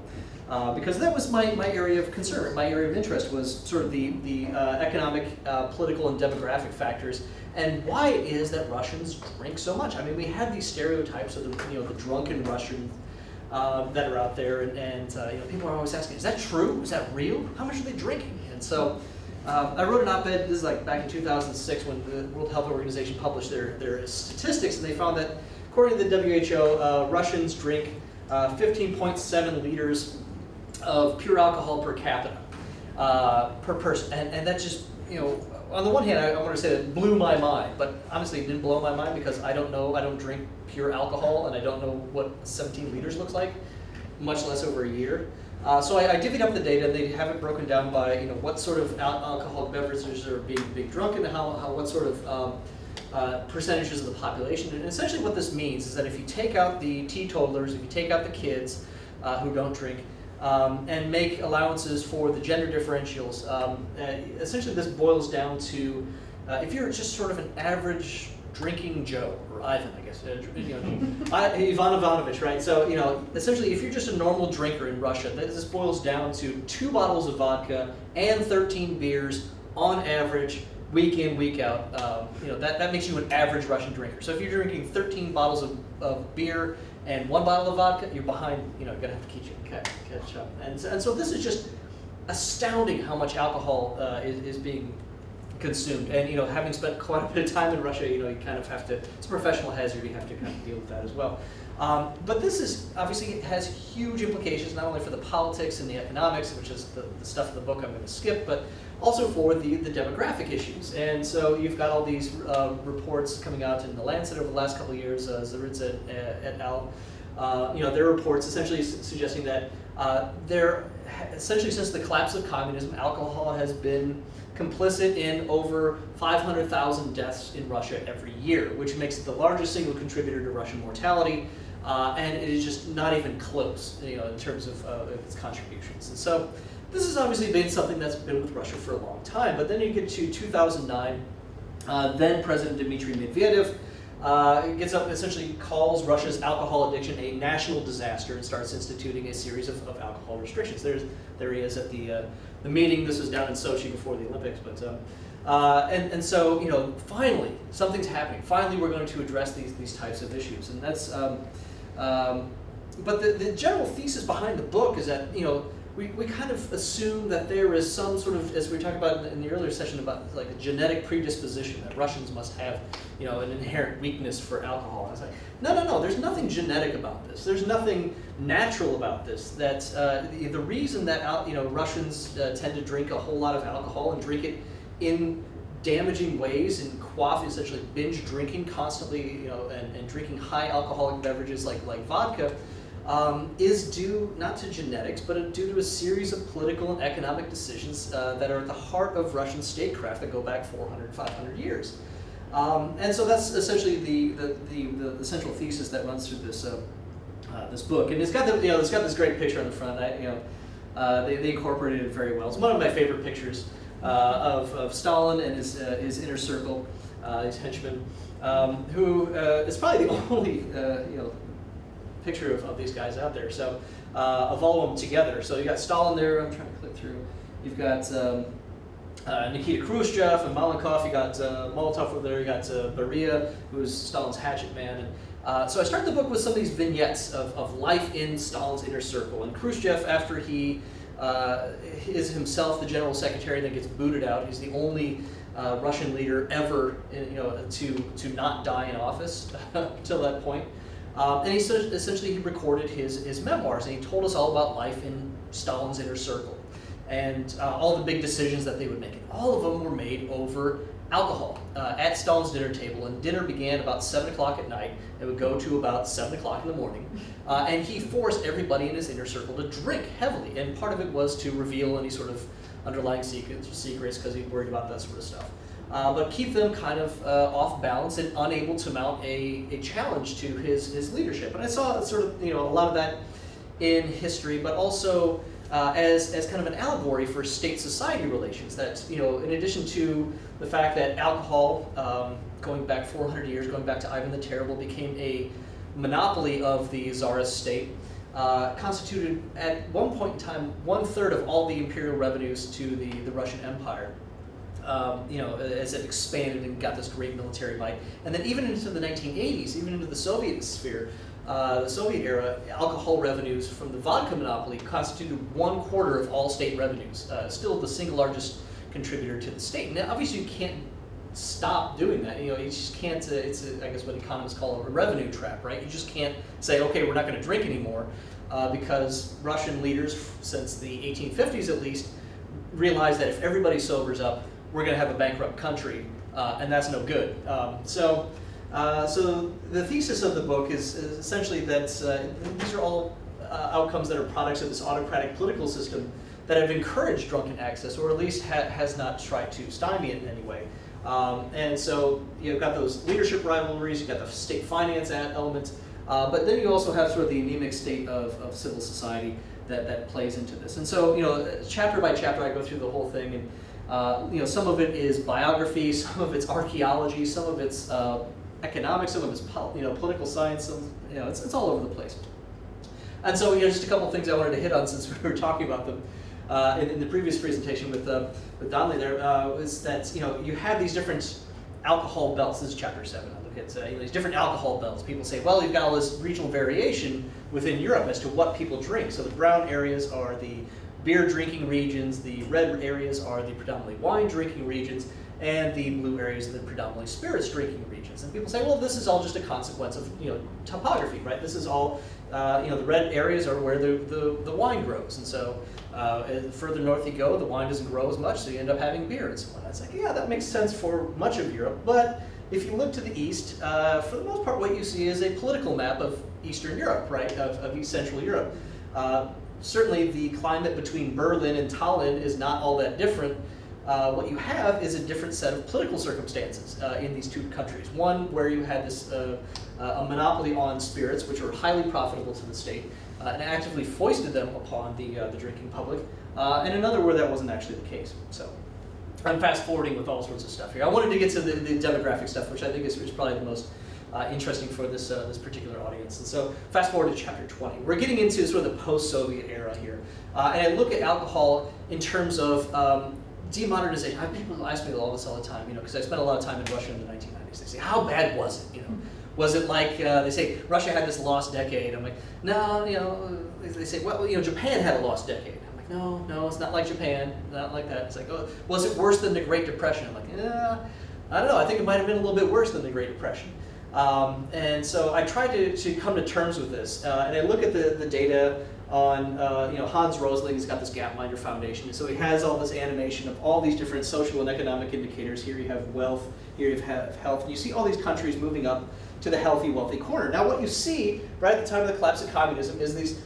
because that was my area of concern, my area of interest was sort of the economic, political, and demographic factors, and why it is that Russians drink so much. I mean, we have these stereotypes of the drunken Russian that are out there, and people are always asking, is that true? Is that real? How much are they drinking? And so I wrote an op-ed, this is like back in 2006 when the World Health Organization published their statistics, and they found that according to the WHO, Russians drink 15.7 liters of pure alcohol per capita per person, and that just, on the one hand, I want to say that it blew my mind, but honestly it didn't blow my mind because I don't drink pure alcohol, and I don't know what 17 liters looks like, much less over a year. So I divvied up the data, and they have it broken down by what sort of alcoholic beverages are being drunk, and what sort of percentages of the population. And essentially what this means is that if you take out the teetotalers, if you take out the kids who don't drink, and make allowances for the gender differentials, essentially this boils down to if you're just sort of an average drinking Joe, or Ivan, I guess, Ivan Ivanovich, right? So, essentially if you're just a normal drinker in Russia, this boils down to 2 bottles of vodka and 13 beers on average, week in, week out. That makes you an average Russian drinker. So if you're drinking 13 bottles of beer and 1 bottle of vodka, you're behind, you're gonna have to catch up. And so this is just astounding how much alcohol is being consumed. And having spent quite a bit of time in Russia, you kind of have to, it's a professional hazard, you have to kind of deal with that as well. But this is, obviously, it has huge implications, not only for the politics and the economics, which is the stuff in the book I'm going to skip, but also for the demographic issues. And so you've got all these reports coming out in the Lancet over the last couple of years, Zaritza et al. Their reports essentially suggesting that essentially since the collapse of communism, alcohol has been complicit in over 500,000 deaths in Russia every year, which makes it the largest single contributor to Russian mortality, and it is just not even close, in terms of its contributions. And so this has obviously been something that's been with Russia for a long time. But then you get to 2009, then President Dmitry Medvedev gets up and essentially calls Russia's alcohol addiction a national disaster and starts instituting a series of alcohol restrictions. There he is at the meeting. This was down in Sochi before the Olympics, but and so finally something's happening. Finally, we're going to address these types of issues, and that's. But the general thesis behind the book is that we kind of assume that there is some sort of, as we talked about in the earlier session, about like a genetic predisposition that Russians must have, an inherent weakness for alcohol. And it's like, no, there's nothing genetic about this. There's nothing natural about this. That the reason that Russians tend to drink a whole lot of alcohol and drink it in damaging ways and quaff, essentially binge drinking constantly, and drinking high alcoholic beverages like vodka, is due not to genetics, but due to a series of political and economic decisions that are at the heart of Russian statecraft that go back 400, 500 years. And so that's essentially the central thesis that runs through this this book. And it's got it's got this great picture on the front. They incorporated it very well. It's one of my favorite pictures of Stalin and his inner circle, his henchmen, who is probably the only picture of these guys out there. So of all of them together. So you got Stalin there. I'm trying to click through. You've got Nikita Khrushchev and Malenkov. You got Molotov over there. You got Beria, who's Stalin's hatchet man. And so I start the book with some of these vignettes of life in Stalin's inner circle. And Khrushchev, after he is himself the general secretary and then gets booted out, he's the only Russian leader ever, to not die in office until that point. And he essentially recorded his memoirs, and he told us all about life in Stalin's inner circle and all the big decisions that they would make. And all of them were made over alcohol at Stalin's dinner table, and dinner began about 7 o'clock at night. It would go to about 7 o'clock in the morning. And he forced everybody in his inner circle to drink heavily, and part of it was to reveal any sort of underlying secrets because he worried about that sort of stuff. But keep them kind of off balance and unable to mount a challenge to his leadership. And I saw sort of a lot of that in history, but also as kind of an allegory for state-society relations. That in addition to the fact that alcohol, going back 400 years, going back to Ivan the Terrible, became a monopoly of the Tsarist state. constituted at one point in time 1/3 of all the imperial revenues to the Russian Empire. As it expanded and got this great military might. And then even into the 1980s, even into the Soviet sphere, the Soviet era, alcohol revenues from the vodka monopoly constituted 1/4 of all state revenues, still the single largest contributor to the state. Now, obviously, you can't stop doing that. You just can't, I guess what economists call a revenue trap, right? You just can't say, okay, we're not going to drink anymore, because Russian leaders, since the 1850s at least, realized that if everybody sobers up, we're going to have a bankrupt country, and that's no good. So the thesis of the book is essentially that these are all outcomes that are products of this autocratic political system that have encouraged drunken excess, or at least has not tried to stymie it in any way. And so you've got those leadership rivalries, you've got the state finance element, but then you also have sort of the anemic state of civil society that plays into this. And so, chapter by chapter, I go through the whole thing, and some of it is biography, some of it's archaeology, some of it's economics, some of it's political science. It's all over the place. And so, just a couple of things I wanted to hit on since we were talking about them in the previous presentation with Donnelly. There is that you have these different alcohol belts. This is chapter 7. I look at these different alcohol belts. People say, well, you've got all this regional variation within Europe as to what people drink. So the brown areas are the beer drinking regions, the red areas are the predominantly wine drinking regions, and the blue areas are the predominantly spirits drinking regions. And people say, well, this is all just a consequence of topography, right? This is all the red areas are where the wine grows, and so the further north you go, the wine doesn't grow as much, so you end up having beer and so on. It's like, yeah, that makes sense for much of Europe, but if you look to the east, for the most part, what you see is a political map of Eastern Europe, right? Of East Central Europe. Certainly, the climate between Berlin and Tallinn is not all that different. What you have is a different set of political circumstances in these two countries. One where you had this a monopoly on spirits, which were highly profitable to the state, and actively foisted them upon the drinking public, and another where that wasn't actually the case. So I'm fast forwarding with all sorts of stuff here. I wanted to get to the demographic stuff, which I think is probably the most interesting for this particular audience. And so fast forward to chapter 20. We're getting into sort of the post-Soviet era here. And I look at alcohol in terms of demodernization. People ask me all this all the time, because I spent a lot of time in Russia in the 1990s. They say, how bad was it? Was it like, they say, Russia had this lost decade. I'm like, no, they say, well, Japan had a lost decade. I'm like, no, it's not like Japan, not like that. It's like, oh, was it worse than the Great Depression? I'm like, I don't know, I think it might have been a little bit worse than the Great Depression. And so I tried to come to terms with this, and I look at the data on, Hans Rosling's got this Gapminder Foundation, and so he has all this animation of all these different social and economic indicators. Here you have wealth, here you have health, and you see all these countries moving up to the healthy, wealthy corner. Now what you see right at the time of the collapse of communism is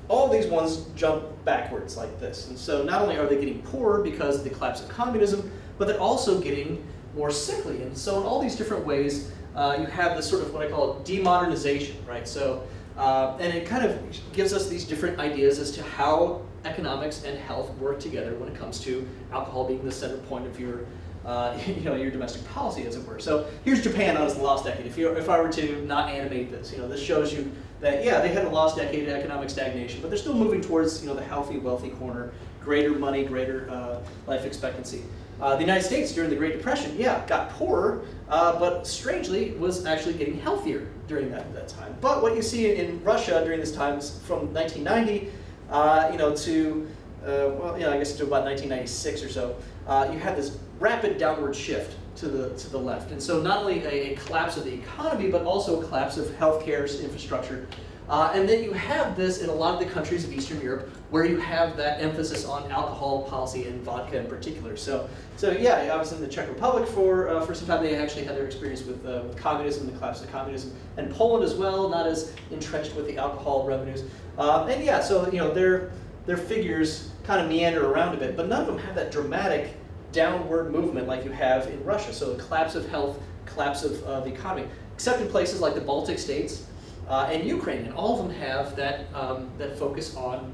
all these ones jump backwards like this. And so not only are they getting poorer because of the collapse of communism, but they're also getting more sickly. And so in all these different ways, you have this sort of what I call demodernization, right? So, and it kind of gives us these different ideas as to how economics and health work together when it comes to alcohol being the center point of your your domestic policy, as it were. So here's Japan on its lost decade. If I were to not animate this, this shows you that, yeah, they had a lost decade of economic stagnation, but they're still moving towards, the healthy, wealthy corner, greater money, greater life expectancy. The United States during the Great Depression, yeah, got poorer, but strangely was actually getting healthier during that time. But what you see in Russia during this time is from 1990, to I guess to about 1996 or so, you had this rapid downward shift to the left. And so not only a collapse of the economy, but also a collapse of healthcare infrastructure. And then you have this in a lot of the countries of Eastern Europe where you have that emphasis on alcohol policy and vodka in particular. So yeah, I was in the Czech Republic for some time. They actually had their experience with communism, the collapse of communism, and Poland as well, not as entrenched with the alcohol revenues. And yeah, so their figures kind of meander around a bit, but none of them have that dramatic downward movement like you have in Russia. So the collapse of health, collapse of the economy, except in places like the Baltic states and Ukraine, and all of them have that focus on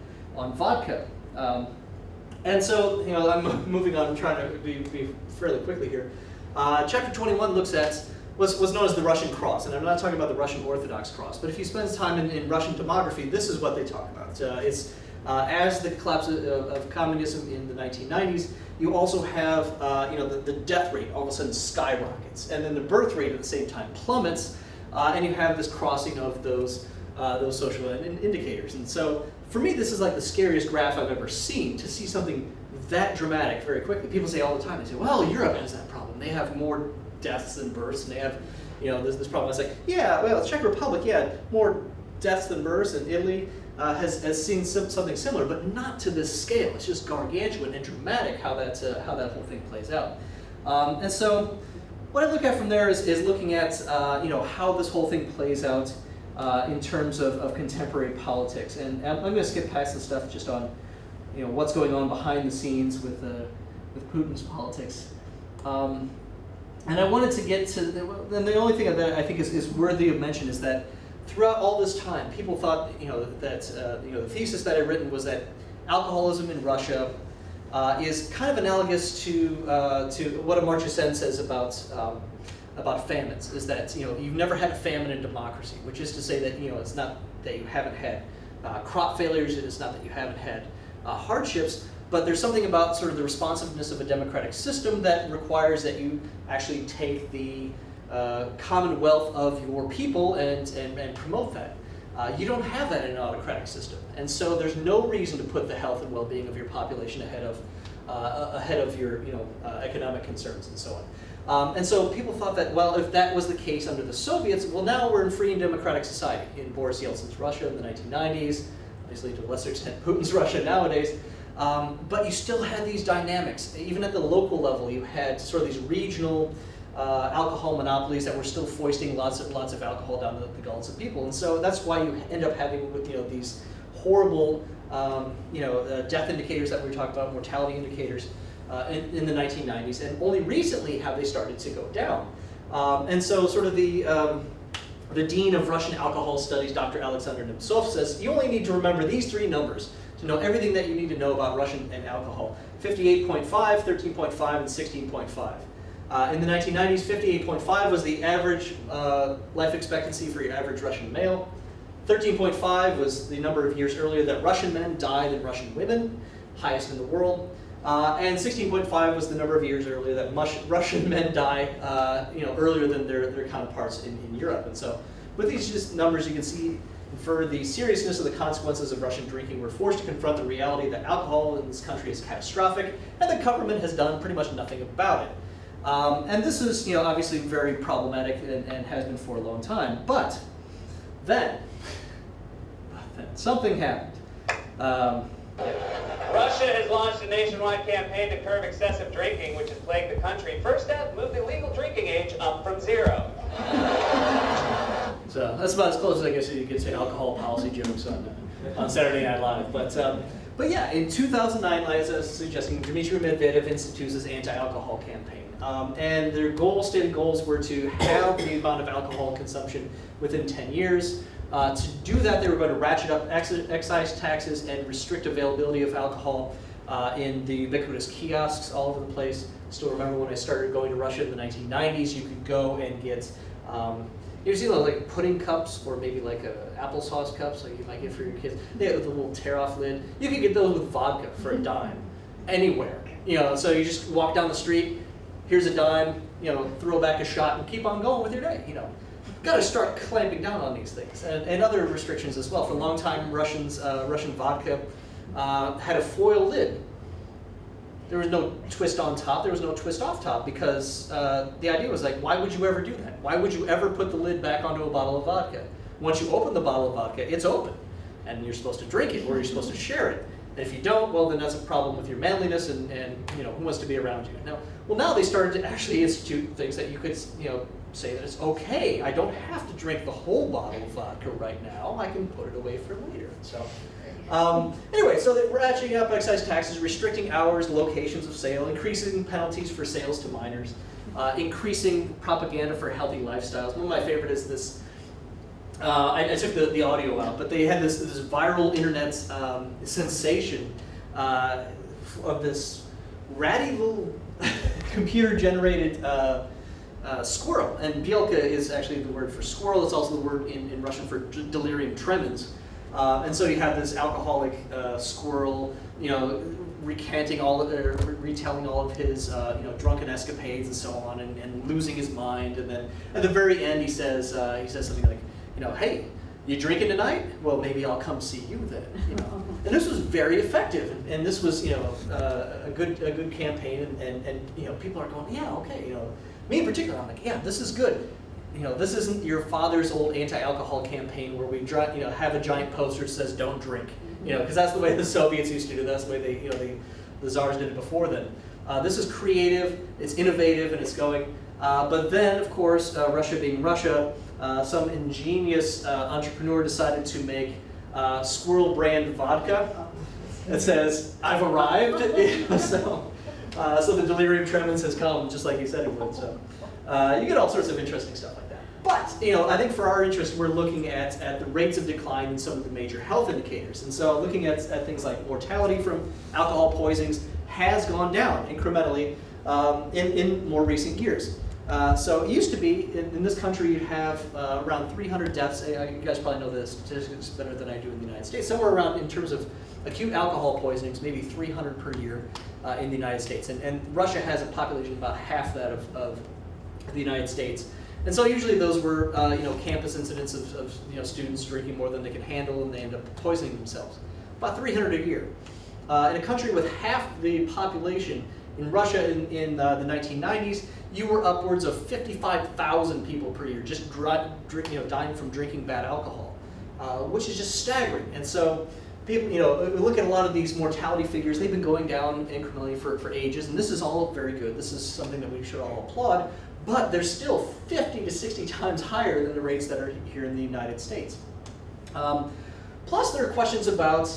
vodka. And so I'm moving on, I'm trying to be fairly quickly here. Chapter 21 looks at was known as the Russian cross. And I'm not talking about the Russian Orthodox cross, but if you spend time in Russian demography, this is what they talk about. As the collapse of communism in the 1990s, you also have the death rate all of a sudden skyrockets, and then the birth rate at the same time plummets, and you have this crossing of those social indicators. And so for me, this is like the scariest graph I've ever seen, to see something that dramatic very quickly. People say all the time, they say, well, Europe has that problem. They have more deaths than births, and they have this problem. It's like, yeah, well, Czech Republic, yeah, more deaths than births, and Italy has seen something similar, but not to this scale. It's just gargantuan and dramatic how that whole thing plays out. And so what I look at from there is looking at how this whole thing plays out in terms of contemporary politics. And I'm going to skip past the stuff just on what's going on behind the scenes with Putin's politics. And I wanted to get to, and the only thing that I think is worthy of mention is that throughout all this time, people thought that the thesis that I'd written was that alcoholism in Russia is kind of analogous to what Amartya Sen says about famines. Is that you've never had a famine in democracy, which is to say that it's not that you haven't had crop failures. It's not that you haven't had hardships, but there's something about sort of the responsiveness of a democratic system that requires that you actually take the commonwealth of your people and promote that. You don't have that in an autocratic system, and so there's no reason to put the health and well-being of your population ahead of your economic concerns and so on. And so people thought that, well, if that was the case under the Soviets, well, now we're in free and democratic society in Boris Yeltsin's Russia in the 1990s, obviously to a lesser extent Putin's Russia nowadays. But you still had these dynamics. Even at the local level, you had sort of these regional alcohol monopolies that were still foisting lots of alcohol down the gullet of people. And so that's why you end up having these horrible death indicators that we were talking about, mortality indicators in the 1990s. And only recently have they started to go down. And so sort of the dean of Russian alcohol studies, Dr. Alexander Nemtsov, says you only need to remember these three numbers to know everything that you need to know about Russian and alcohol: 58.5, 13.5, and 16.5. In the 1990s, 58.5 was the average life expectancy for your average Russian male. 13.5 was the number of years earlier that Russian men died than Russian women, highest in the world. And 16.5 was the number of years earlier that Russian men die earlier than their counterparts in Europe. And so with these just numbers, you can see for the seriousness of the consequences of Russian drinking, we're forced to confront the reality that alcohol in this country is catastrophic, and the government has done pretty much nothing about it. And this is, obviously very problematic and has been for a long time. But then something happened. Russia has launched a nationwide campaign to curb excessive drinking, which has plagued the country. First step, move the legal drinking age up from 0. So that's about as close as I guess you could say alcohol policy jokes on Saturday Night Live. But yeah, in 2009, as I was suggesting, Dmitry Medvedev institutes this anti-alcohol campaign. And their stated goals were to halve the amount of alcohol consumption within 10 years. To do that, they were going to ratchet up excise taxes and restrict availability of alcohol in the ubiquitous kiosks all over the place. Still remember when I started going to Russia in the 1990s, you could go and get, you see like pudding cups or maybe like applesauce cups like you might get for your kids. They had the little tear-off lid. You could get those with vodka for a dime, anywhere. So you just walk down the street, here's a dime, throw back a shot and keep on going with your day, Got to start clamping down on these things, and other restrictions as well. For a long time, Russian vodka had a foil lid. There was no twist on top. There was no twist off top because the idea was like, why would you ever do that? Why would you ever put the lid back onto a bottle of vodka? Once you open the bottle of vodka, it's open, and you're supposed to drink it or you're supposed to share it. And if you don't, well, then that's a problem with your manliness and who wants to be around you. Now they started to actually institute things that you could say that it's okay. I don't have to drink the whole bottle of vodka right now. I can put it away for later. So anyway, so they're ratcheting up excise taxes, restricting hours, locations of sale, increasing penalties for sales to minors, increasing propaganda for healthy lifestyles. One of my favorite is this. I took the audio out, but they had this viral internet sensation of this ratty little computer-generated squirrel. And bielka is actually the word for squirrel. It's also the word in Russian for delirium tremens. And so you have this alcoholic squirrel, recanting retelling all of his drunken escapades and so on, and losing his mind. And then at the very end, he says something like, hey, you drinking tonight? Well, maybe I'll come see you then. And this was very effective, and this was a good campaign, and people are going, yeah, okay. Me in particular, I'm like, yeah, this is good. This isn't your father's old anti-alcohol campaign where we have a giant poster that says "Don't drink," because that's the way the Soviets used to do. That's the way the czars did it before then. This is creative, it's innovative, and it's going. But then, of course, Russia being Russia, some ingenious entrepreneur decided to make squirrel brand vodka that says, "I've arrived." So the delirium tremens has come, just like you said it would. So you get all sorts of interesting stuff like that. But I think for our interest, we're looking at the rates of decline in some of the major health indicators. And so looking at things like mortality from alcohol poisonings has gone down incrementally in more recent years. So it used to be, in this country, you'd have around 300 deaths. You guys probably know the statistics better than I do in the United States. Somewhere around, in terms of acute alcohol poisonings, maybe 300 per year in the United States. And Russia has a population about half that of the United States. And so usually those were campus incidents of students drinking more than they could handle, and they end up poisoning themselves. About 300 a year. In a country with half the population, in Russia in the 1990s, you were upwards of 55,000 people per year just dying from drinking bad alcohol, which is just staggering. And so people, look at a lot of these mortality figures. They've been going down incrementally for ages, and this is all very good. This is something that we should all applaud. But they're still 50 to 60 times higher than the rates that are here in the United States. Plus, there are questions about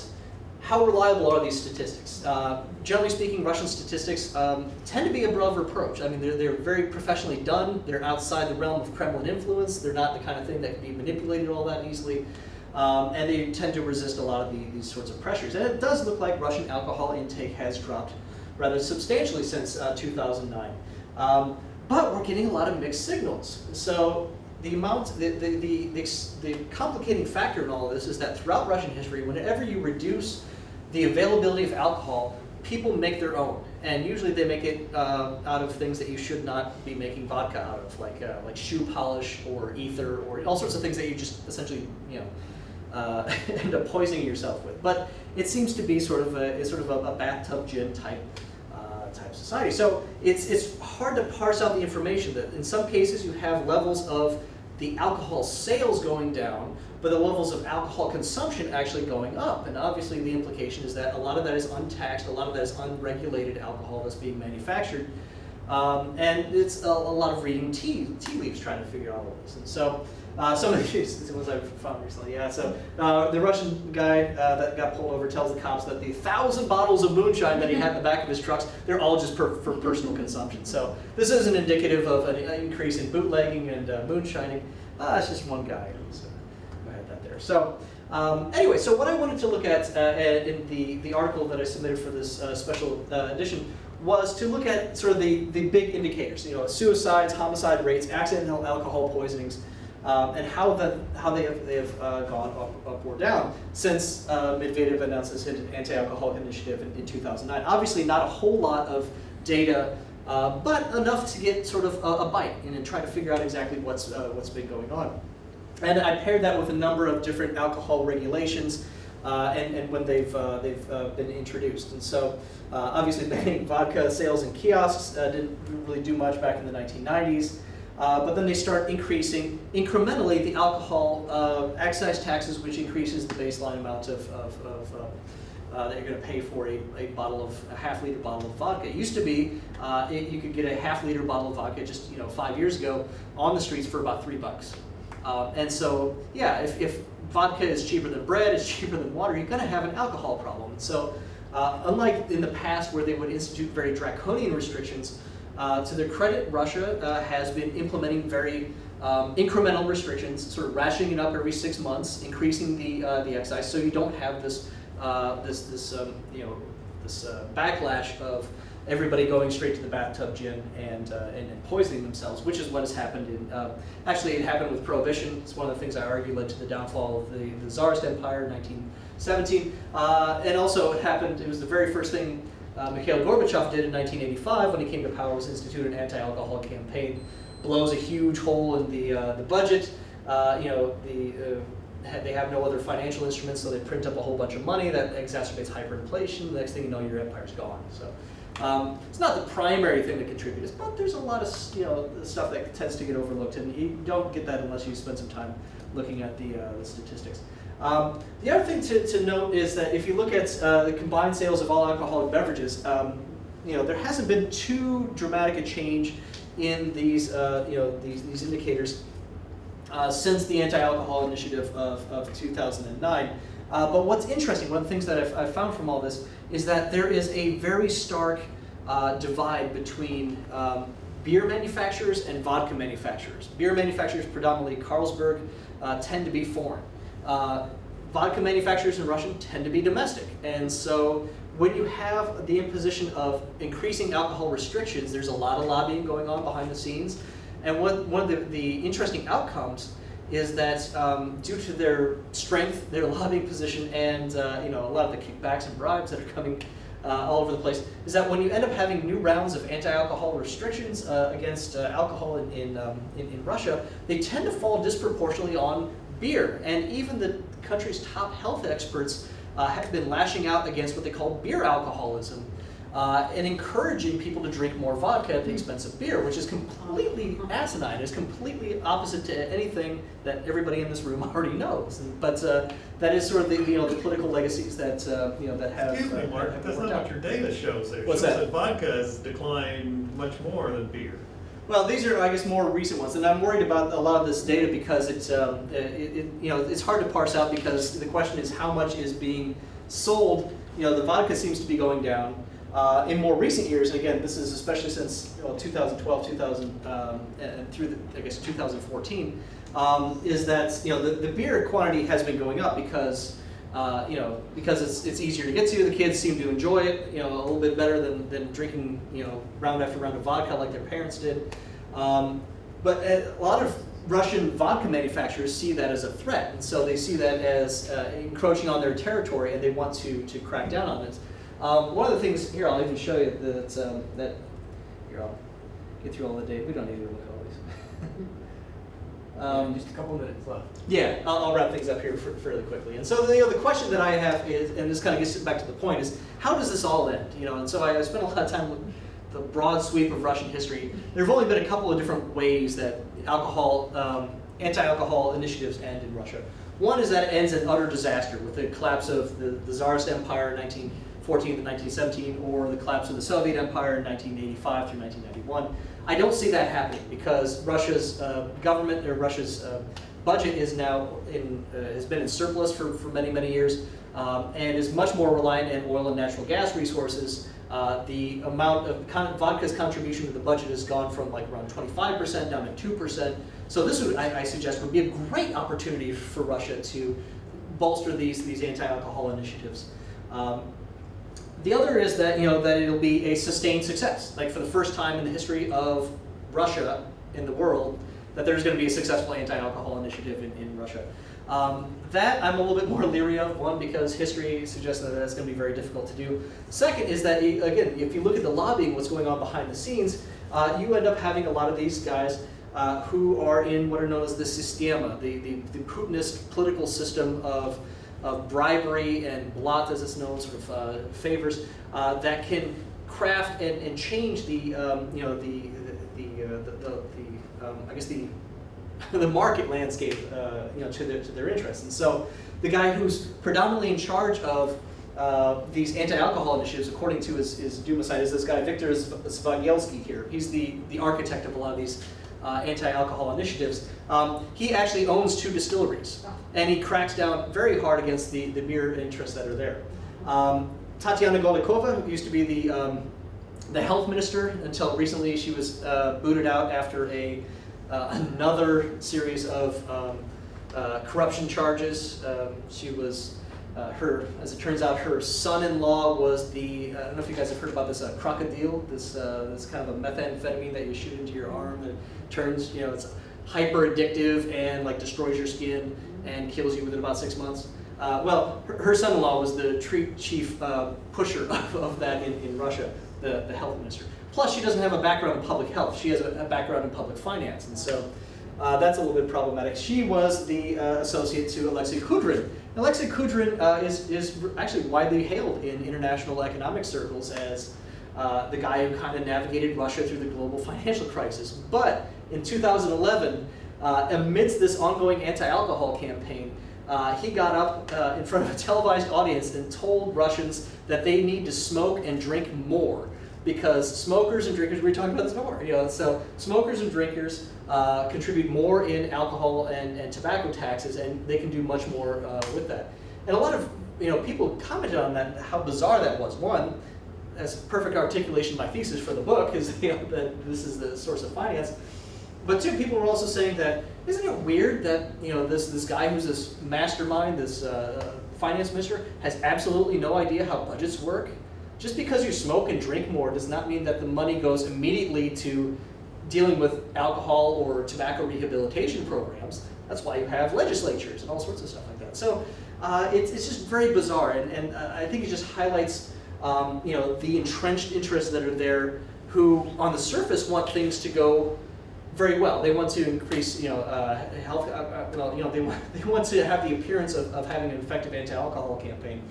how reliable are these statistics. Generally speaking, Russian statistics tend to be above reproach. I mean, they're very professionally done. They're outside the realm of Kremlin influence. They're not the kind of thing that can be manipulated all that easily. And they tend to resist a lot of these sorts of pressures. And it does look like Russian alcohol intake has dropped rather substantially since 2009. But we're getting a lot of mixed signals. So the complicating factor in all of this is that throughout Russian history, whenever you reduce the availability of alcohol, people make their own. And usually they make it out of things that you should not be making vodka out of, like shoe polish or ether or all sorts of things that you just essentially end up poisoning yourself with. But it seems to be sort of a bathtub gin type society. So it's hard to parse out the information. That in some cases you have levels of the alcohol sales going down, but the levels of alcohol consumption actually going up. And obviously the implication is that a lot of that is untaxed, a lot of that is unregulated alcohol that's being manufactured. And it's a lot of reading tea leaves trying to figure out all of this. And so some of the ones I've found recently, yeah. So the Russian guy that got pulled over tells the cops that the 1,000 bottles of moonshine that he had in the back of his trucks, they're all just for personal consumption. So this isn't indicative of an increase in bootlegging and moonshining. It's just one guy who had that there. So anyway, so what I wanted to look at in the article that I submitted for this special edition was to look at sort of the big indicators, suicides, homicide rates, accidental alcohol poisonings, and how they have gone up or down since Medvedev announced this anti-alcohol initiative in 2009. Obviously, not a whole lot of data, but enough to get sort of a bite and try to figure out exactly what's been going on. And I paired that with a number of different alcohol regulations and when they've been introduced. And so, obviously, banning vodka sales in kiosks didn't really do much back in the 1990s. But then they start increasing incrementally the alcohol excise taxes, which increases the baseline amount of that you're going to pay for a half-liter bottle of vodka. It used to be you could get a half-liter bottle of vodka just 5 years ago on the streets for about $3. And so yeah, if vodka is cheaper than bread, it's cheaper than water, you're going to have an alcohol problem. And so unlike in the past where they would institute very draconian restrictions, to their credit, Russia has been implementing very incremental restrictions, sort of rationing it up every 6 months, increasing the excise, so you don't have this backlash of everybody going straight to the bathtub gin and poisoning themselves, which is what has happened in, actually it happened with Prohibition. It's one of the things I argue led to the downfall of the Tsarist Empire in 1917. And also it was the very first thing Mikhail Gorbachev did in 1985 when he came to power, was institute an anti-alcohol campaign. Blows a huge hole in the budget. They have no other financial instruments, so they print up a whole bunch of money that exacerbates hyperinflation. The next thing you know, your empire's gone. So it's not the primary thing that contributes, but there's a lot of stuff that tends to get overlooked, and you don't get that unless you spend some time looking at the statistics. The other thing to note is that if you look at the combined sales of all alcoholic beverages, there hasn't been too dramatic a change in these these indicators since the anti-alcohol initiative of 2009. But what's interesting, one of the things that I've found from all this is that there is a very stark divide between beer manufacturers and vodka manufacturers. Beer manufacturers, predominantly Carlsberg, tend to be foreign. Vodka manufacturers in Russia tend to be domestic. And so when you have the imposition of increasing alcohol restrictions, there's a lot of lobbying going on behind the scenes. And one of the interesting outcomes is that due to their strength, their lobbying position, and a lot of the kickbacks and bribes that are coming all over the place, is that when you end up having new rounds of anti-alcohol restrictions against alcohol in Russia, they tend to fall disproportionately on beer. And even the country's top health experts have been lashing out against what they call beer alcoholism, and encouraging people to drink more vodka at the expense of beer, which is completely asinine. It's completely opposite to anything that everybody in this room already knows. But that is sort of the political legacies that that have. Excuse me, Mark. That's not what your data shows there. It What's shows that? vodka has declined much more than beer. Well, these are, I guess, more recent ones, and I'm worried about a lot of this data because it's it's hard to parse out, because the question is how much is being sold. The vodka seems to be going down. In more recent years, and again, this is especially since 2012, and through I guess 2014, is that the beer quantity has been going up because because it's easier to get to. The kids seem to enjoy it a little bit better than drinking round after round of vodka like their parents did. But a lot of Russian vodka manufacturers see that as a threat, and so they see that as encroaching on their territory, and they want to crack down on it. One of the things here, I'll even show you that here, I'll get through all the data. We don't need to look at all these. Just a couple minutes left. Yeah, I'll wrap things up here fairly quickly. And so the question that I have is, and this kind of gets back to the point, is how does this all end? And so I spent a lot of time with the broad sweep of Russian history. There have only been a couple of different ways that anti-alcohol initiatives end in Russia. One is that it ends in utter disaster with the collapse of the Tsarist Empire in 1914 to 1917, or the collapse of the Soviet Empire in 1985 through 1991. I don't see that happening because Russia's government, or Russia's budget is now has been in surplus for many years, and is much more reliant on oil and natural gas resources. The amount of vodka's contribution to the budget has gone from like around 25% down to 2%. So this would, I suggest, would be a great opportunity for Russia to bolster these anti-alcohol initiatives. The other is that that it'll be a sustained success. Like for the first time in the history of Russia in the world, that there's going to be a successful anti-alcohol initiative in Russia. That I'm a little bit more leery of. One, because history suggests that that's going to be very difficult to do. Second is that, again, if you look at the lobbying, what's going on behind the scenes, you end up having a lot of these guys who are in what are known as the Sistema, the Putinist political system of bribery and blat, as it's known, sort of favors that can craft and change the I guess the market landscape to their interests. And so the guy who's predominantly in charge of these anti-alcohol initiatives, according to his Duma site, is this guy Viktor Zvagelski here. He's the architect of a lot of these anti-alcohol initiatives. He actually owns 2 distilleries, and he cracks down very hard against the beer interests that are there. Tatiana Golikova, who used to be the health minister until recently, she was booted out after another series of corruption charges. She was as it turns out, her son-in-law was the, I don't know if you guys have heard about this crocodile, this kind of a methamphetamine that you shoot into your arm that turns, it's hyper addictive and like destroys your skin and kills you within about 6 months. Well, her son-in-law was the chief pusher of that in Russia, the health minister. Plus, she doesn't have a background in public health. She has a background in public finance, and so that's a little bit problematic. She was the associate to Alexei Kudrin. Alexei Kudrin is actually widely hailed in international economic circles as the guy who kind of navigated Russia through the global financial crisis. But in 2011, amidst this ongoing anti-alcohol campaign, he got up in front of a televised audience and told Russians that they need to smoke and drink more, because smokers and drinkers, we were talking about this before, so smokers and drinkers contribute more in alcohol and tobacco taxes, and they can do much more with that. And a lot of people commented on that, how bizarre that was. One, as perfect articulation of my thesis for the book, is that this is the source of finance. But two, people were also saying that, isn't it weird that this guy who's this mastermind, this finance minister, has absolutely no idea how budgets work? Just because you smoke and drink more does not mean that the money goes immediately to dealing with alcohol or tobacco rehabilitation programs. That's why you have legislatures and all sorts of stuff like that. So it's just very bizarre, and I think it just highlights the entrenched interests that are there, who on the surface want things to go very well. They want to increase, health. They want to have the appearance of having an effective anti-alcohol campaign,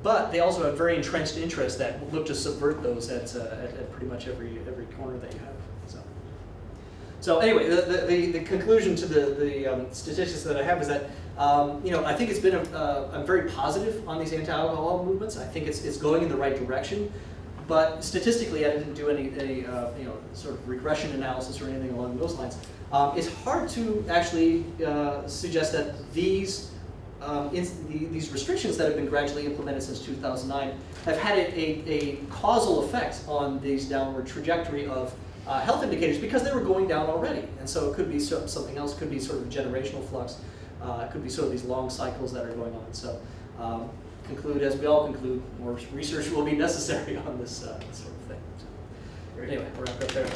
but they also have very entrenched interests that look to subvert those at pretty much every corner that you have. So anyway, the conclusion to the statistics that I have is that I think it's been I'm very positive on these anti-alcohol movements. I think it's going in the right direction. But statistically, I didn't do any sort of regression analysis or anything along those lines. It's hard to actually suggest that these restrictions that have been gradually implemented since 2009 have had a causal effect on these downward trajectory of health indicators, because they were going down already. And so it could be something else. It could be sort of generational flux. It could be sort of these long cycles that are going on. So. Conclude, as we all conclude, more research will be necessary on this sort of thing. So, anyway, we'll wrap up there.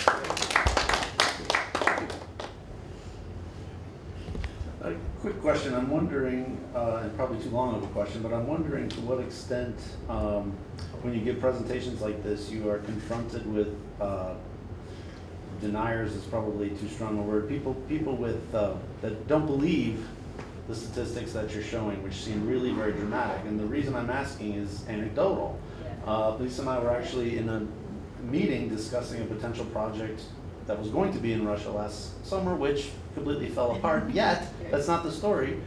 A quick question. I'm wondering, and probably too long of a question, but I'm wondering to what extent, when you give presentations like this, you are confronted with deniers is probably too strong a word. People with that don't believe the statistics that you're showing, which seem really very dramatic. And the reason I'm asking is anecdotal. Lisa and I were actually in a meeting discussing a potential project that was going to be in Russia last summer, which completely fell apart. Yet, that's not the story.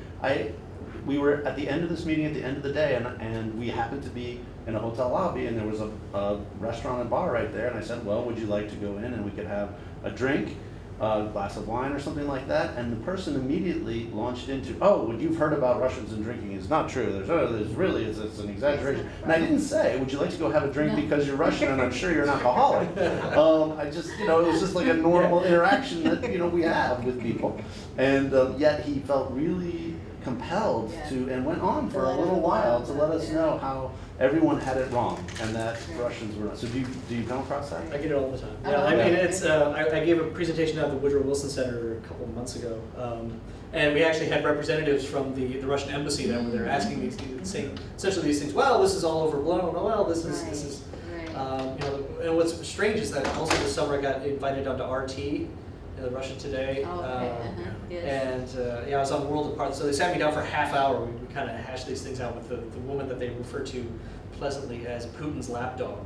We were at the end of this meeting at the end of the day, and we happened to be in a hotel lobby, and there was a restaurant and bar right there, and I said, well, would you like to go in and we could have a drink, a glass of wine or something like that? And the person immediately launched into, oh, what you've heard about Russians and drinking is not true. It's an exaggeration. And I didn't say, would you like to go have a drink because you're Russian and I'm sure you're an alcoholic. I just, it was just like a normal interaction that, we have with people. And yet he felt really compelled to, and went on for a little while to let us know how everyone had it wrong and that Russians were not. So do you come across that? I get it all the time. Yeah, I mean, it's. I gave a presentation at the Woodrow Wilson Center a couple of months ago, and we actually had representatives from the Russian embassy that were there asking saying essentially these things. Well, this is all overblown. Oh, well, this is. And what's strange is that also this summer I got invited onto RT. Russia Today, and I was on World Apart, so they sat me down for a half hour. We kind of hashed these things out with the woman that they refer to pleasantly as Putin's lapdog,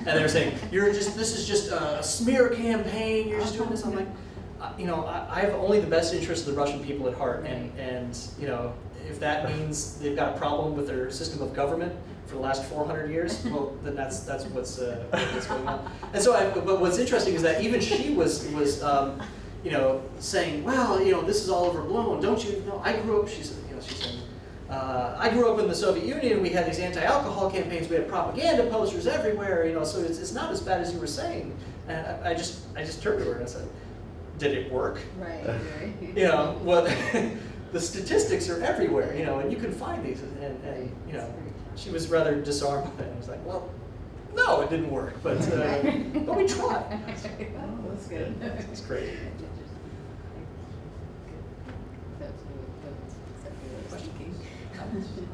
and they were saying, this is just a smear campaign, you're just doing this. I'm like, I have only the best interests of the Russian people at heart, and if that means they've got a problem with their system of government for the last 400 years, well, then that's what's going on. And so, but what's interesting is that even she was saying, well, this is all overblown. Don't you know? I grew up. She's saying, I grew up in the Soviet Union. We had these anti-alcohol campaigns. We had propaganda posters everywhere. So it's not as bad as you were saying. And I just turned to her and I said, did it work? Right. What? the statistics are everywhere, you know, and you can find these, and you know, she was rather disarmed by it. I was like, well, no, it didn't work, but we tried. Oh, that's good. It's great.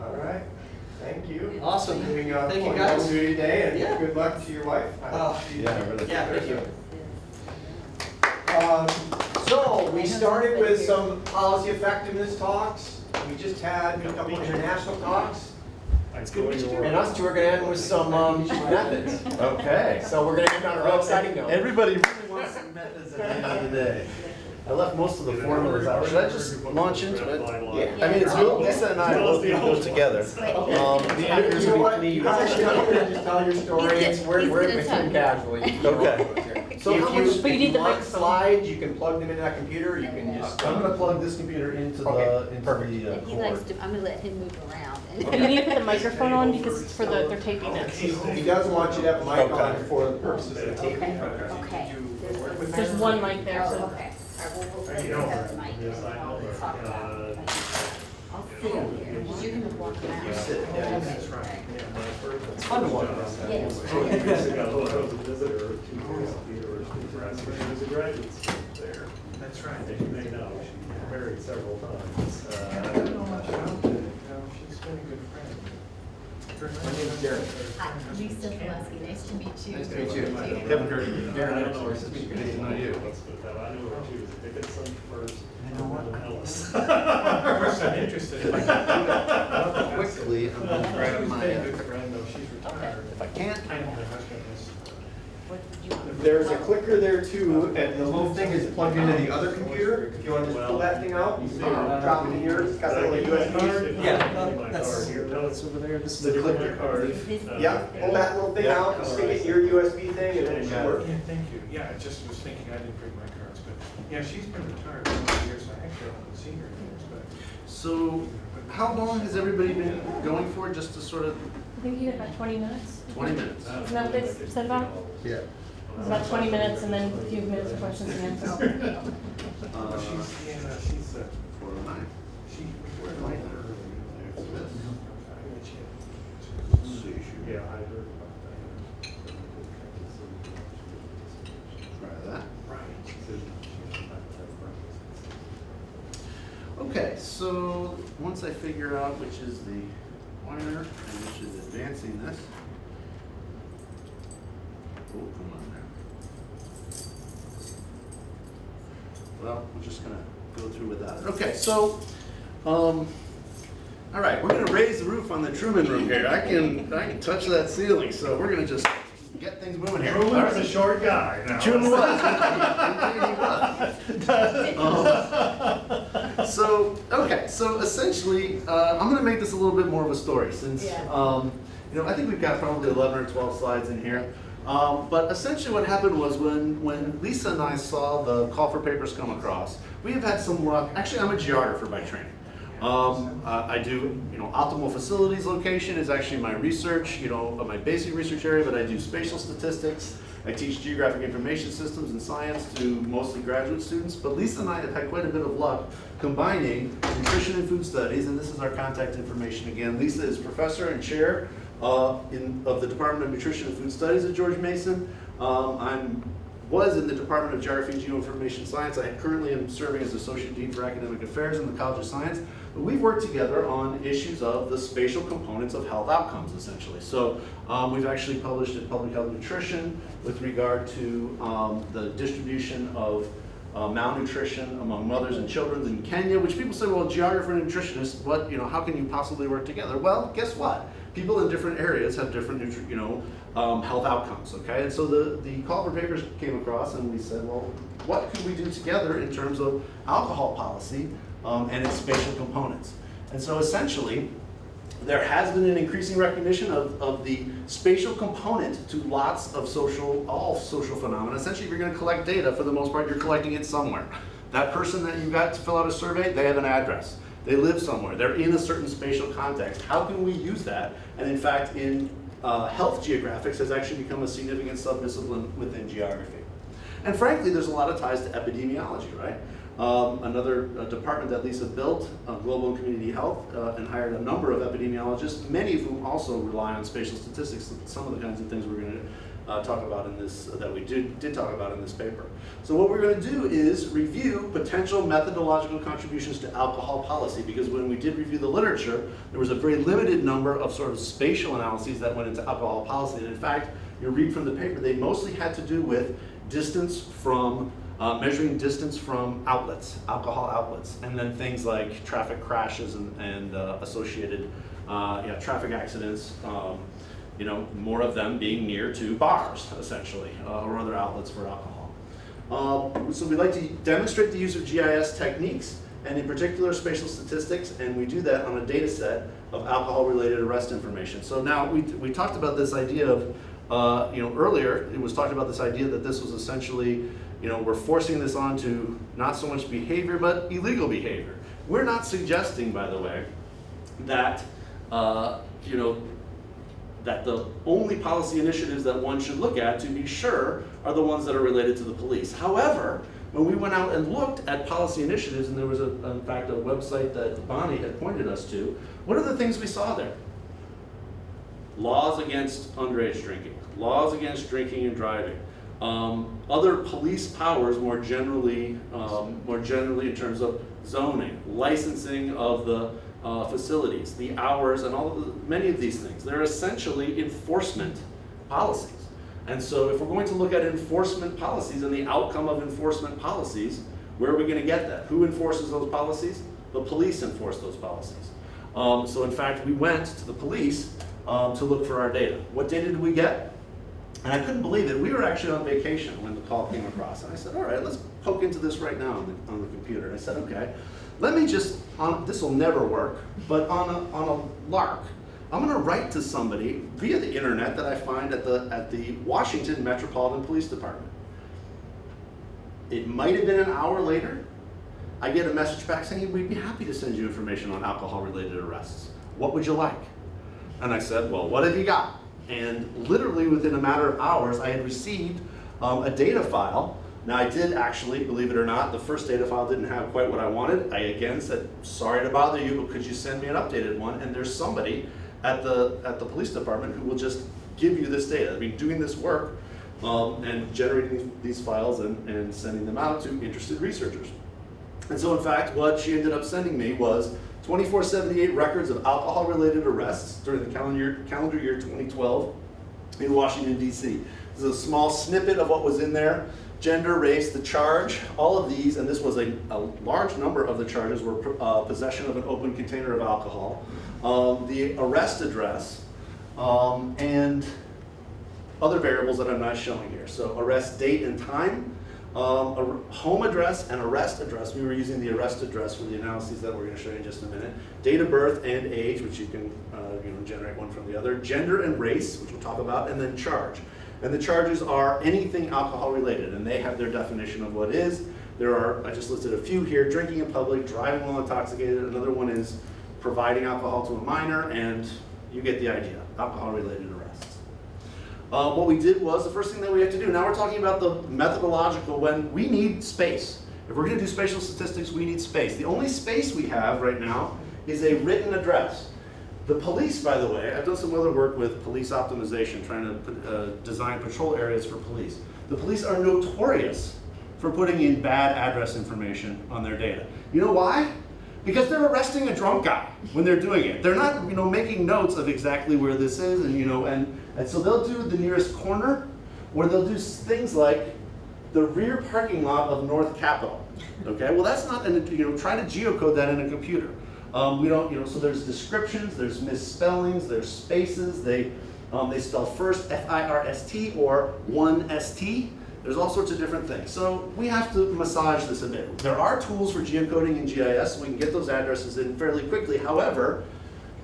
All right, thank you. Awesome. Doing, Thank you, fun guys. Home Duty Day, and Yeah. good luck to your wife. Yeah, thank you. So, we started with some policy effectiveness talks. We just had a couple international talks. It's good. And us two are gonna end with some methods. Okay. So we're gonna end on a real exciting note. Everybody really wants some methods at the end of the day. I left most of the formulas out. Should I just launch into it? Yeah. I mean, it's Lisa and I both need to go together. The editors You know will what, be you guys should come in and just tell your stories. We're with him casually. Okay. So how much? If you want slides, you can plug them into that computer, you can just. I'm gonna plug this computer into Okay, the perfect. And he likes cord. to, I'm gonna let him move around. You need to put the microphone on because for the, they're taping it. He doesn't want you to have a mic on Okay. for the purposes of taping. Okay. There's one mic there, so. Okay. All right, we'll have the mic and we'll talk about it. I'll sit up here. You're gonna walk around. You sit, yeah. That's right. It's fun to walk around. Yes. There's a graduate student there. That's right. As you may know, she married several times. I don't know much about it. She's been a good friend. My name's Jeremy. Hi, Lisa Valesky. Nice to meet you. Nice to meet you. Kevin Kirk. Darren, I don't know. nice to meet you. Good to know you. Let's put it that way. I knew her. She was a Dickinson first. You know what? Ellis. First, I'm interested if I can do that. Quickly, I'm gonna grab my, She's been a good friend, though. She's retired. if I can't, I know her husband is. There's a clicker there too, and the little thing is plugged into the other computer. If you want to just pull that thing out, drop it in here. It's got a little USB. That's over there. This is the clicker card. Yeah, pull that little thing out, and stick it in your USB thing, and then it should work. Yeah, thank you. Yeah, I just was thinking I didn't bring my cards, but, yeah, she's been retired for many years. I actually haven't seen her in years, but. so how long has everybody been going for, just to sort of, I think you had about 20 minutes. 20 minutes? Isn't that what they said about? Yeah. It's about 20 minutes and then a few minutes of questions and answers. But she's, yeah, she's, 409. she, where am I? Yeah, I heard about Try that. that. Okay, so once I figure out which is the pointer and which is advancing this. Oh, come on there. Well, we're just gonna go through without it. Okay, so, all right, we're gonna raise the roof on the Truman Room here. I can touch that ceiling, so we're gonna just get things moving here. Truman's a short guy now. Truman was. So essentially, I'm going to make this a little bit more of a story since, I think we've got probably 11 or 12 slides in here. But essentially what happened was when Lisa and I saw the call for papers come across, we have had some luck. Actually, I'm a geographer by training. I do, optimal facilities location is actually my research, my basic research area, but I do spatial statistics. I teach geographic information systems and science to mostly graduate students, but Lisa and I have had quite a bit of luck combining nutrition and food studies, and this is our contact information again. Lisa is professor and chair of the Department of Nutrition and Food Studies at George Mason. Was in the Department of Geography and Geoinformation Science. I currently am serving as Associate Dean for Academic Affairs in the College of Science. But we've worked together on issues of the spatial components of health outcomes, essentially. So we've actually published in Public Health Nutrition with regard to the distribution of malnutrition among mothers and children in Kenya, which people say, well, geographer and nutritionist, how can you possibly work together? Well, guess what? People in different areas have different health outcomes, okay? And so the call for papers came across and we said, well, what could we do together in terms of alcohol policy and its spatial components? And so essentially, there has been an increasing recognition of the spatial component to lots of all social phenomena. Essentially, if you're gonna collect data, for the most part, you're collecting it somewhere. That person that you got to fill out a survey, they have an address. They live somewhere. They're in a certain spatial context. How can we use that? And in fact, in health geographics has actually become a significant subdiscipline within geography. And frankly, there's a lot of ties to epidemiology, right? another department that Lisa built, Global and Community Health, and hired a number of epidemiologists, many of whom also rely on spatial statistics, some of the kinds of things we're going to talk about in this, that we did talk about in this paper. So what we're going to do is review potential methodological contributions to alcohol policy, because when we did review the literature, there was a very limited number of sort of spatial analyses that went into alcohol policy. And in fact, you read from the paper, they mostly had to do with distance from measuring distance from outlets, alcohol outlets, and then things like traffic crashes and associated traffic accidents, more of them being near to bars, essentially, or other outlets for alcohol. So we like to demonstrate the use of GIS techniques, and in particular spatial statistics, and we do that on a data set of alcohol-related arrest information. So now we talked about this idea of, earlier, it was talked about this idea that this was essentially, we're forcing this onto not so much behavior, but illegal behavior. We're not suggesting, by the way, that, that the only policy initiatives that one should look at, to be sure, are the ones that are related to the police. However, when we went out and looked at policy initiatives, and there was, in fact, a website that Bonnie had pointed us to, what are the things we saw there? Laws against underage drinking, laws against drinking and driving, other police powers more generally in terms of zoning, licensing of the facilities, the hours, and many of these things. They're essentially enforcement policies. And so if we're going to look at enforcement policies and the outcome of enforcement policies, where are we going to get that? Who enforces those policies? The police enforce those policies. So in fact, we went to the police to look for our data. What data did we get? And I couldn't believe it. We were actually on vacation when the call came across. And I said, all right, let's poke into this right now on the computer. And I said, okay, let me just, this will never work, but on a lark, I'm going to write to somebody via the internet that I find at the Washington Metropolitan Police Department. It might have been an hour later. I get a message back saying, we'd be happy to send you information on alcohol-related arrests. What would you like? And I said, well, what have you got? And literally within a matter of hours, I had received a data file. Now I did actually, believe it or not, the first data file didn't have quite what I wanted. I again said, sorry to bother you, but could you send me an updated one? And there's somebody at the police department who will just give you this data. I mean, doing this work and generating these files and sending them out to interested researchers. And so in fact, what she ended up sending me was 2478 records of alcohol-related arrests during the calendar year 2012 in Washington, D.C. This is a small snippet of what was in there. Gender, race, the charge, all of these, and this was a large number of the charges were possession of an open container of alcohol, the arrest address, and other variables that I'm not showing here. So arrest date and time, home address and arrest address. We were using the arrest address for the analyses that we're going to show you in just a minute. Date of birth and age, which you can generate one from the other. Gender and race, which we'll talk about, and then charge. And the charges are anything alcohol related, and they have their definition of what is. There are, I just listed a few here: drinking in public, driving while intoxicated. Another one is providing alcohol to a minor, and you get the idea, alcohol related arrests. What we did was, the first thing that we have to do, now we're talking about the methodological, when we need space. If we're going to do spatial statistics, we need space. The only space we have right now is a written address. The police, by the way, I've done some other work with police optimization, trying to design patrol areas for police. The police are notorious for putting in bad address information on their data. You know why? Because they're arresting a drunk guy when they're doing it. They're not, making notes of exactly where this is, and so they'll do the nearest corner, or they'll do things like the rear parking lot of North Capitol. Okay, well that's not, try to geocode that in a computer. We don't, so there's descriptions, there's misspellings, there's spaces. They spell first F-I-R-S-T or 1-S-T. There's all sorts of different things. So we have to massage this a bit. There are tools for geocoding in GIS, so we can get those addresses in fairly quickly. However,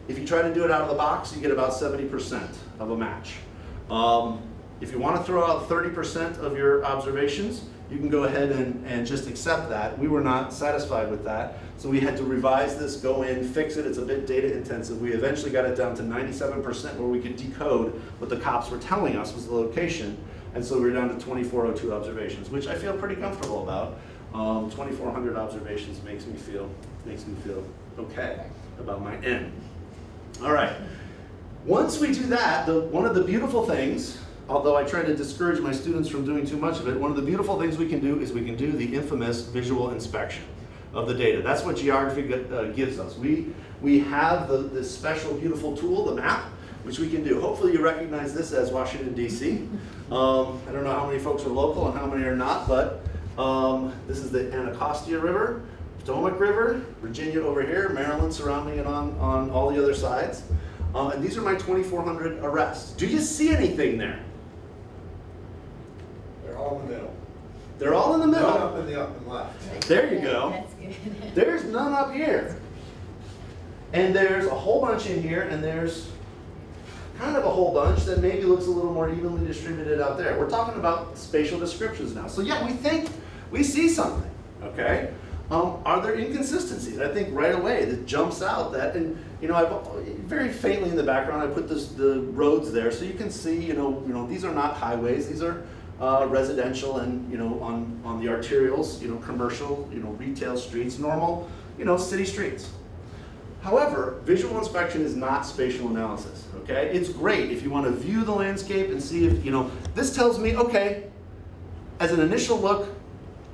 if you try to do it out of the box, you get about 70% of a match. If you want to throw out 30% of your observations, you can go ahead and just accept that. We were not satisfied with that, so we had to revise this, go in, fix it. It's a bit data intensive. We eventually got it down to 97% where we could decode what the cops were telling us was the location And so we're down to 2,402 observations, which I feel pretty comfortable about. 2,400 observations makes me feel okay about my N. All right. Once we do that, one of the beautiful things, although I try to discourage my students from doing too much of it, one of the beautiful things we can do is we can do the infamous visual inspection of the data. That's what geography gives us. We have this special, beautiful tool, the map, which we can do. Hopefully you recognize this as Washington, D.C. I don't know how many folks are local and how many are not, but this is the Anacostia River, Potomac River, Virginia over here, Maryland surrounding it on all the other sides. And these are my 2,400 arrests. Do you see anything there? They're all in the middle. They're all in the middle. None up in the up and left. There you go. That's good. There's none up here. And there's a whole bunch in here, and there's kind of a whole bunch that maybe looks a little more evenly distributed out there. We're talking about spatial descriptions now. So yeah, we think we see something, okay? Are there inconsistencies? I think right away that jumps out that, and I've very faintly in the background I put the roads there, so you can see, these are not highways, these are residential and on the arterials, commercial, retail streets, normal, city streets. However, visual inspection is not spatial analysis, okay? It's great if you want to view the landscape and see if, this tells me, okay, as an initial look,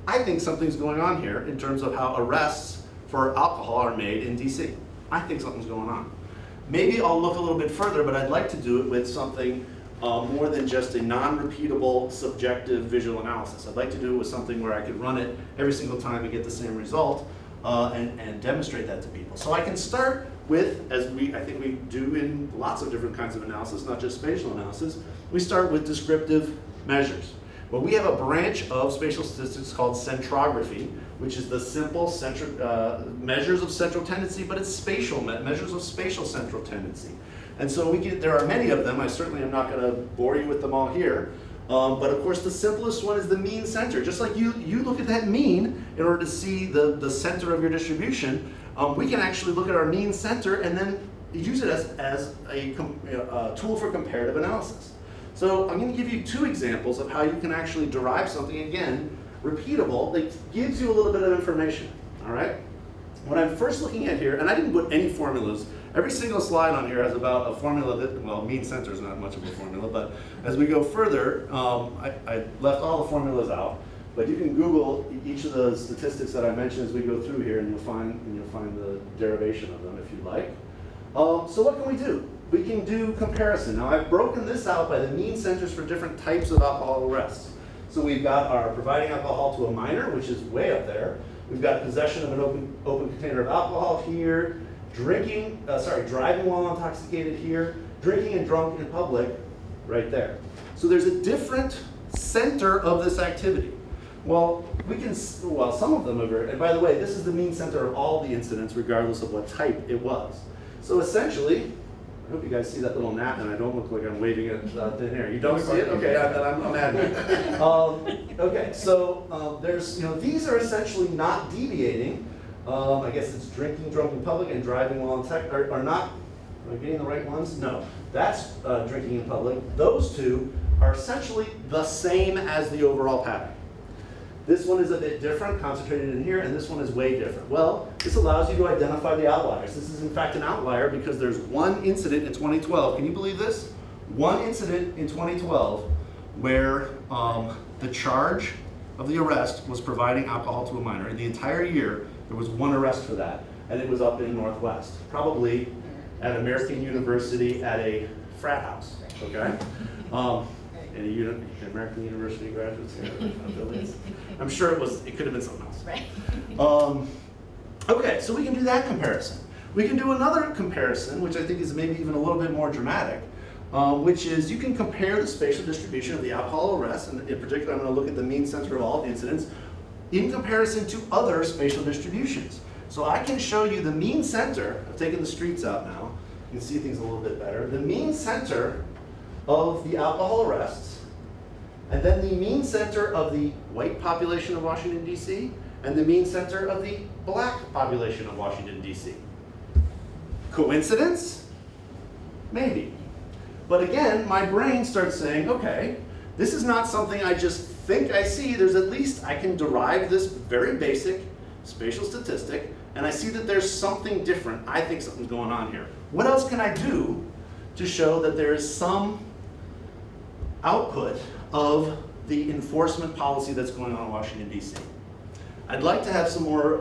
I think something's going on here in terms of how arrests for alcohol are made in DC. I think something's going on. Maybe I'll look a little bit further, but I'd like to do it with something more than just a non-repeatable subjective visual analysis. I'd like to do it with something where I could run it every single time and get the same result and demonstrate that to people. So I can start with, as I think we do in lots of different kinds of analysis, not just spatial analysis, we start with descriptive measures. Well, we have a branch of spatial statistics called centrography, which is the simple measures of central tendency, but it's spatial measures of spatial central tendency. And so there are many of them. I certainly am not going to bore you with them all here. But of course, the simplest one is the mean center. Just like you look at that mean in order to see the center of your distribution, we can actually look at our mean center and then use it as a tool for comparative analysis. So I'm going to give you two examples of how you can actually derive something, again, repeatable, that gives you a little bit of information, all right? What I'm first looking at here, and I didn't put any formulas, every single slide on here has about a formula that, well, mean center is not much of a formula, but as we go further, I left all the formulas out, but you can Google each of the statistics that I mentioned as we go through here, and you'll find the derivation of them if you like. So what can we do? We can do comparison. Now I've broken this out by the mean centers for different types of alcohol arrests. So we've got our providing alcohol to a minor, which is way up there. We've got possession of an open container of alcohol here, driving while intoxicated here, drinking and drunk in public right there. So there's a different center of this activity. Well, some of them are very, and by the way, this is the mean center of all the incidents regardless of what type it was. So essentially, I hope you guys see that little gnat and I don't look like I'm waving it thin air. You don't see it? Okay, then I'm mad. Okay, so these are essentially not deviating. I guess it's drinking drunk in public and driving while intoxicated are not. Am I getting the right ones? No, that's drinking in public. Those two are essentially the same as the overall pattern. This one is a bit different, concentrated in here, and this one is way different. Well, this allows you to identify the outliers. This is in fact an outlier because there's one incident in 2012. Can you believe this? One incident in 2012 where the charge of the arrest was providing alcohol to a minor. In the entire year, there was one arrest for that, and it was up in Northwest, probably at American University at a frat house, okay? Any American University graduates here? I'm sure it could have been something else. Right. Okay, so we can do that comparison. We can do another comparison, which I think is maybe even a little bit more dramatic, which is you can compare the spatial distribution of the alcohol arrests, and in particular I'm going to look at the mean center of all incidents, in comparison to other spatial distributions. So I can show you the mean center, I've taken the streets out now, you can see things a little bit better, the mean center of the alcohol arrests, and then the mean center of the white population of Washington, D.C., and the mean center of the black population of Washington, D.C. Coincidence? Maybe. But again, my brain starts saying, okay, This is not something I just think I see. There's at least, I can derive this very basic spatial statistic, and I see that there's something different. I think something's going on here. What else can I do to show that there is some output of the enforcement policy that's going on in Washington, D.C.? I'd like to have some more,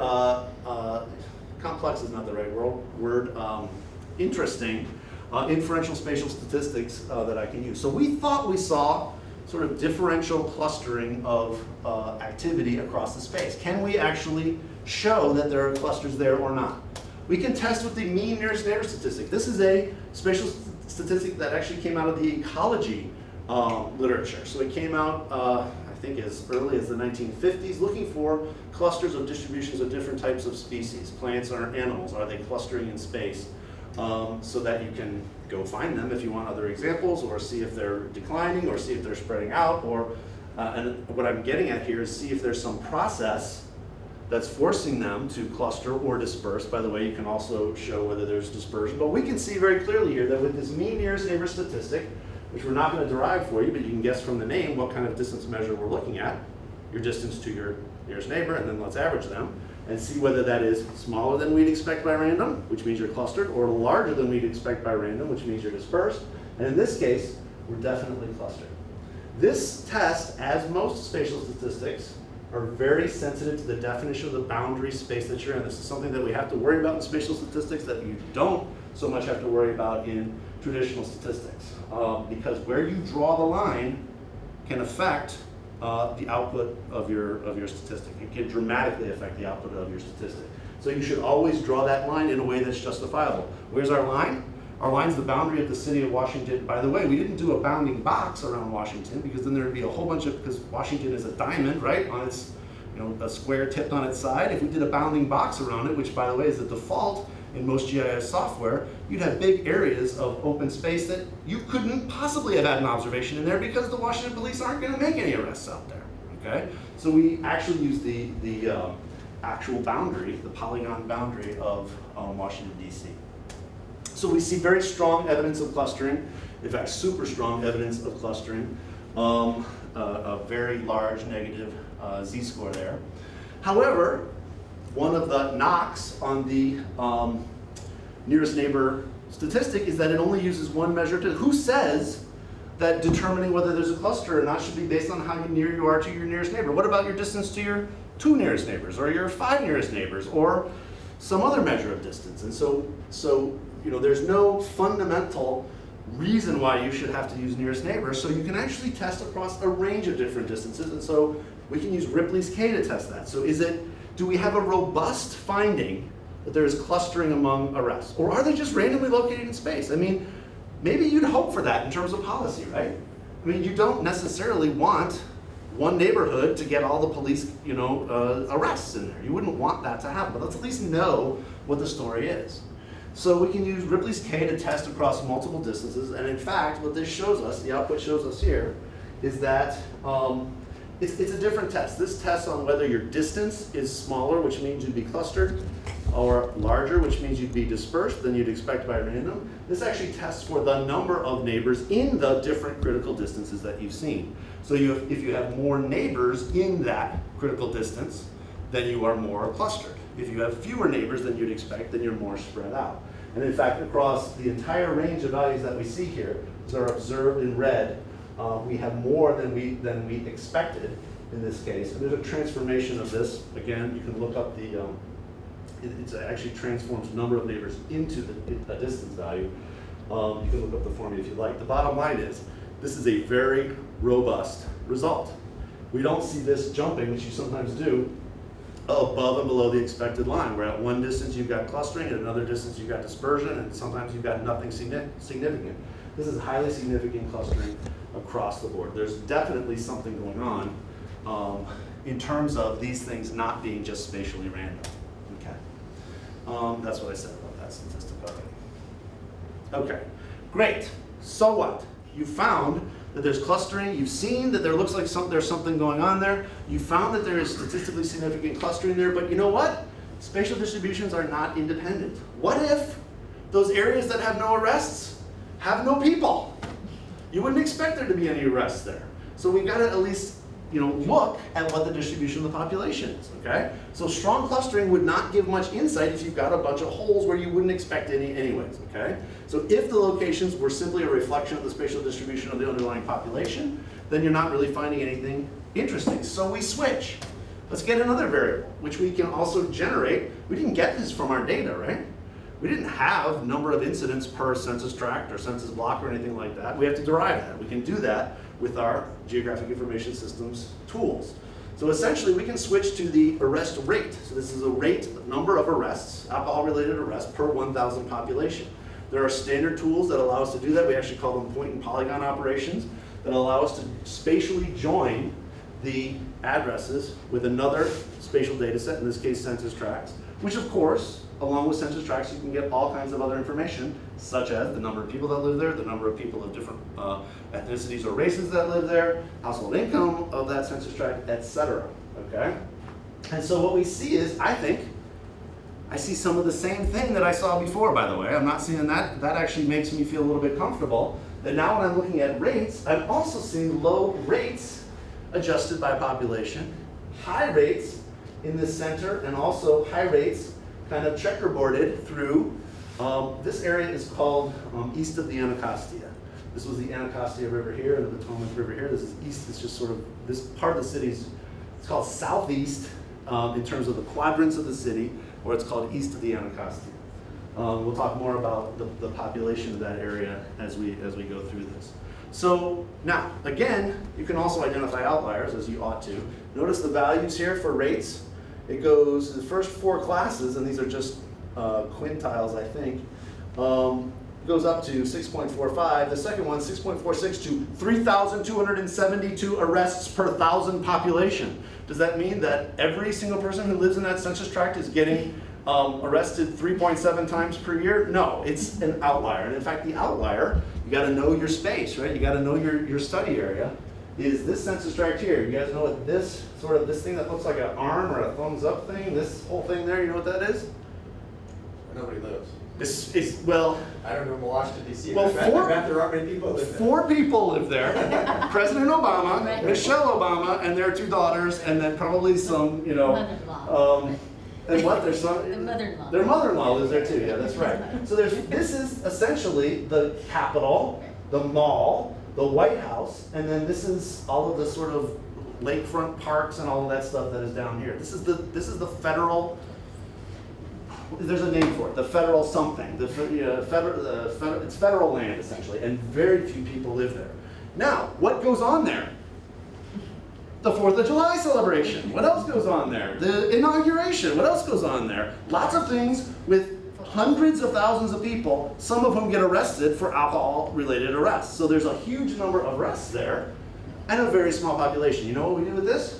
complex is not the right word, interesting inferential spatial statistics that I can use. So we thought we saw sort of differential clustering of activity across the space. Can we actually show that there are clusters there or not? We can test with the mean nearest neighbor statistic. This is a spatial statistic that actually came out of the ecology literature. So it came out, I think, as early as the 1950s, looking for clusters of distributions of different types of species, plants or animals. Are they clustering in space? So that you can go find them if you want other examples, or see if they're declining, or see if they're spreading out, or, and what I'm getting at here is see if there's some process that's forcing them to cluster or disperse. By the way, you can also show whether there's dispersion, but we can see very clearly here that with this mean nearest neighbor statistic, which we're not going to derive for you, but you can guess from the name what kind of distance measure we're looking at, your distance to your nearest neighbor, and then let's average them, and see whether that is smaller than we'd expect by random, which means you're clustered, or larger than we'd expect by random, which means you're dispersed. And in this case, we're definitely clustered. This test, as most spatial statistics, are very sensitive to the definition of the boundary space that you're in. This is something that we have to worry about in spatial statistics that you don't so much have to worry about in traditional statistics. Because where you draw the line can affect the output of your statistic. It can dramatically affect the output of your statistic. So you should always draw that line in a way that's justifiable. Where's our line? Our line's the boundary of the city of Washington. By the way, we didn't do a bounding box around Washington, because then there would be a whole bunch of, because Washington is a diamond, right, on its, a square tipped on its side. If we did a bounding box around it, which by the way is the default in most GIS software, you'd have big areas of open space that you couldn't possibly have had an observation in there, because the Washington police aren't going to make any arrests out there. Okay, so we actually use the actual boundary, the polygon boundary of Washington, D.C. So we see very strong evidence of clustering, in fact, super strong evidence of clustering, a very large negative z-score there. However, one of the knocks on the nearest neighbor statistic is that it only uses one measure to, who says that determining whether there's a cluster or not should be based on how near you are to your nearest neighbor? What about your distance to your 2 nearest neighbors, or your 5 nearest neighbors, or some other measure of distance? And so there's no fundamental reason why you should have to use nearest neighbor, so you can actually test across a range of different distances, and so we can use Ripley's K to test that. So do we have a robust finding that there is clustering among arrests, or are they just randomly located in space? I mean, maybe you'd hope for that in terms of policy, right? I mean, you don't necessarily want one neighborhood to get all the police, arrests in there. You wouldn't want that to happen, but let's at least know what the story is. So we can use Ripley's K to test across multiple distances, and in fact, what this shows us, the output shows us here, is that it's a different test. This tests on whether your distance is smaller, which means you'd be clustered, or larger, which means you'd be dispersed than you'd expect by random. This actually tests for the number of neighbors in the different critical distances that you've seen. So if you have more neighbors in that critical distance, then you are more clustered. If you have fewer neighbors than you'd expect, then you're more spread out. And in fact, across the entire range of values that we see here, that are observed in red, we have more than we expected in this case. And there's a transformation of this. Again, you can look up the, it actually transforms number of neighbors into a distance value. You can look up the formula if you like. The bottom line is, this is a very robust result. We don't see this jumping, which you sometimes do, above and below the expected line, where at one distance you've got clustering, at another distance you've got dispersion, and sometimes you've got nothing significant. This is highly significant clustering across the board. There's definitely something going on in terms of these things not being just spatially random. Okay, that's what I said about that statistic already. Okay, great. So what? You found that there's clustering. You've seen that there looks like there's something going on there. You found that there is statistically significant clustering there, but you know what? Spatial distributions are not independent. What if those areas that have no arrests have no people? You wouldn't expect there to be any arrests there. So we've got to at least, look at what the distribution of the population is, okay? So strong clustering would not give much insight if you've got a bunch of holes where you wouldn't expect any anyways, okay? So if the locations were simply a reflection of the spatial distribution of the underlying population, then you're not really finding anything interesting. So we switch. Let's get another variable, which we can also generate. We didn't get this from our data, right? We didn't have number of incidents per census tract or census block or anything like that. We have to derive that. We can do that with our geographic information systems tools. So essentially we can switch to the arrest rate. So this is a rate, number of arrests, alcohol-related arrests per 1,000 population. There are standard tools that allow us to do that. We actually call them point and polygon operations that allow us to spatially join the addresses with another spatial data set, in this case census tracts, which of course, along with census tracts, you can get all kinds of other information, such as the number of people that live there, the number of people of different ethnicities or races that live there, household income of that census tract, etc. Okay? And so what we see is, I see some of the same thing that I saw before, by the way. I'm not seeing that. That actually makes me feel a little bit comfortable. That now when I'm looking at rates, I'm also seeing low rates adjusted by population, high rates in the center, and also high rates kind of checkerboarded through. This area is called east of the Anacostia. This was the Anacostia River here and the Potomac River here. This is east. It's just sort of, this part of the city is, it's called southeast in terms of the quadrants of the city, or it's called east of the Anacostia. We'll talk more about the population of that area as we go through this. So now, again, you can also identify outliers, as you ought to. Notice the values here for rates. It goes, the first 4 classes, and these are just quintiles, I think, goes up to 6.45. The second one, 6.46 to 3,272 arrests per 1,000 population. Does that mean that every single person who lives in that census tract is getting arrested 3.7 times per year? No, it's an outlier. And in fact, the outlier, you got to know your space, right? You got to know your study area. Is this census tract here? You guys know what this sort of, this thing that looks like an arm or a thumbs up thing, this whole thing there, you know what that is? Where nobody lives. This is, well, I don't know, Washington DC. Well, there aren't many people live there. 4 people live there. President Obama, Michelle Obama, and their 2 daughters, and then probably some, Mother-in-law. And what, their son? The mother-in-law. Their mother-in-law lives there too, yeah, that's right. So this is essentially the Capitol, the mall, the White House, and then this is all of the sort of lakefront parks and all of that stuff that is down here. This is the federal, there's a name for it, the federal something. It's federal land essentially, and very few people live there. Now, what goes on there? The 4th of July celebration. What else goes on there? The inauguration. What else goes on there? Lots of things with hundreds of thousands of people, some of whom get arrested for alcohol-related arrests. So there's a huge number of arrests there and a very small population. You know what we do with this?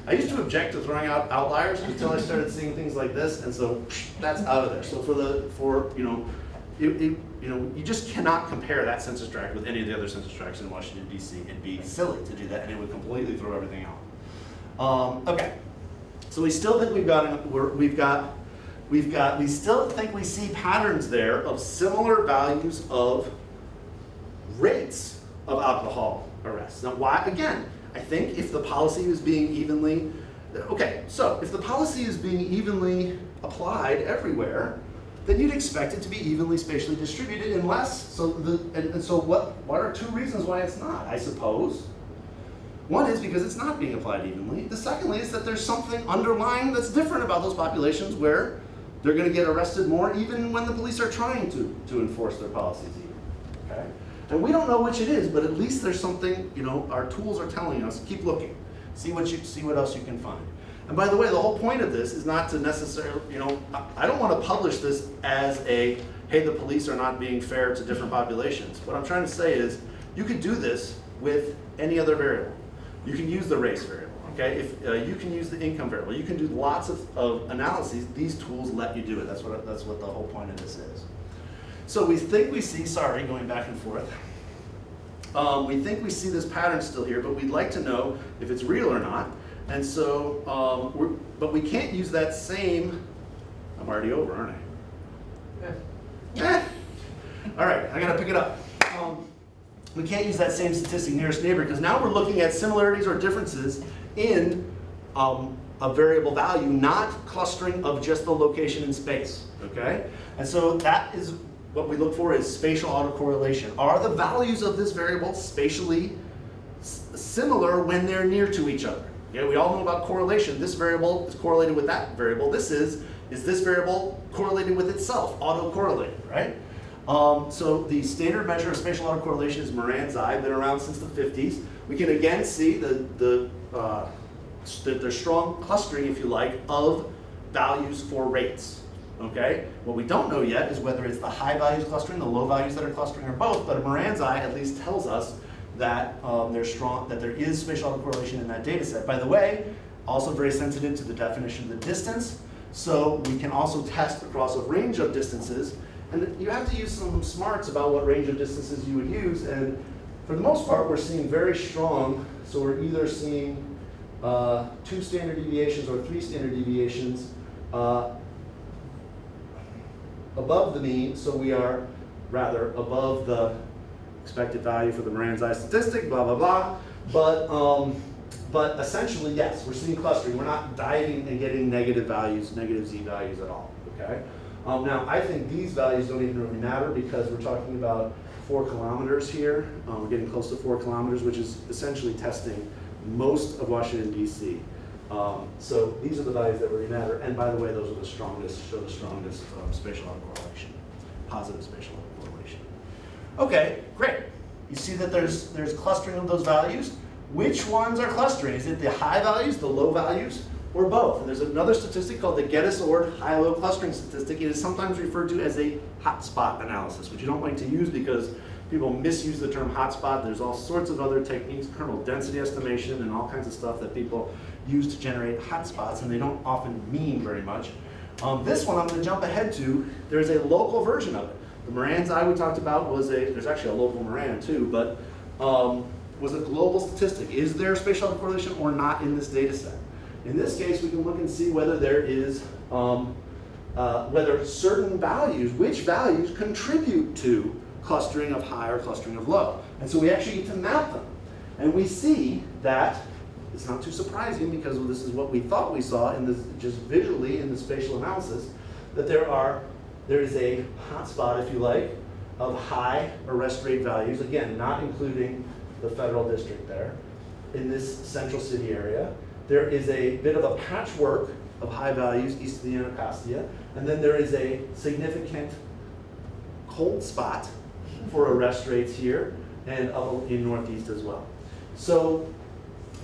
I used to object to throwing out outliers until I started seeing things like this, and so that's out of there. So you just cannot compare that census tract with any of the other census tracts in Washington, D.C. It'd be silly to do that, and it would completely throw everything out. Okay, so we still think we still think we see patterns there of similar values of rates of alcohol arrests. Now, why? Again, I think if the policy is being evenly, okay, so if the policy is being evenly applied everywhere, then you'd expect it to be evenly spatially distributed unless, so what are 2 reasons why it's not, I suppose? One is because it's not being applied evenly. The secondly is that there's something underlying that's different about those populations where they're going to get arrested more even when the police are trying to enforce their policies even, okay? And we don't know which it is, but at least there's something, our tools are telling us, keep looking, see what else you can find. And by the way, the whole point of this is not to necessarily, I don't want to publish this as a, hey, the police are not being fair to different populations. What I'm trying to say is, you could do this with any other variable. You can use the race variable, okay? If you can use the income variable, you can do lots of analyses. These tools let you do it. That's what the whole point of this is. So we think we see, sorry, going back and forth. We think we see this pattern still here, but we'd like to know if it's real or not. And so, but we can't use that same, I'm already over, aren't I? Yeah. All right, I gotta pick it up. we can't use that same statistic, nearest neighbor, because now we're looking at similarities or differences in a variable value, not clustering of just the location in space, okay? And so that is what we look for, is spatial autocorrelation. Are the values of this variable spatially similar when they're near to each other? Okay, we all know about correlation. This variable is correlated with that variable. Is this variable correlated with itself, autocorrelated, right? So the standard measure of spatial autocorrelation is Moran's I, been around since the 50s. We can again see that there's strong clustering, if you like, of values for rates. Okay? What we don't know yet is whether it's the high values clustering, the low values that are clustering, or both, but Moran's I at least tells us that that there is spatial autocorrelation in that data set. By the way, also very sensitive to the definition of the distance, so we can also test across a range of distances, and you have to use some smarts about what range of distances you would use, and for the most part we're seeing very strong, so we're either seeing 2 standard deviations or 3 standard deviations above the mean, so we are rather above the expected value for the Moran's I statistic, blah, blah, blah. But essentially, yes, we're seeing clustering. We're not diving and getting negative values, negative z values at all, okay? Now, I think these values don't even really matter because we're talking about 4 kilometers here. We're getting close to 4 kilometers, which is essentially testing most of Washington, D.C. So these are the values that really matter. And by the way, those are the strongest, show the strongest spatial autocorrelation, positive spatial autocorrelation. Okay, great. You see that there's clustering of those values. Which ones are clustering? Is it the high values, the low values, or both? And there's another statistic called the Geddes-Ord high-low clustering statistic. It is sometimes referred to as a hotspot analysis, which you don't like to use because people misuse the term hotspot. There's all sorts of other techniques, kernel density estimation, and all kinds of stuff that people use to generate hotspots, and they don't often mean very much. This one I'm going to jump ahead to. There's a local version of it. The Moran's I we talked about was there's actually a local Moran too, but was a global statistic. Is there spatial autocorrelation or not in this data set? In this case, we can look and see whether there is, whether certain values, which values contribute to clustering of high or clustering of low. And so we actually get to map them. And we see that it's not too surprising because this is what we thought we saw in this, just visually in the spatial analysis, that there is a hotspot, if you like, of high arrest rate values, again, not including the federal district there, in this central city area. There is a bit of a patchwork of high values east of the Anacostia, and then there is a significant cold spot for arrest rates here and up in Northeast as well. So,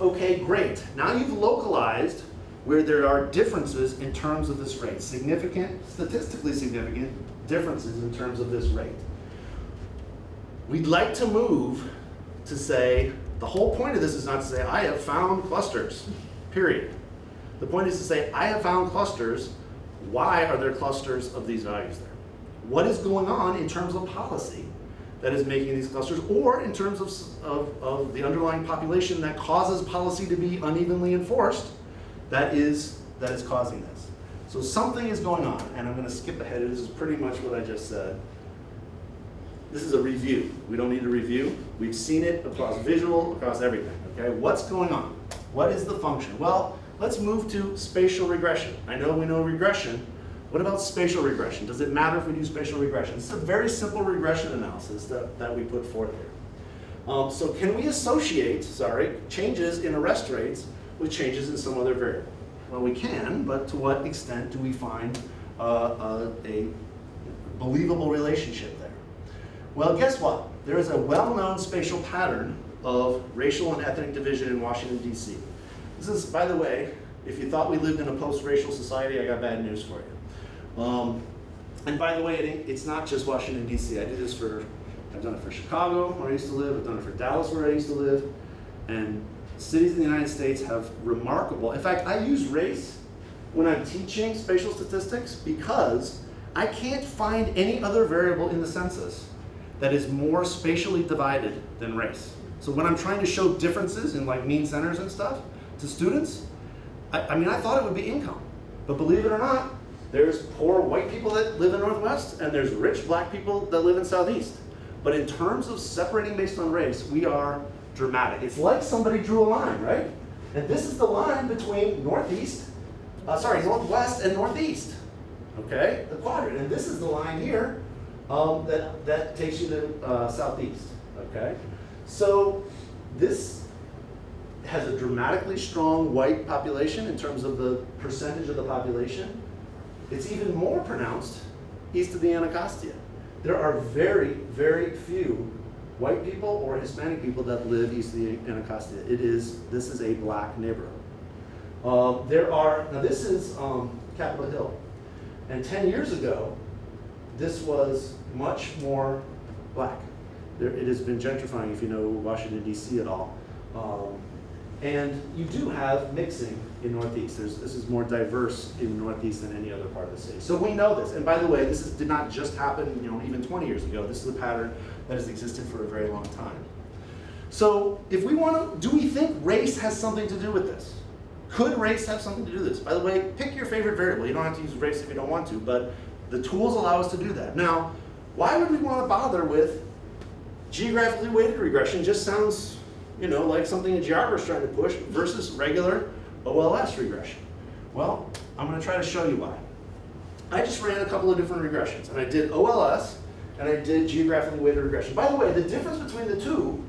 okay, great. Now you've localized where there are differences in terms of this rate, statistically significant differences in terms of this rate. We'd like to move to say, the whole point of this is not to say, I have found clusters, period. The point is to say, I have found clusters. Why are there clusters of these values there? What is going on in terms of policy that is making these clusters, or in terms of the underlying population that causes policy to be unevenly enforced, that is causing this. So something is going on, and I'm going to skip ahead. This is pretty much what I just said. This is a review. We don't need a review. We've seen it across visual, across everything. Okay, what's going on? What is the function? Well, let's move to spatial regression. I know we know regression. What about spatial regression? Does it matter if we do spatial regression? It's a very simple regression analysis that we put forth here. So can we associate, changes in arrest rates with changes in some other variable? Well, we can, but to what extent do we find a believable relationship there? Well, guess what? There is a well-known spatial pattern of racial and ethnic division in Washington, D.C. This is, by the way, if you thought we lived in a post-racial society, I got bad news for you. And by the way, it's not just Washington, D.C. I've done it for Chicago, where I used to live. I've done it for Dallas, where I used to live. And cities in the United States have remarkable, in fact, I use race when I'm teaching spatial statistics because I can't find any other variable in the census that is more spatially divided than race. So when I'm trying to show differences in like mean centers and stuff to students, I mean, I thought it would be income. But believe it or not, there's poor white people that live in Northwest, and there's rich black people that live in Southeast. But in terms of separating based on race, we are dramatic. It's like somebody drew a line, right? And this is the line between northwest and northeast, okay? The quadrant, and this is the line here that takes you to southeast, okay? So this has a dramatically strong white population in terms of the percentage of the population. It's even more pronounced east of the Anacostia. There are very, very few white people or Hispanic people that live east of the Anacostia. This is a black neighborhood. Now this is Capitol Hill. And 10 years ago, this was much more black. It has been gentrifying, if you know Washington, D.C. at all. And you do have mixing in Northeast. This is more diverse in Northeast than any other part of the city. So we know this. And by the way, this did not just happen, even 20 years ago. This is a pattern that has existed for a very long time. So if we want to, do we think race has something to do with this? Could race have something to do with this? By the way, pick your favorite variable. You don't have to use race if you don't want to, but the tools allow us to do that. Now, why would we want to bother with geographically weighted regression? Just sounds like something a geographer is trying to push versus regular OLS regression. Well, I'm going to try to show you why. I just ran a couple of different regressions, and I did OLS, and I did geographically weighted regression. By the way, the difference between the two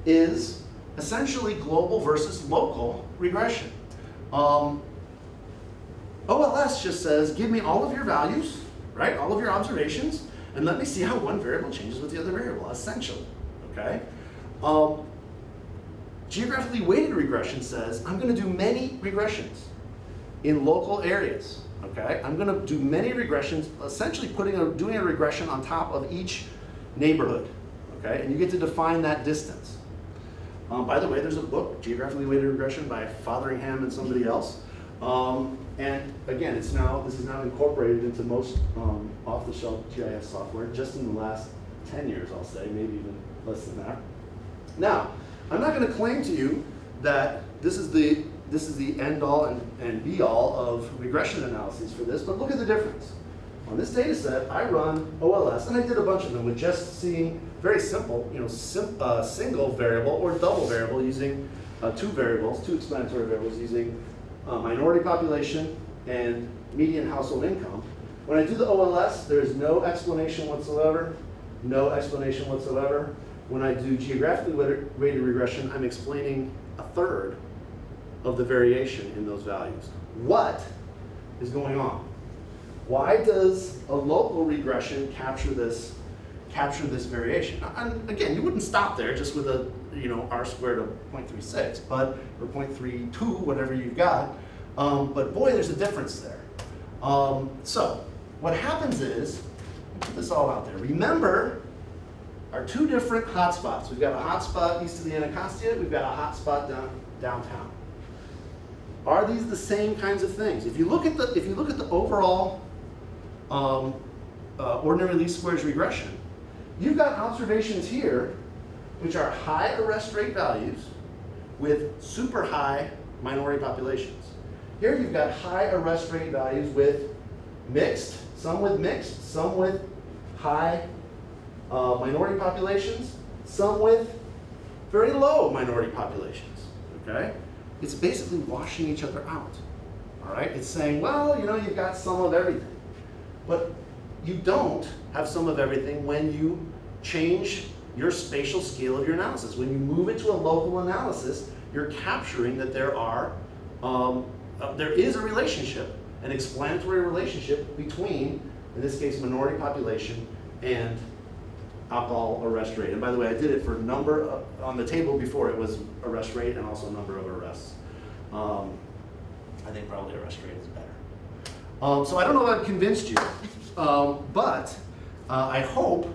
is essentially global versus local regression. OLS just says, give me all of your values, right, all of your observations, and let me see how one variable changes with the other variable, essentially, okay? Geographically weighted regression says, I'm going to do many regressions in local areas, okay? I'm going to do many regressions, essentially doing a regression on top of each neighborhood, okay? And you get to define that distance. By the way, there's a book, Geographically Weighted Regression by Fotheringham and somebody else. And again, this is now incorporated into most off-the-shelf GIS software just in the last 10 years, I'll say, maybe even less than that. Now, I'm not going to claim to you that this is the end-all and be-all of regression analyses for this, but look at the difference. On this data set, I run OLS, and I did a bunch of them with just seeing very simple, single variable or double variable using two explanatory variables using minority population and median household income. When I do the OLS, there is no explanation whatsoever, no explanation whatsoever. When I do geographically weighted regression, I'm explaining a third of the variation in those values. What is going on? Why does a local regression capture this variation? And again, you wouldn't stop there just with a r squared of 0.36, or 0.32, whatever you've got. But boy, there's a difference there. So what happens is, put this all out there. Remember our two different hotspots. We've got a hotspot east of the Anacostia. We've got a hotspot downtown. Are these the same kinds of things? If you look at the overall ordinary least squares regression, you've got observations here which are high arrest rate values with super high minority populations. Here you've got high arrest rate values with some with high minority populations, some with very low minority populations, okay? It's basically washing each other out, all right? It's saying, well, you've got some of everything. But you don't have some of everything when you change your spatial scale of your analysis. When you move it to a local analysis, you're capturing that there is a relationship, an explanatory relationship between, in this case, minority population and alcohol arrest rate. And by the way, I did it for number on the table before. It was arrest rate and also number of arrests. I think probably arrest rate is better. So I don't know if I've convinced you, but I hope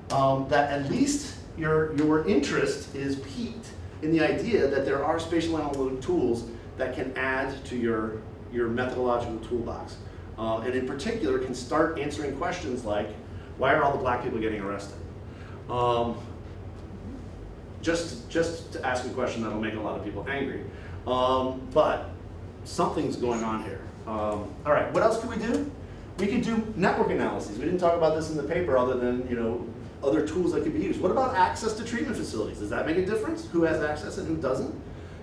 that at least your interest is piqued in the idea that there are spatial analytic tools that can add to your methodological toolbox. And in particular, can start answering questions like, why are all the black people getting arrested? Just to ask a question that'll make a lot of people angry. But something's going on here. All right, what else could we do? We could do network analyses. We didn't talk about this in the paper other than, other tools that could be used. What about access to treatment facilities? Does that make a difference? Who has access and who doesn't?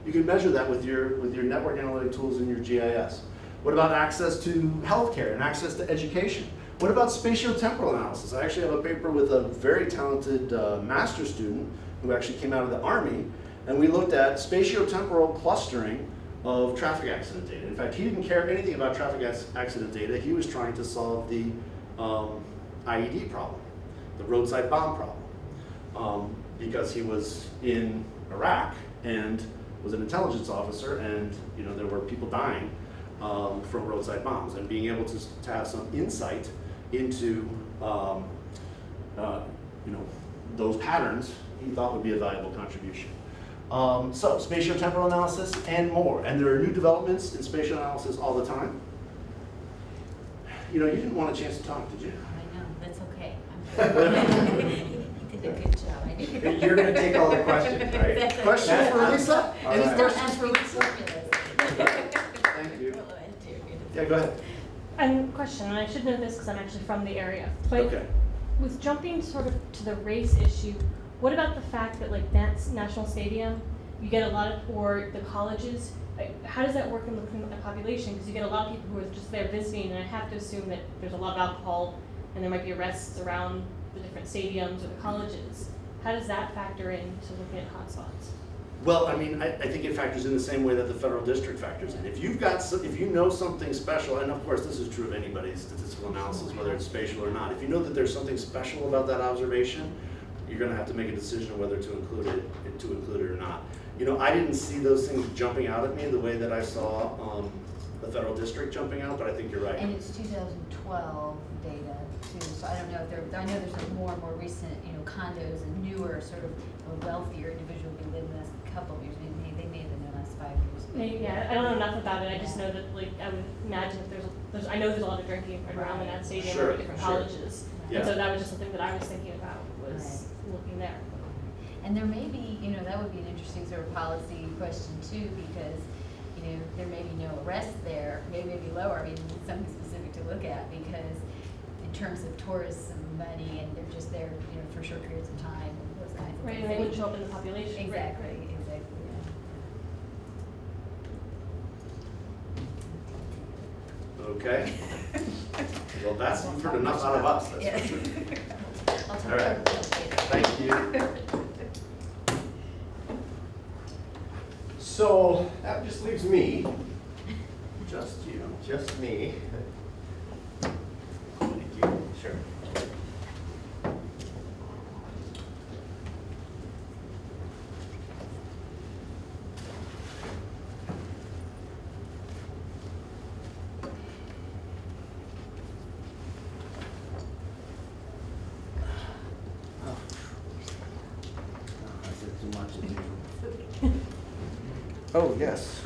You can measure that with your network analytic tools in your GIS. What about access to healthcare and access to education? What about spatiotemporal analysis? I actually have a paper with a very talented master's student who actually came out of the Army, and we looked at spatiotemporal clustering of traffic accident data. In fact, he didn't care anything about traffic accident data. He was trying to solve the IED problem, the roadside bomb problem, because he was in Iraq and was an intelligence officer, and there were people dying from roadside bombs, and being able to have some insight into those patterns, he thought would be a valuable contribution. So spatiotemporal analysis and more, and there are new developments in spatial analysis all the time. You didn't want a chance to talk, did you? I know, that's okay. You did a good job. I knew you were You're going to take all the questions, right? Exactly. Questions for Lisa? All Any right. questions for Lisa? Thank you. Yeah, go ahead. Question, and I should know this because I'm actually from the area. But Okay. with jumping sort of to the race issue, what about the fact that like that's National Stadium, you get a lot of, or the colleges, how does that work in the population? Because you get a lot of people who are just there visiting, and I have to assume that there's a lot of alcohol, and there might be arrests around the different stadiums or the colleges. How does that factor into looking at hotspots? Well, I mean, I think it factors in the same way that the federal district factors in. If you know something special, and of course this is true of anybody's statistical analysis, whether it's spatial or not, if you know that there's something special about that observation, you're going to have to make a decision whether to include it or not. I didn't see those things jumping out at me the way that I saw the federal district jumping out, but I think you're right. And it's 2012 data too, so I don't know if I know there's some more and more recent, condos and newer sort of wealthier individuals who live in the last couple of years. They may have been in the last 5 years. Yeah, I don't know enough about it. I just know that I would imagine if I know there's a lot of drinking around in that stadium Sure, or different sure. colleges. Yeah. And so that was just something that I was thinking about was looking there. And there may be, that would be an interesting sort of policy question too, because, there may be no arrests there, maybe lower. I mean, something specific to look at, because in terms of tourism money, and they're just there, for short periods of time, and those kinds of Right, things. and they wouldn't show up in the population. Exactly, Right. exactly, yeah. Okay. Well, you've heard enough out of us, that's for sure. I'll talk All right. about it later. Thank you. So that just leaves me. Just you. Just me. Thank you. Sure. I said too much as usual. Oh, yes.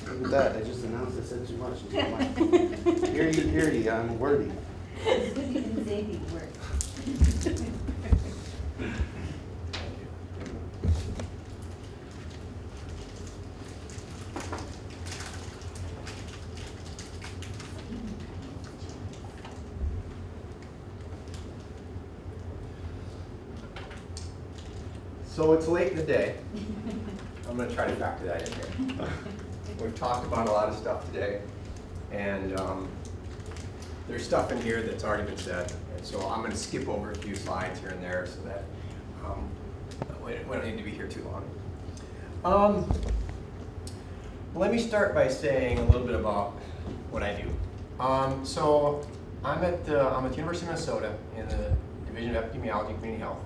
Look at that. I just announced I said too much. Hear ye, I'm wordy. You didn't say these words. So it's late in the day. I'm going to try to factor that in here. We've talked about a lot of stuff today, and there's stuff in here that's already been said. And so I'm going to skip over a few slides here and there so that we don't need to be here too long. Let me start by saying a little bit about what I do. So I'm at the University of Minnesota in the Division of Epidemiology and Community Health.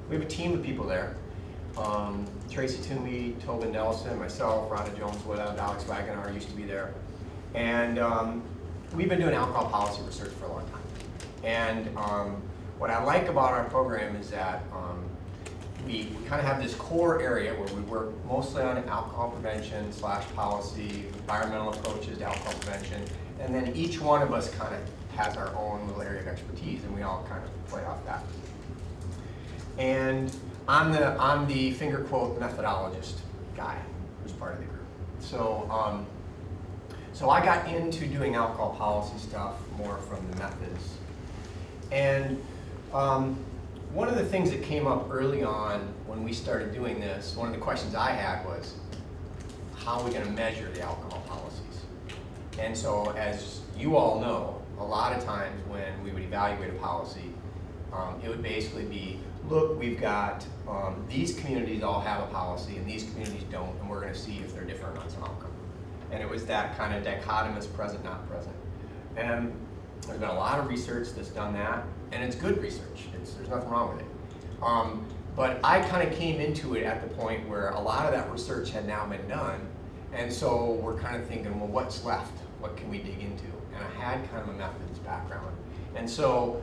We have a team of people there. Tracy Toomey, Tobin Nelson, myself, Rhonda Jones-Wood, Alex Wagoner used to be there. And we've been doing alcohol policy research for a long time. And what I like about our program is that we kind of have this core area where we work mostly on alcohol prevention / policy, environmental approaches to alcohol prevention, and then each one of us kind of has our own little area of expertise, and we all kind of play off that. And I'm the finger quote methodologist guy who's part of the group. So so I got into doing alcohol policy stuff more from the methods. And one of the things that came up early on when we started doing this, one of the questions I had was, how are we going to measure the alcohol policies? And so, as you all know, a lot of times when we would evaluate a policy, it would basically be, look, we've got these communities all have a policy and these communities don't, and we're going to see if they're different on some outcome. And it was that kind of dichotomous present, not present. And there's been a lot of research that's done that, and it's good research. There's nothing wrong with it. But I kind of came into it at the point where a lot of that research had now been done, and so we're kind of thinking, well, what's left? What can we dig into? And I had kind of a methods background. And so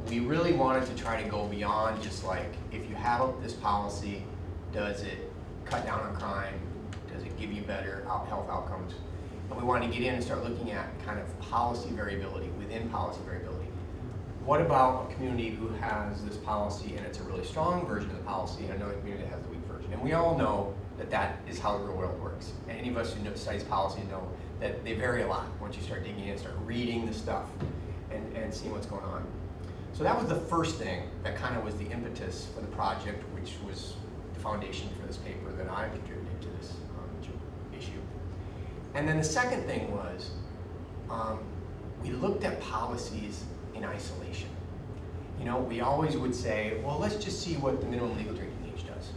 we really wanted to try to go beyond just like, if you have this policy, does it cut down on crime? Does it give you better health outcomes? And we wanted to get in and start looking at kind of policy variability, within policy variability. What about a community who has this policy and it's a really strong version of the policy and another community that has the weak version? And we all know that that is how the real world works. And any of us who studies policy know that they vary a lot once you start digging in and start reading the stuff and seeing what's going on. So that was the first thing that kind of was the impetus for the project, which was the foundation for this paper that I contributed to this issue. And then the second thing was, we looked at policies in isolation. You know, we always would say, well, let's just see what the minimum legal drinking age does.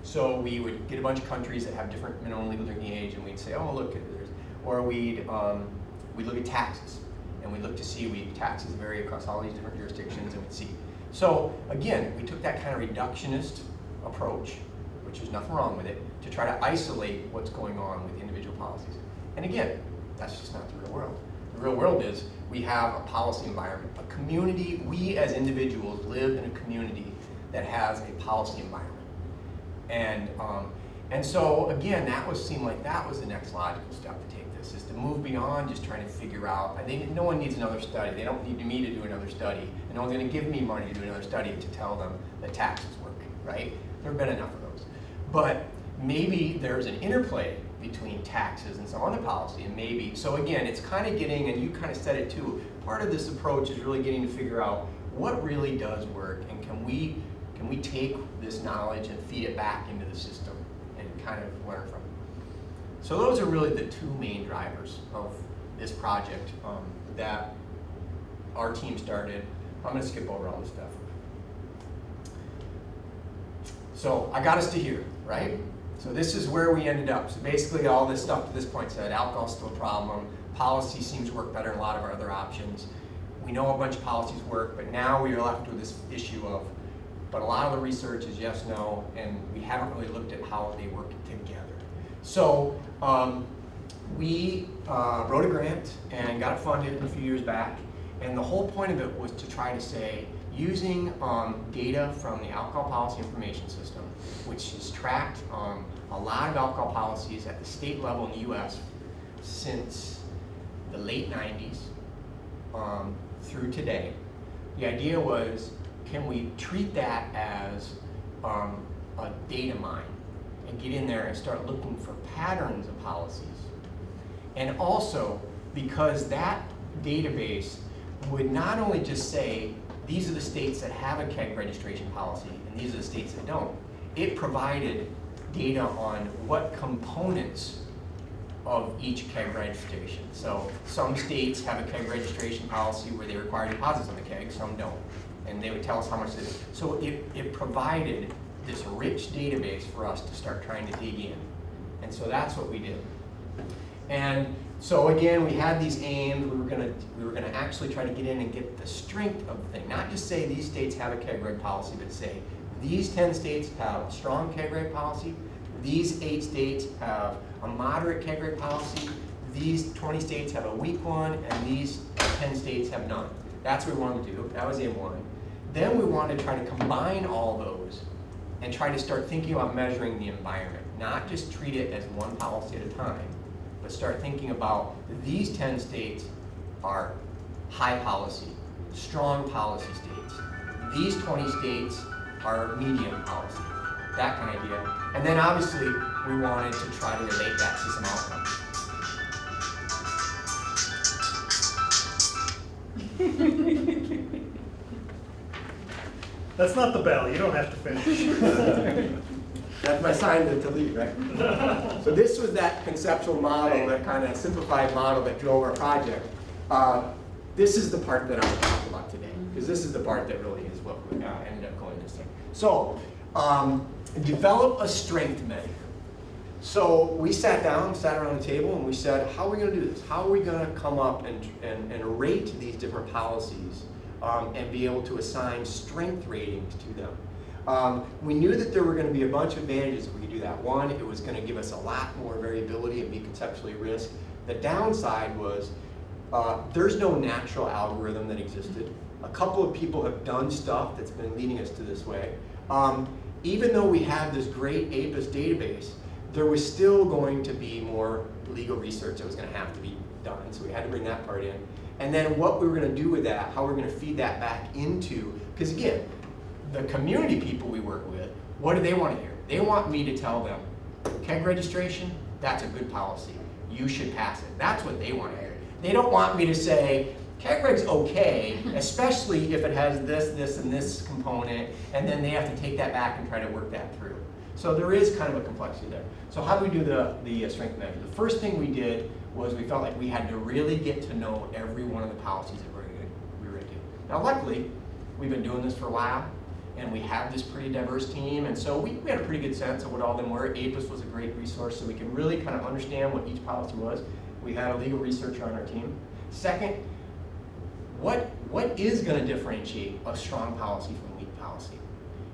So we would get a bunch of countries that have different minimum legal drinking age, and we'd say, oh, look, there's, or we'd look at taxes, and we'd look to see taxes vary across all these different jurisdictions, and we'd see. So again, we took that kind of reductionist approach, which is nothing wrong with it, to try to isolate what's going on with individual policies. And again, that's just not the real world. The real world is we have a policy environment, a community. We as individuals live in a community that has a policy environment. And so again, seemed like that was the next logical step to take this, is to move beyond just trying to figure out. I think no one needs another study. They don't need me to do another study, and no one's going to give me money to do another study to tell them that taxes work, right? There have been enough of those. But maybe there's an interplay between taxes and some other policy, and maybe, so again, it's kind of getting, and you kind of said it too, part of this approach is really getting to figure out what really does work, and can we take this knowledge and feed it back into the system and kind of learn from it. So those are really the two main drivers of this project that our team started. I'm going to skip over all this stuff. So I got us to here, right? So this is where we ended up. So basically all this stuff to this point said alcohol's still a problem. Policy seems to work better than a lot of our other options. We know a bunch of policies work, but now we are left with this issue of, but a lot of the research is yes, no, and we haven't really looked at how they work together. So we wrote a grant and got it funded a few years back, and the whole point of it was to try to say, using data from the Alcohol Policy Information System, which has tracked a lot of alcohol policies at the state level in the US since the late 90s through today. The idea was, can we treat that as a data mine and get in there and start looking for patterns of policies? And also, because that database would not only just say, these are the states that have a keg registration policy, and these are the states that don't. It provided data on what components of each keg registration. So some states have a keg registration policy where they require deposits on the keg, some don't. And they would tell us how much it is. So it provided this rich database for us to start trying to dig in. And so that's what we did. And so again, we had these aims. We were gonna actually try to get in and get the strength of the thing. Not just say these states have a keg reg policy, but say these 10 states have a strong keg reg policy. These 8 states have a moderate keg reg policy. These 20 states have a weak one, and these 10 states have none. That's what we wanted to do. That was aim 1. Then we wanted to try to combine all those and try to start thinking about measuring the environment. Not just treat it as one policy at a time, but start thinking about these 10 states are high policy, strong policy states. These 20 states are medium policy, that kind of idea. And then obviously we wanted to try to relate that to some outcomes. That's not the bell, you don't have to finish. That's my sign to leave, right? So this was that conceptual model, that kind of simplified model that drove our project. This is the part that I'm going to talk about today, because this is the part that really is what we ended up calling this thing. So, develop a strength measure. So we sat down, sat around the table, and we said, how are we going to do this? How are we going to come up and rate these different policies and be able to assign strength ratings to them? We knew that there were going to be a bunch of advantages if we could do that. One, it was going to give us a lot more variability and be conceptually risk. The downside was there's no natural algorithm that existed. A couple of people have done stuff that's been leading us to this way. Even though we had this great APIS database, there was still going to be more legal research that was going to have to be done, so we had to bring that part in. And then what we were going to do with that, how we're going to feed that back into, because again, the community people we work with, what do they want to hear? They want me to tell them, keg registration, that's a good policy. You should pass it. That's what they want to hear. They don't want me to say, keg reg's okay, especially if it has this, this, and this component, and then they have to take that back and try to work that through. So there is kind of a complexity there. So how do we do the strength measure? The first thing we did was we felt like we had to really get to know every one of the policies that we were going to do. Now luckily, we've been doing this for a while, and we have this pretty diverse team, and so we had a pretty good sense of what all of them were. APIS was a great resource, so we can really kind of understand what each policy was. We had a legal researcher on our team. Second, what is going to differentiate a strong policy from a weak policy?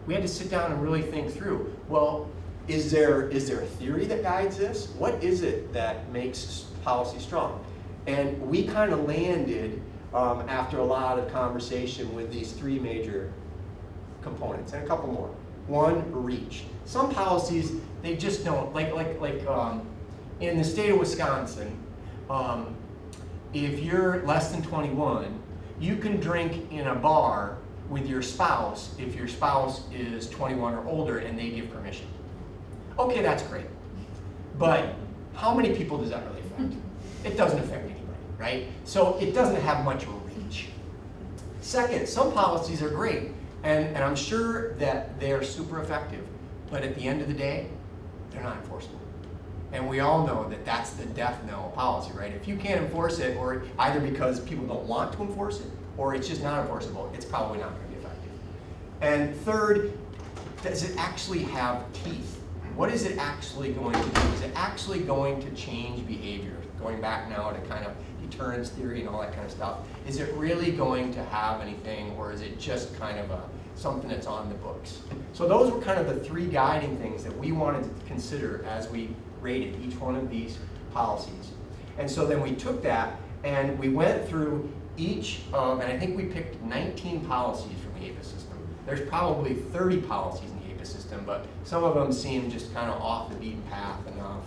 We had to sit down and really think through, well, is there a theory that guides this? What is it that makes policy strong? And we kind of landed, after a lot of conversation, with these three major components, and a couple more. One, reach. Some policies, they just don't, like in the state of Wisconsin, if you're less than 21, you can drink in a bar with your spouse if your spouse is 21 or older and they give permission. Okay, that's great. But how many people does that really affect? It doesn't affect anybody, right? So it doesn't have much of a reach. Second, some policies are great, and I'm sure that they're super effective, but at the end of the day, they're not enforceable. And we all know that that's the death knell policy, right? If you can't enforce it, or either because people don't want to enforce it, or it's just not enforceable, it's probably not going to be effective. And third, does it actually have teeth? What is it actually going to do? Is it actually going to change behavior? Going back now to kind of deterrence theory and all that kind of stuff. Is it really going to have anything, or is it just kind of something that's on the books? So those were kind of the three guiding things that we wanted to consider as we rated each one of these policies. And so then we took that and we went through each of, and I think we picked 19 policies from the APIS system. There's probably 30 policies in the APIS system, but some of them seem just kind of off the beaten path enough.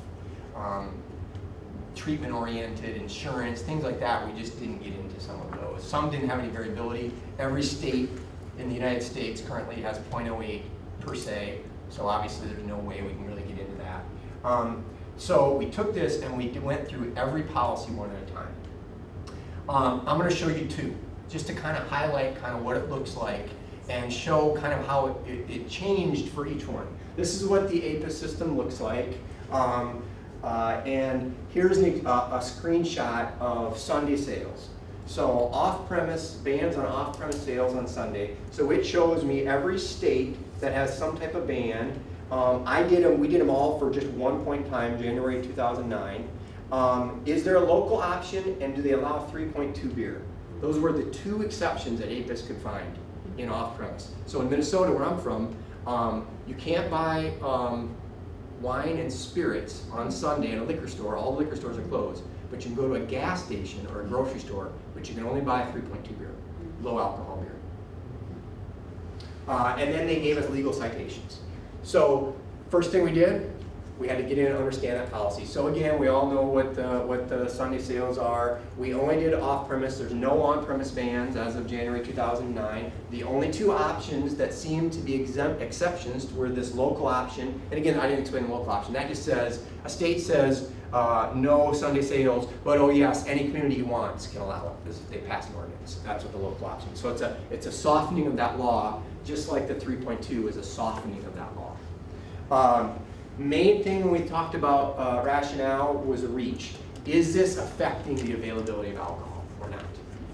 Treatment-oriented, insurance, things like that, we just didn't get into some of those. Some didn't have any variability. Every state in the United States currently has 0.08 per se, so obviously there's no way we can really get into that. So we took this and we went through every policy one at a time. I'm going to show you two, just to kind of highlight kind of what it looks like and show kind of how it changed for each one. This is what the APIS system looks like. And here's a screenshot of Sunday sales. So off-premise, bans on off-premise sales on Sunday. So it shows me every state that has some type of ban. We did them all for just one point in time, January 2009. Is there a local option, and do they allow 3.2 beer? Those were the two exceptions that APIS could find in off-premise. So in Minnesota, where I'm from, you can't buy wine and spirits on Sunday in a liquor store. All the liquor stores are closed, but you can go to a gas station or a grocery store, but you can only buy 3.2 beer, low alcohol beer. And then they gave us legal citations. So first thing we did, we had to get in and understand that policy. So again, we all know what the Sunday sales are. We only did off-premise. There's no on-premise bans as of January 2009. The only two options that seem to be exceptions were this local option. And again, I didn't explain the local option. That just says, a state says, no Sunday sales, but oh yes, any community wants can allow it, if they pass an ordinance. That's what the local option is. So it's a softening of that law, just like the 3.2 is a softening of that law. Main thing when we talked about rationale was a reach. Is this affecting the availability of alcohol or not?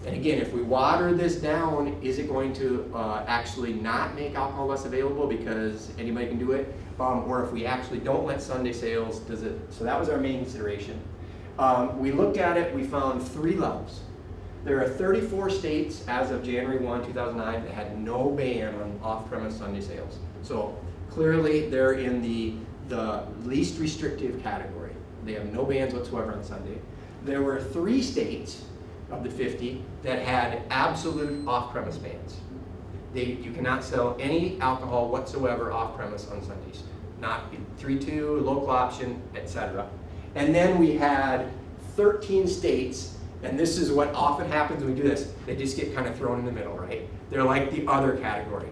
And again, if we water this down, is it going to actually not make alcohol less available because anybody can do it? Or if we actually don't let Sunday sales, does it? So that was our main consideration. We looked at it, we found 3 levels. There are 34 states as of January 1, 2009 that had no ban on off-premise Sunday sales. So clearly they're in the least restrictive category. They have no bans whatsoever on Sunday. There were 3 states of the 50 that had absolute off-premise bans. You cannot sell any alcohol whatsoever off-premise on Sundays. Not 3.2, local option, etc. And then we had 13 states, and this is what often happens when we do this, they just get kind of thrown in the middle, right? They're like the other category.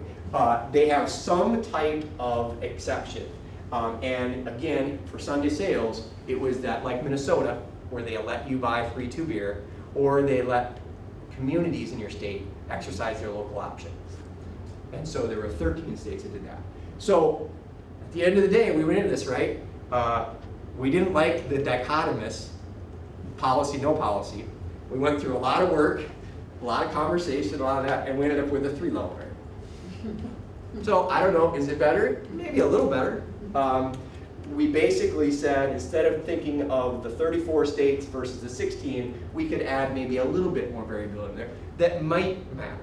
They have some type of exception. And again, for Sunday sales, it was that like Minnesota, where they let you buy 3.2 beer, or they let communities in your state exercise their local option. And so there were 13 states that did that. So at the end of the day, we went into this, right? We didn't like the dichotomous policy, no policy. We went through a lot of work, a lot of conversation, a lot of that, and we ended up with a 3-level, right? So I don't know, is it better? Maybe a little better. We basically said, instead of thinking of the 34 states versus the 16, we could add maybe a little bit more variability in there that might matter.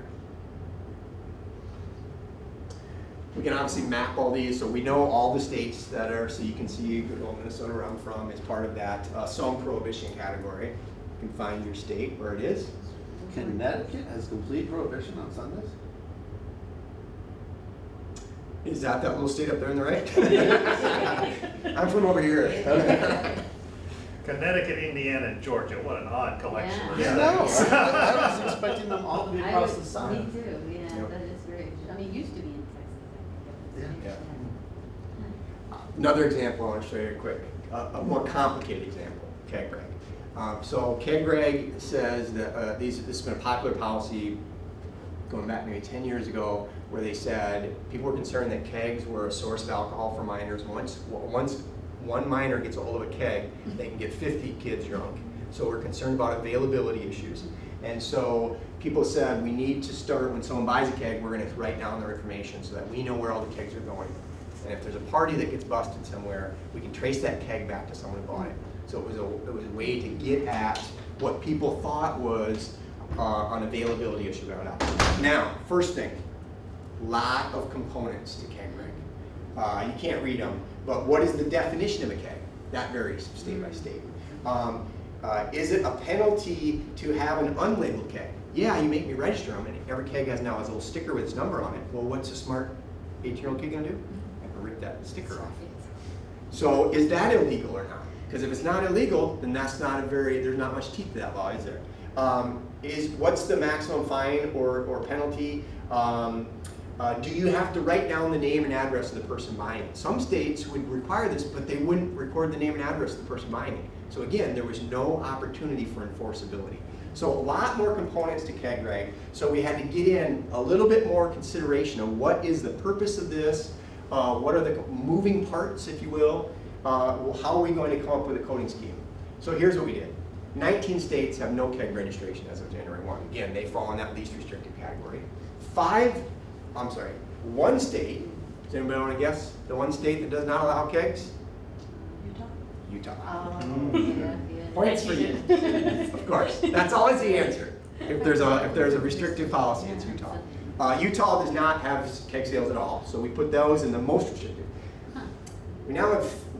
We can obviously map all these, so we know all the states that are, so you can see good old Minnesota where I'm from is part of that some prohibition category. You can find your state where it is. Connecticut has complete prohibition on Sundays? Is that little state up there on the right? I'm from over here. Connecticut, Indiana, and Georgia. What an odd collection of Yeah. states. I was expecting them all to be across the sun. Me too, yeah, Yep. that is very, I mean, it used to be in Texas, I think. Yeah. Another example I want to show you quick, a more complicated example, keg reg. So keg reg says that this has been a popular policy going back maybe 10 years ago, where they said people were concerned that kegs were a source of alcohol for minors. Once one minor gets a hold of a keg, they can get 50 kids drunk. So we're concerned about availability issues. And so people said we need to start, when someone buys a keg, we're going to write down their information so that we know where all the kegs are going. And if there's a party that gets busted somewhere, we can trace that keg back to someone who bought it. So it was a way to get at what people thought was an availability issue about alcohol. Now, first thing, lot of components to keg reg. You can't read them, but what is the definition of a keg? That varies state by state. Is it a penalty to have an unlabeled keg? Yeah, you make me register them, and every keg now has a little sticker with its number on it. Well, what's a smart 18-year-old kid gonna do? I'm gonna rip that sticker off. So is that illegal or not? Because if it's not illegal, then that's not there's not much teeth to that law, is there? What's the maximum fine or penalty? Do you have to write down the name and address of the person buying it? Some states would require this, but they wouldn't record the name and address of the person buying it. So again, there was no opportunity for enforceability. So a lot more components to keg reg. So we had to get in a little bit more consideration of what is the purpose of this, what are the moving parts, if you will, how are we going to come up with a coding scheme? So here's what we did. 19 states have no keg registration as of January 1. Again, they fall in that least restrictive category. One state, does anybody want to guess the one state that does not allow kegs? Utah. Oh, yeah. Points for you. Of course, that's always the answer. If there's a restrictive policy, it's Utah. Utah does not have keg sales at all, so we put those in the most restrictive.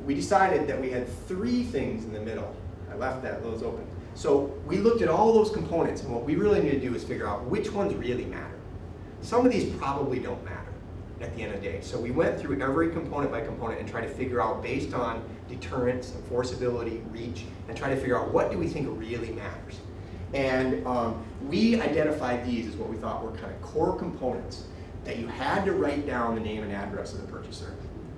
We decided that we had 3 things in the middle. I left those open. So we looked at all those components, and what we really need to do is figure out which ones really matter. Some of these probably don't matter at the end of the day. So we went through every component by component and tried to figure out, based on deterrence, enforceability, reach, and try to figure out what do we think really matters. And we identified these as what we thought were kind of core components that you had to write down the name and address of the purchaser.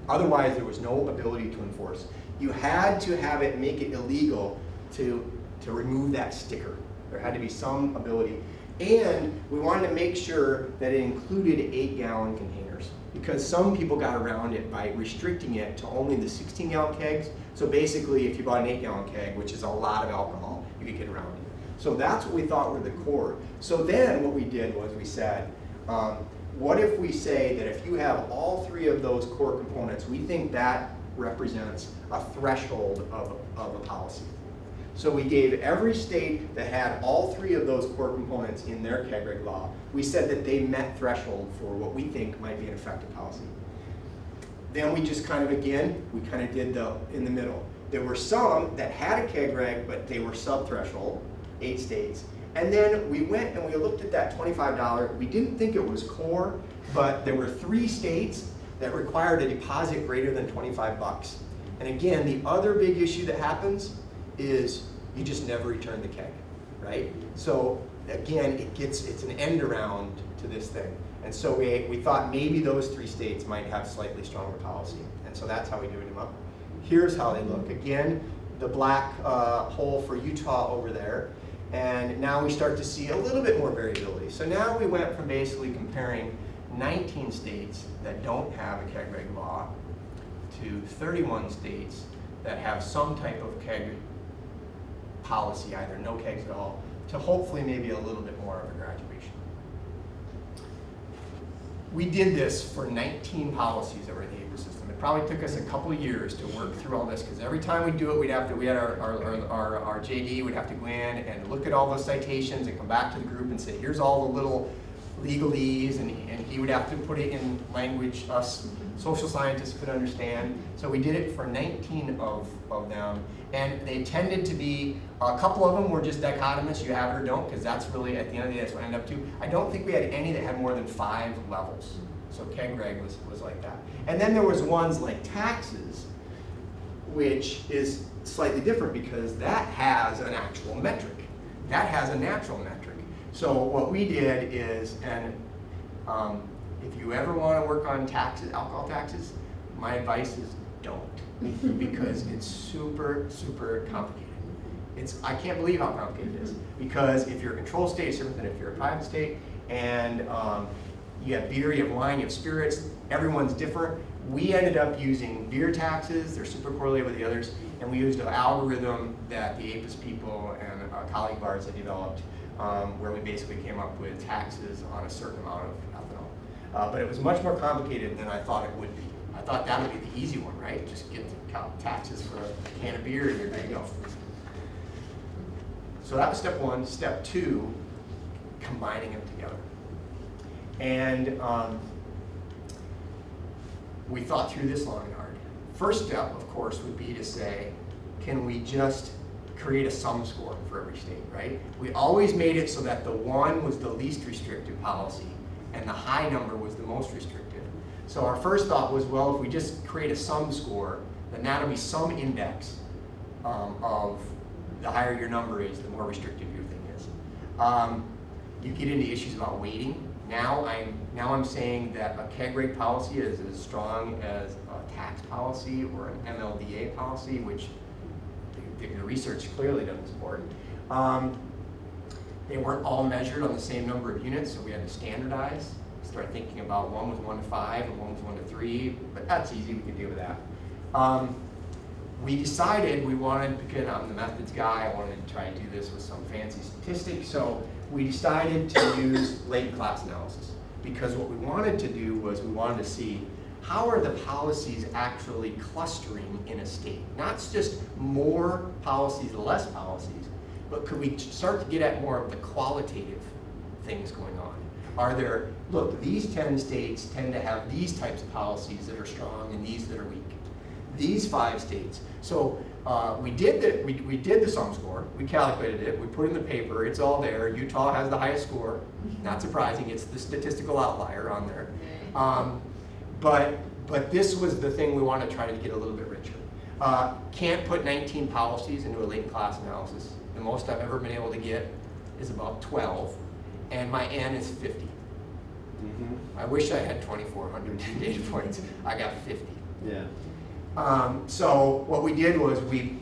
Otherwise, there was no ability to enforce. you had to have it, make it illegal to remove that sticker. There had to be some ability. And we wanted to make sure that it included 8-gallon containers, because some people got around it by restricting it to only the 16-gallon kegs. So basically, if you bought an 8-gallon keg, which is a lot of alcohol, you could get around it. So that's what we thought were the core. So then what we did was we said, what if we say that if you have all 3 of those core components, we think that represents a threshold of a policy. So we gave every state that had all 3 of those core components in their keg reg law, we said that they met threshold for what we think might be an effective policy. Then we just kind of, again, we kind of did the in the middle. There were some that had a keg reg, but they were sub-threshold, 8 states. And then we went and we looked at that $25. We didn't think it was core, but there were 3 states that required a deposit greater than $25. And again, the other big issue that happens is you just never return the keg, right? So again, it's an end around to this thing. And so we thought maybe those 3 states might have slightly stronger policy. And so that's how we divided them up. Here's how they look. Again, the black hole for Utah over there. And now we start to see a little bit more variability. So now we went from basically comparing 19 states that don't have a keg reg law to 31 states that have some type of keg policy, either no kegs at all, to hopefully maybe a little bit more of a graduation. We did this for 19 policies that were in the APR system. It probably took us a couple of years to work through all this, because every time we do it, we had our JD would have to go in and look at all those citations and come back to the group and say, here's all the little legalese, and he would have to put it in language us social scientists could understand. So we did it for 19 of them, and they tended to be, a couple of them were just dichotomous, you have it or don't, because that's really, at the end of the day, that's what I ended up to. I don't think we had any that had more than 5 levels. So keg reg was like that. And then there was ones like taxes, which is slightly different because that has an actual metric. That has a natural metric. So what we did is, and if you ever want to work on taxes, alcohol taxes, my advice is don't, because it's super, super complicated. I can't believe how complicated it is, because if you're a controlled state, it's different than if you're a private state, and you have beer, you have wine, you have spirits, everyone's different. We ended up using beer taxes, they're super correlated with the others, and we used an algorithm that the APIS people and a colleague of ours had developed, where we basically came up with taxes on a certain amount of ethanol. But it was much more complicated than I thought it would be. I thought that would be the easy one, right? Just get the taxes for a can of beer and you're good to go. So that was step 1. Step 2, combining them together. And we thought through this long and hard. First step, of course, would be to say, can we just create a sum score for every state, right? We always made it so that the 1 was the least restrictive policy and the high number was the most restrictive. So our first thought was, well, if we just create a sum score, then that'll be some index of the higher your number is, the more restrictive your thing is. You get into issues about weighting. Now I'm saying that a keg reg policy is as strong as a tax policy or an MLDA policy, which the research clearly doesn't support. They weren't all measured on the same number of units, so we had to standardize. Start thinking about one was 1 to 5 and one was 1 to 3, but that's easy, we can deal with that. We decided we wanted, because I'm the methods guy, I wanted to try and do this with some fancy statistics, so we decided to use latent class analysis. Because what we wanted to do was we wanted to see how are the policies actually clustering in a state. Not just more policies, less policies, but could we start to get at more of the qualitative things going on? Are there, look, these 10 states tend to have these types of policies that are strong and these that are weak. These 5 states. So we did the sum score, we calculated it, we put it in the paper, it's all there. Utah has the highest score. Not surprising, it's the statistical outlier on there. But this was the thing we want to try to get a little bit richer. Can't put 19 policies into a latent class analysis. The most I've ever been able to get is about 12, and my N is 50. I wish I had 2,400 data points. I got 50. Yeah. So what we did was we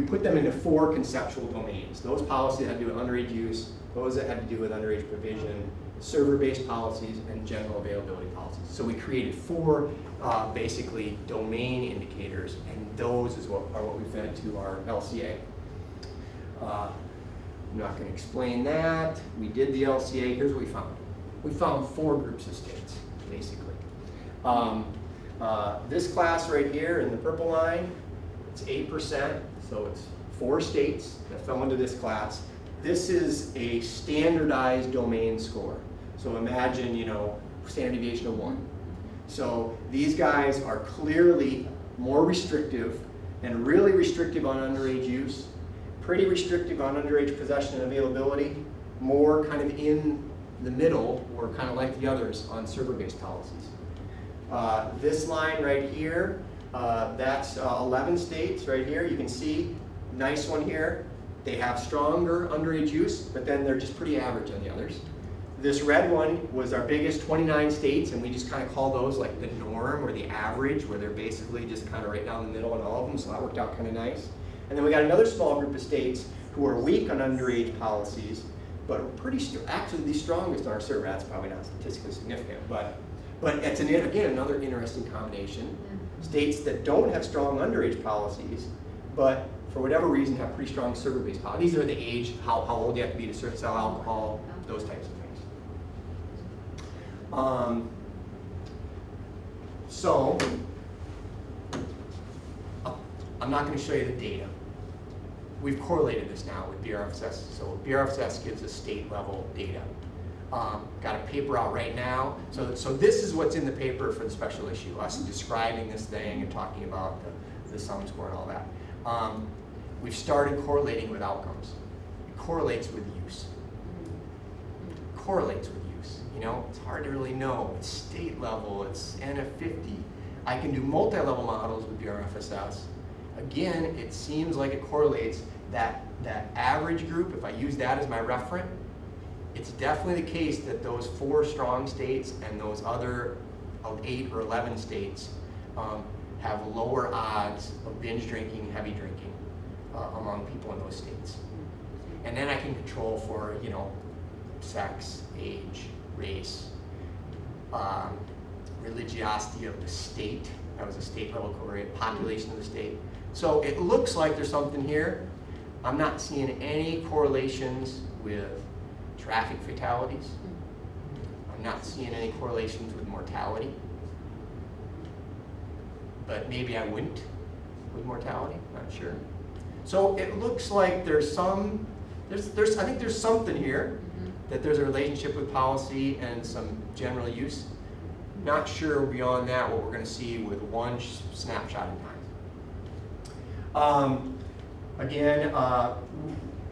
put them into 4 conceptual domains. Those policies that had to do with underage use, those that had to do with underage provision, server-based policies, and general availability policies. So we created 4 basically domain indicators, and those are what we fed to our LCA. I'm not going to explain that. We did the LCA. Here's what we found. We found 4 groups of states, basically. This class right here in the purple line, it's 8%, so it's 4 states that fell into this class. This is a standardized domain score. So imagine, standard deviation of 1. So these guys are clearly more restrictive and really restrictive on underage use, pretty restrictive on underage possession and availability, more kind of in the middle, or kind of like the others on server-based policies. This line right here, that's 11 states right here. You can see, nice one here. They have stronger underage use, but then they're just pretty average on the others. This red one was our biggest, 29 states, and we just kind of call those like the norm or the average, where they're basically just kind of right down the middle on all of them, so that worked out kind of nice. And then we got another small group of states who are weak on underage policies, but are actually the strongest on our server. That's probably not statistically significant, but it's again another interesting combination. States that don't have strong underage policies, but for whatever reason have pretty strong server-based policies. These are the age, how old you have to be to sell alcohol, those types of things. So, I'm not going to show you the data. We've correlated this now with BRFSS. So BRFSS gives us state level data. Got a paper out right now. So this is what's in the paper for the special issue, us describing this thing and talking about the sum score and all that. We've started correlating with outcomes. It correlates with use. Correlates with use. It's hard to really know. It's state level, it's N of 50. I can do multi-level models with BRFSS. Again, it seems like it correlates that average group. If I use that as my referent, it's definitely the case that those 4 strong states and those other 8 or 11 states have lower odds of binge drinking, heavy drinking among people in those states. And then I can control for, sex, age, race, religiosity of the state. That was a state level correlate, population of the state. So it looks like there's something here. I'm not seeing any correlations with traffic fatalities. I'm not seeing any correlations with mortality. But maybe I wouldn't with mortality, not sure. So it looks like there's I think there's something here, that there's a relationship with policy and some general use. Not sure beyond that what we're going to see with one snapshot in time. Again,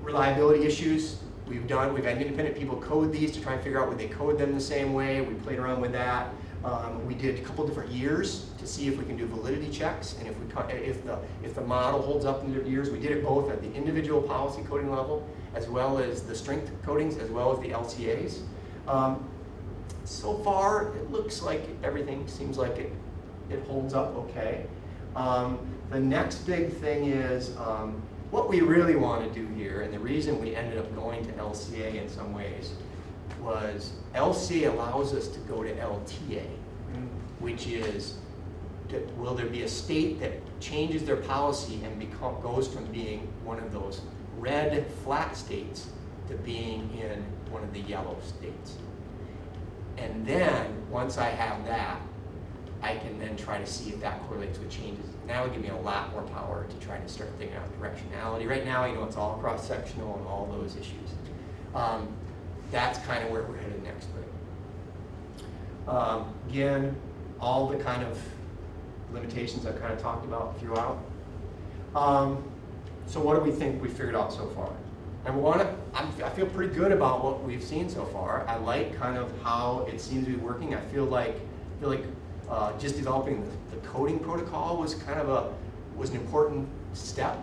reliability issues. We've had independent people code these to try and figure out would they code them the same way. We played around with that. We did a couple different years to see if we can do validity checks, and if the model holds up in different years. We did it both at the individual policy coding level, as well as the strength codings, as well as the LCAs. So far, it looks like everything seems like it holds up okay. The next big thing is what we really want to do here, and the reason we ended up going to LCA in some ways, was LCA allows us to go to LTA, which is, will there be a state that changes their policy and goes from being one of those red flat states to being in one of the yellow states. And then, once I have that, I can then try to see if that correlates with changes. That would give me a lot more power to try to start thinking out directionality. Right now, it's all cross-sectional and all those issues. That's kind of where we're headed next with. Again, all the kind of limitations I've kind of talked about throughout. So what do we think we figured out so far? I feel pretty good about what we've seen so far. I like kind of how it seems to be working. I feel like just developing the coding protocol was an important step.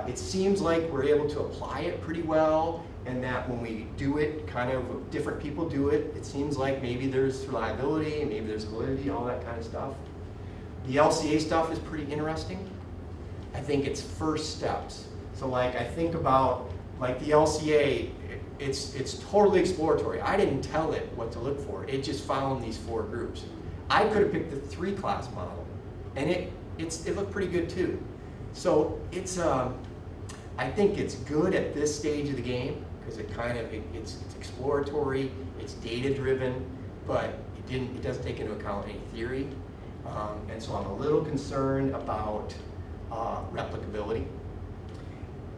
It seems like we're able to apply it pretty well, and that when we do it, kind of different people do it, it seems like maybe there's reliability, maybe there's validity, all that kind of stuff. The LCA stuff is pretty interesting. I think it's first steps. So like I think about like the LCA, it's totally exploratory. I didn't tell it what to look for. It just found these 4 groups. I could have picked the 3-class model, and it looked pretty good too. So it's I think it's good at this stage of the game because it's exploratory, it's data driven, but it doesn't take into account any theory. And so I'm a little concerned about replicability.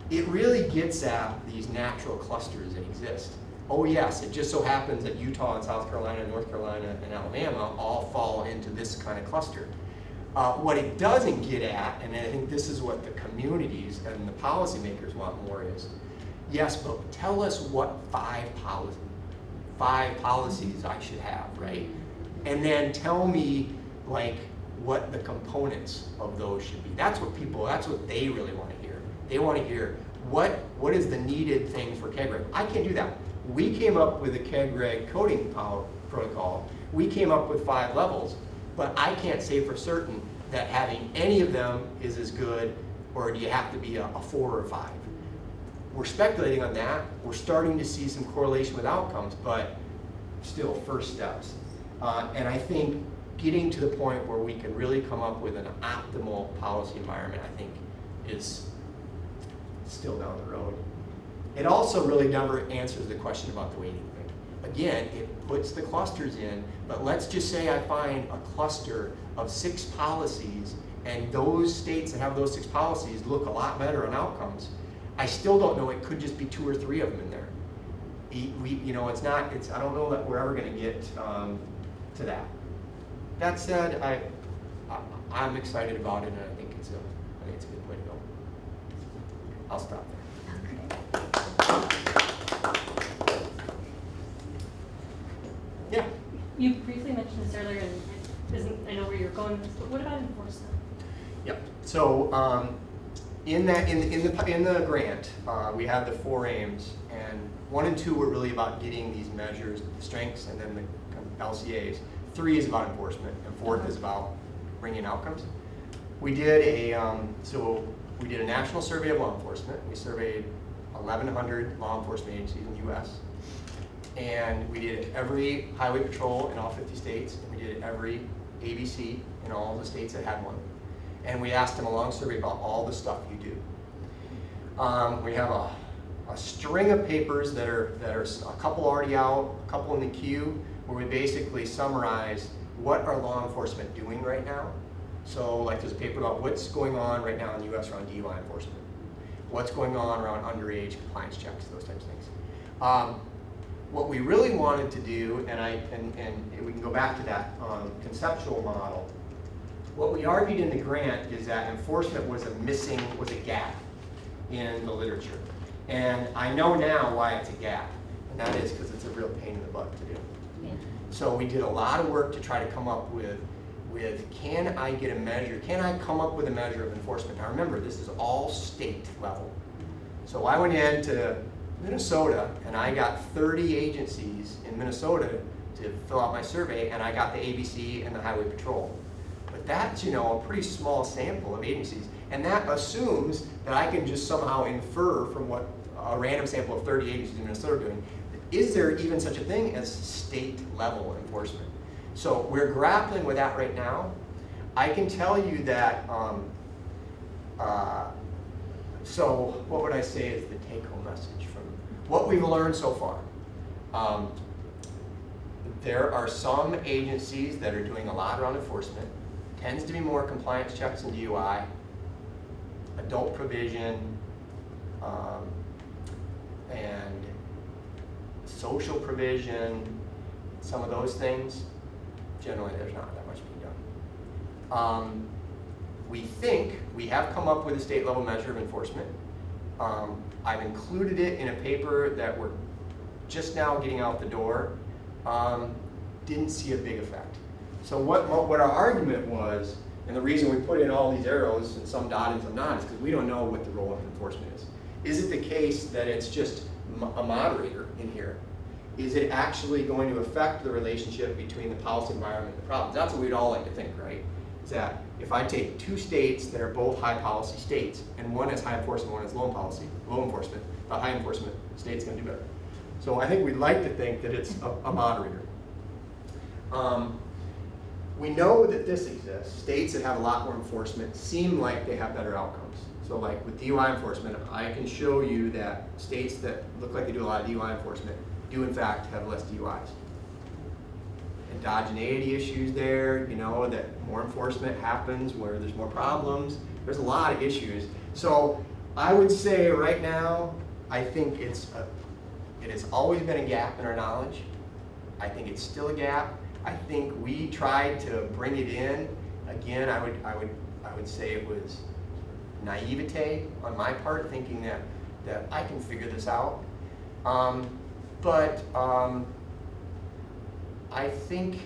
It really gets at these natural clusters that exist. Oh yes, it just so happens that Utah and South Carolina, North Carolina, and Alabama all fall into this kind of cluster. What it doesn't get at, and I think this is what the communities and the policymakers want more is, yes, but tell us what 5 policies I should have, right? And then tell me like what the components of those should be. That's what they really want to hear. They want to hear what is the needed thing for KEGREG. I can't do that. We came up with a KEGREG coding protocol. We came up with 5 levels, but I can't say for certain that having any of them is as good, or do you have to be a 4 or 5. We're speculating on that. We're starting to see some correlation with outcomes, but still first steps. And I think getting to the point where we can really come up with an optimal policy environment, I think, is still down the road. It also really never answers the question about the weighting thing. Again, it puts the clusters in, but let's just say I find a cluster of 6 policies, and those states that have those 6 policies look a lot better on outcomes. I still don't know, it could just be 2 or 3 of them in there. I don't know that we're ever gonna get to that. That said, I'm excited about it, and I think it's a good way to go. I'll stop there. Yeah. You briefly mentioned this earlier, and I know where you're going with this, but what about enforcement? Yep. So in the grant, we had the 4 aims, and 1 and 2 were really about getting these measures, the strengths, and then the LCAs. 3 is about enforcement, and 4th is about bringing outcomes. We did a national survey of law enforcement. We surveyed 1,100 law enforcement agencies in the U.S. And we did every highway patrol in all 50 states. And we did every ABC in all the states that had one. And we asked them a long survey about all the stuff you do. We have a string of papers that are a couple already out, a couple in the queue, where we basically summarize what are law enforcement doing right now. So like there's a paper about what's going on right now in the U.S. around DUI enforcement. What's going on around underage compliance checks, those types of things. What we really wanted to do, and we can go back to that conceptual model, what we argued in the grant is that enforcement was a gap in the literature. And I know now why it's a gap, and that is because it's a real pain in the butt to do. Yeah. So we did a lot of work to try to come up with can I come up with a measure of enforcement? Now remember, this is all state level. So I went into Minnesota and I got 30 agencies in Minnesota to fill out my survey, and I got the ABC and the Highway Patrol. But that's, a pretty small sample of agencies, and that assumes that I can just somehow infer from what a random sample of 30 agencies in Minnesota are doing. Is there even such a thing as state level enforcement? So we're grappling with that right now. I can tell you that, so what would I say is the take-home message from what we've learned so far? There are some agencies that are doing a lot around enforcement. Tends to be more compliance checks and DUI, adult provision, and social provision, some of those things. Generally, there's not that much being done. We think we have come up with a state level measure of enforcement. I've included it in a paper that we're just now getting out the door. Didn't see a big effect. So what our argument was, and the reason we put in all these arrows and some dotted and some not, is because we don't know what the role of enforcement is. Is it the case that it's just a moderator in here? Is it actually going to affect the relationship between the policy environment and the problems? That's what we'd all like to think, right? is that if I take two states that are both high policy states, and one is high enforcement, one is low enforcement, the high enforcement state's gonna do better. So I think we'd like to think that it's a moderator. We know that this exists. States that have a lot more enforcement seem like they have better outcomes. So like with DUI enforcement, I can show you that states that look like they do a lot of DUI enforcement do in fact have less DUIs. Endogeneity issues there, you know, that more enforcement happens where there's more problems. There's a lot of issues. So I would say right now, I think it has always been a gap in our knowledge. I think it's still a gap. I think we tried to bring it in. Again, I would say it was naivete on my part, thinking that I can figure this out. I think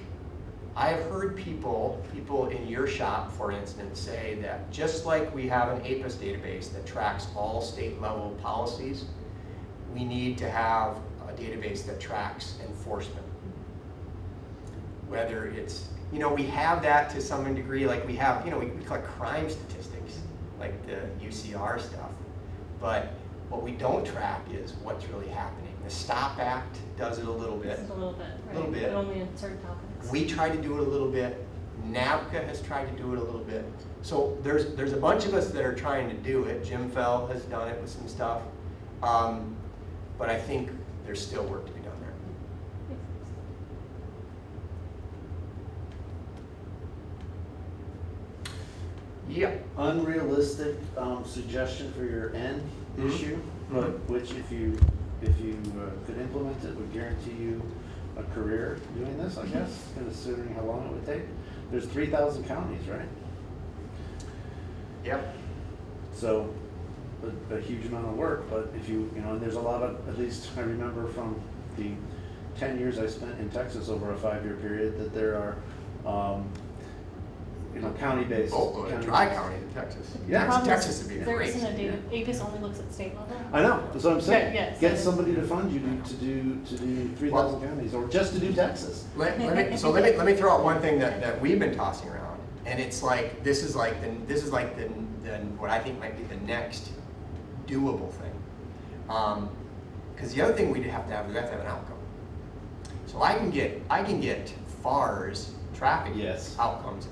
I've heard people in your shop, for instance, say that just like we have an APIS database that tracks all state level policies, we need to have a database that tracks enforcement. Whether it's, you know, we have that to some degree, like we have, you know, we collect crime statistics, like the UCR stuff, but what we don't track is what's really happening. The STOP Act does it a little bit. Just a little bit, right? Little bit. But only in certain topics. We try to do it a little bit. NABCA has tried to do it a little bit. So there's a bunch of us that are trying to do it. Jim Fell has done it with some stuff. But I think there's still work to be done there. Yeah. Unrealistic suggestion for your end issue, but which if you could implement it would guarantee you a career doing this, I guess, considering how long it would take. There's 3,000 counties, right? Yep. So a huge amount of work, but if you know, and there's a lot of, at least I remember from the 10 years I spent in Texas over a 5-year period, that there are you know, county-based. Oh, dry county in Texas. Yeah. Texas would be There great. isn't a data, APIS only looks at state level. I know, that's what I'm saying. Yeah, Get so- somebody to fund you to do 3,000 counties, or just to do Texas. Let me throw out one thing that we've been tossing around, and it's like this is like the what I think might be the next doable thing. Because the other thing we'd have to have is we have to have an outcome. So I can get FAR's traffic outcomes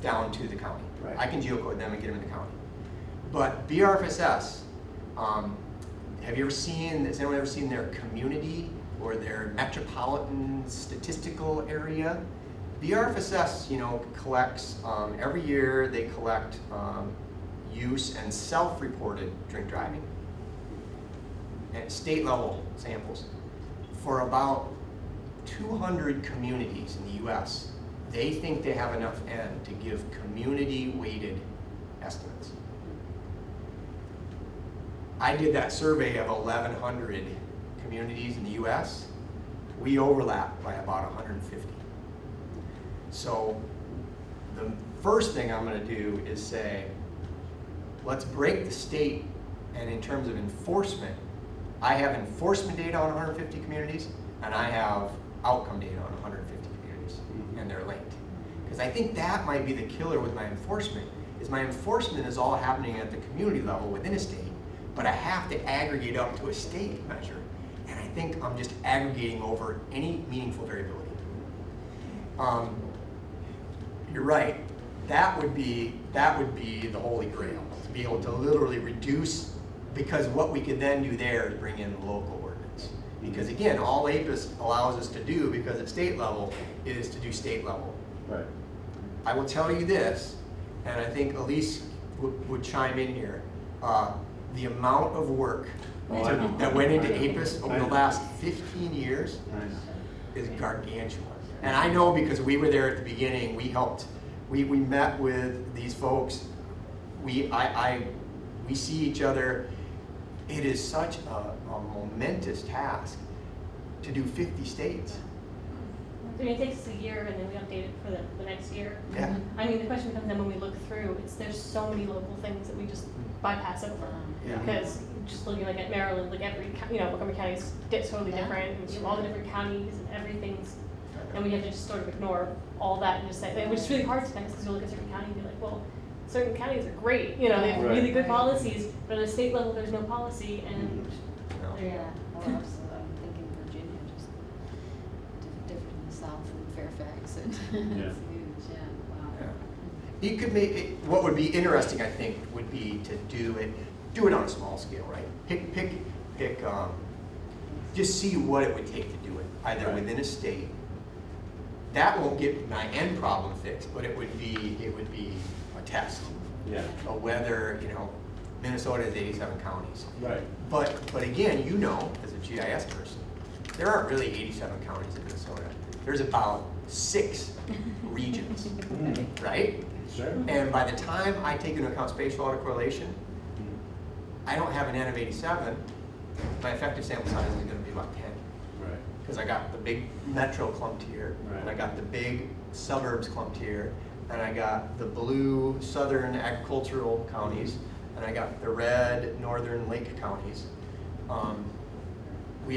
down to the county. Right. I can geocode them and get them in the county. But BRFSS, has anyone ever seen their community or their metropolitan statistical area? BRFSS, you know, collects, every year they collect use and self-reported drink driving at state level samples for about 200 communities in the US. They think they have enough N to give community-weighted estimates. I did that survey of 1,100 communities in the US. We overlap by about 150. So the first thing I'm going to do is say, let's break the state, and in terms of enforcement, I have enforcement data on 150 communities, and I have outcome data on 150 communities, and they're linked. Because I think that might be the killer with my enforcement, is my enforcement is all happening at the community level within a state, but I have to aggregate up to a state measure, and I think I'm just aggregating over any meaningful variability. You're right, that would be the holy grail, to be able to literally reduce, because what we could then do there is bring in local ordinance. Because again, all APIS allows us to do, because at state level, is to do state level. Right. I will tell you this, and I think Elise would chime in here, the amount of work that went into APIS over the last 15 years is gargantuan. And I know because we were there at the beginning, we helped, we met with these folks, we see each other. It is such a momentous task to do 50 states. I mean, it takes us a year and then we update it for the next year. Yeah. I mean, the question becomes then when we look through, there's so many local things that we just bypass over. Yeah. Because just looking like at Maryland, like every, Montgomery County is totally different, and you have all the different counties and everything's and we have to just sort of ignore all that and just say, which is really hard sometimes, because you look at certain counties and be like, well, certain counties are great, you know, they have Right. really good policies, but at a state level, there's no policy, and Yeah, well, absolutely, I'm thinking Virginia, just different in the south and Fairfax, and Yeah. it's huge, yeah, wow. Yeah. You could make, what would be interesting, I think, would be to do it on a small scale, right? Pick, just see what it would take to do it, either Right. within a state. That won't get my end problem fixed, but it would be a test Yeah. of whether, you know, Minnesota has 87 counties. Right. But again, you know, as a GIS person, there aren't really 87 counties in Minnesota. There's about 6 regions, right? Sure. And by the time I take into account spatial autocorrelation, I don't have an N of 87. My effective sample size is going to be about 10. Right. Because I got the big metro clumped here, and I Right. got the big suburbs clumped here, and I got the blue southern agricultural counties, and I got the red northern lake counties. I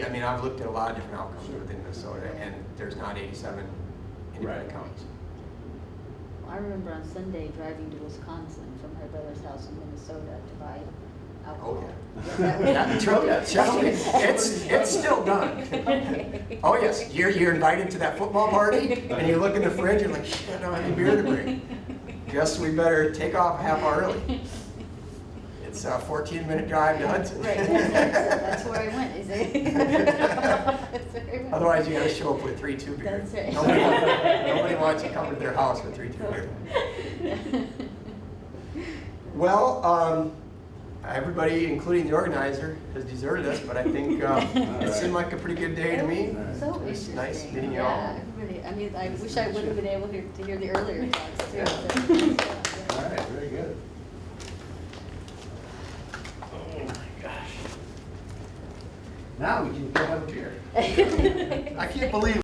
mean, I've looked at a lot of different outcomes within Minnesota, and there's not 87 independent Right. counties. I remember on Sunday driving to Wisconsin from my brother's house in Minnesota to buy alcohol. Oh, Trust me, it's still done. Oh yes, you're invited to that football party, and you look in the fridge and like, shit, I don't have any beer to bring. Guess we better take off a half hour early. It's a 14-minute drive to Hudson. Right, that's where I went, is it? That's where I went. Otherwise, you gotta show up with 3-2 beer. That's right. Nobody wants you coming to their house with 3-2 beer. Well, everybody, including the organizer, has deserted us, but I think it seemed like a pretty good day to me. So It was interesting. nice meeting you Yeah, all. everybody, I mean, I wish I would have been able to hear the earlier talks too. All right, very good. Oh my gosh. Now we can go have a beer. I can't believe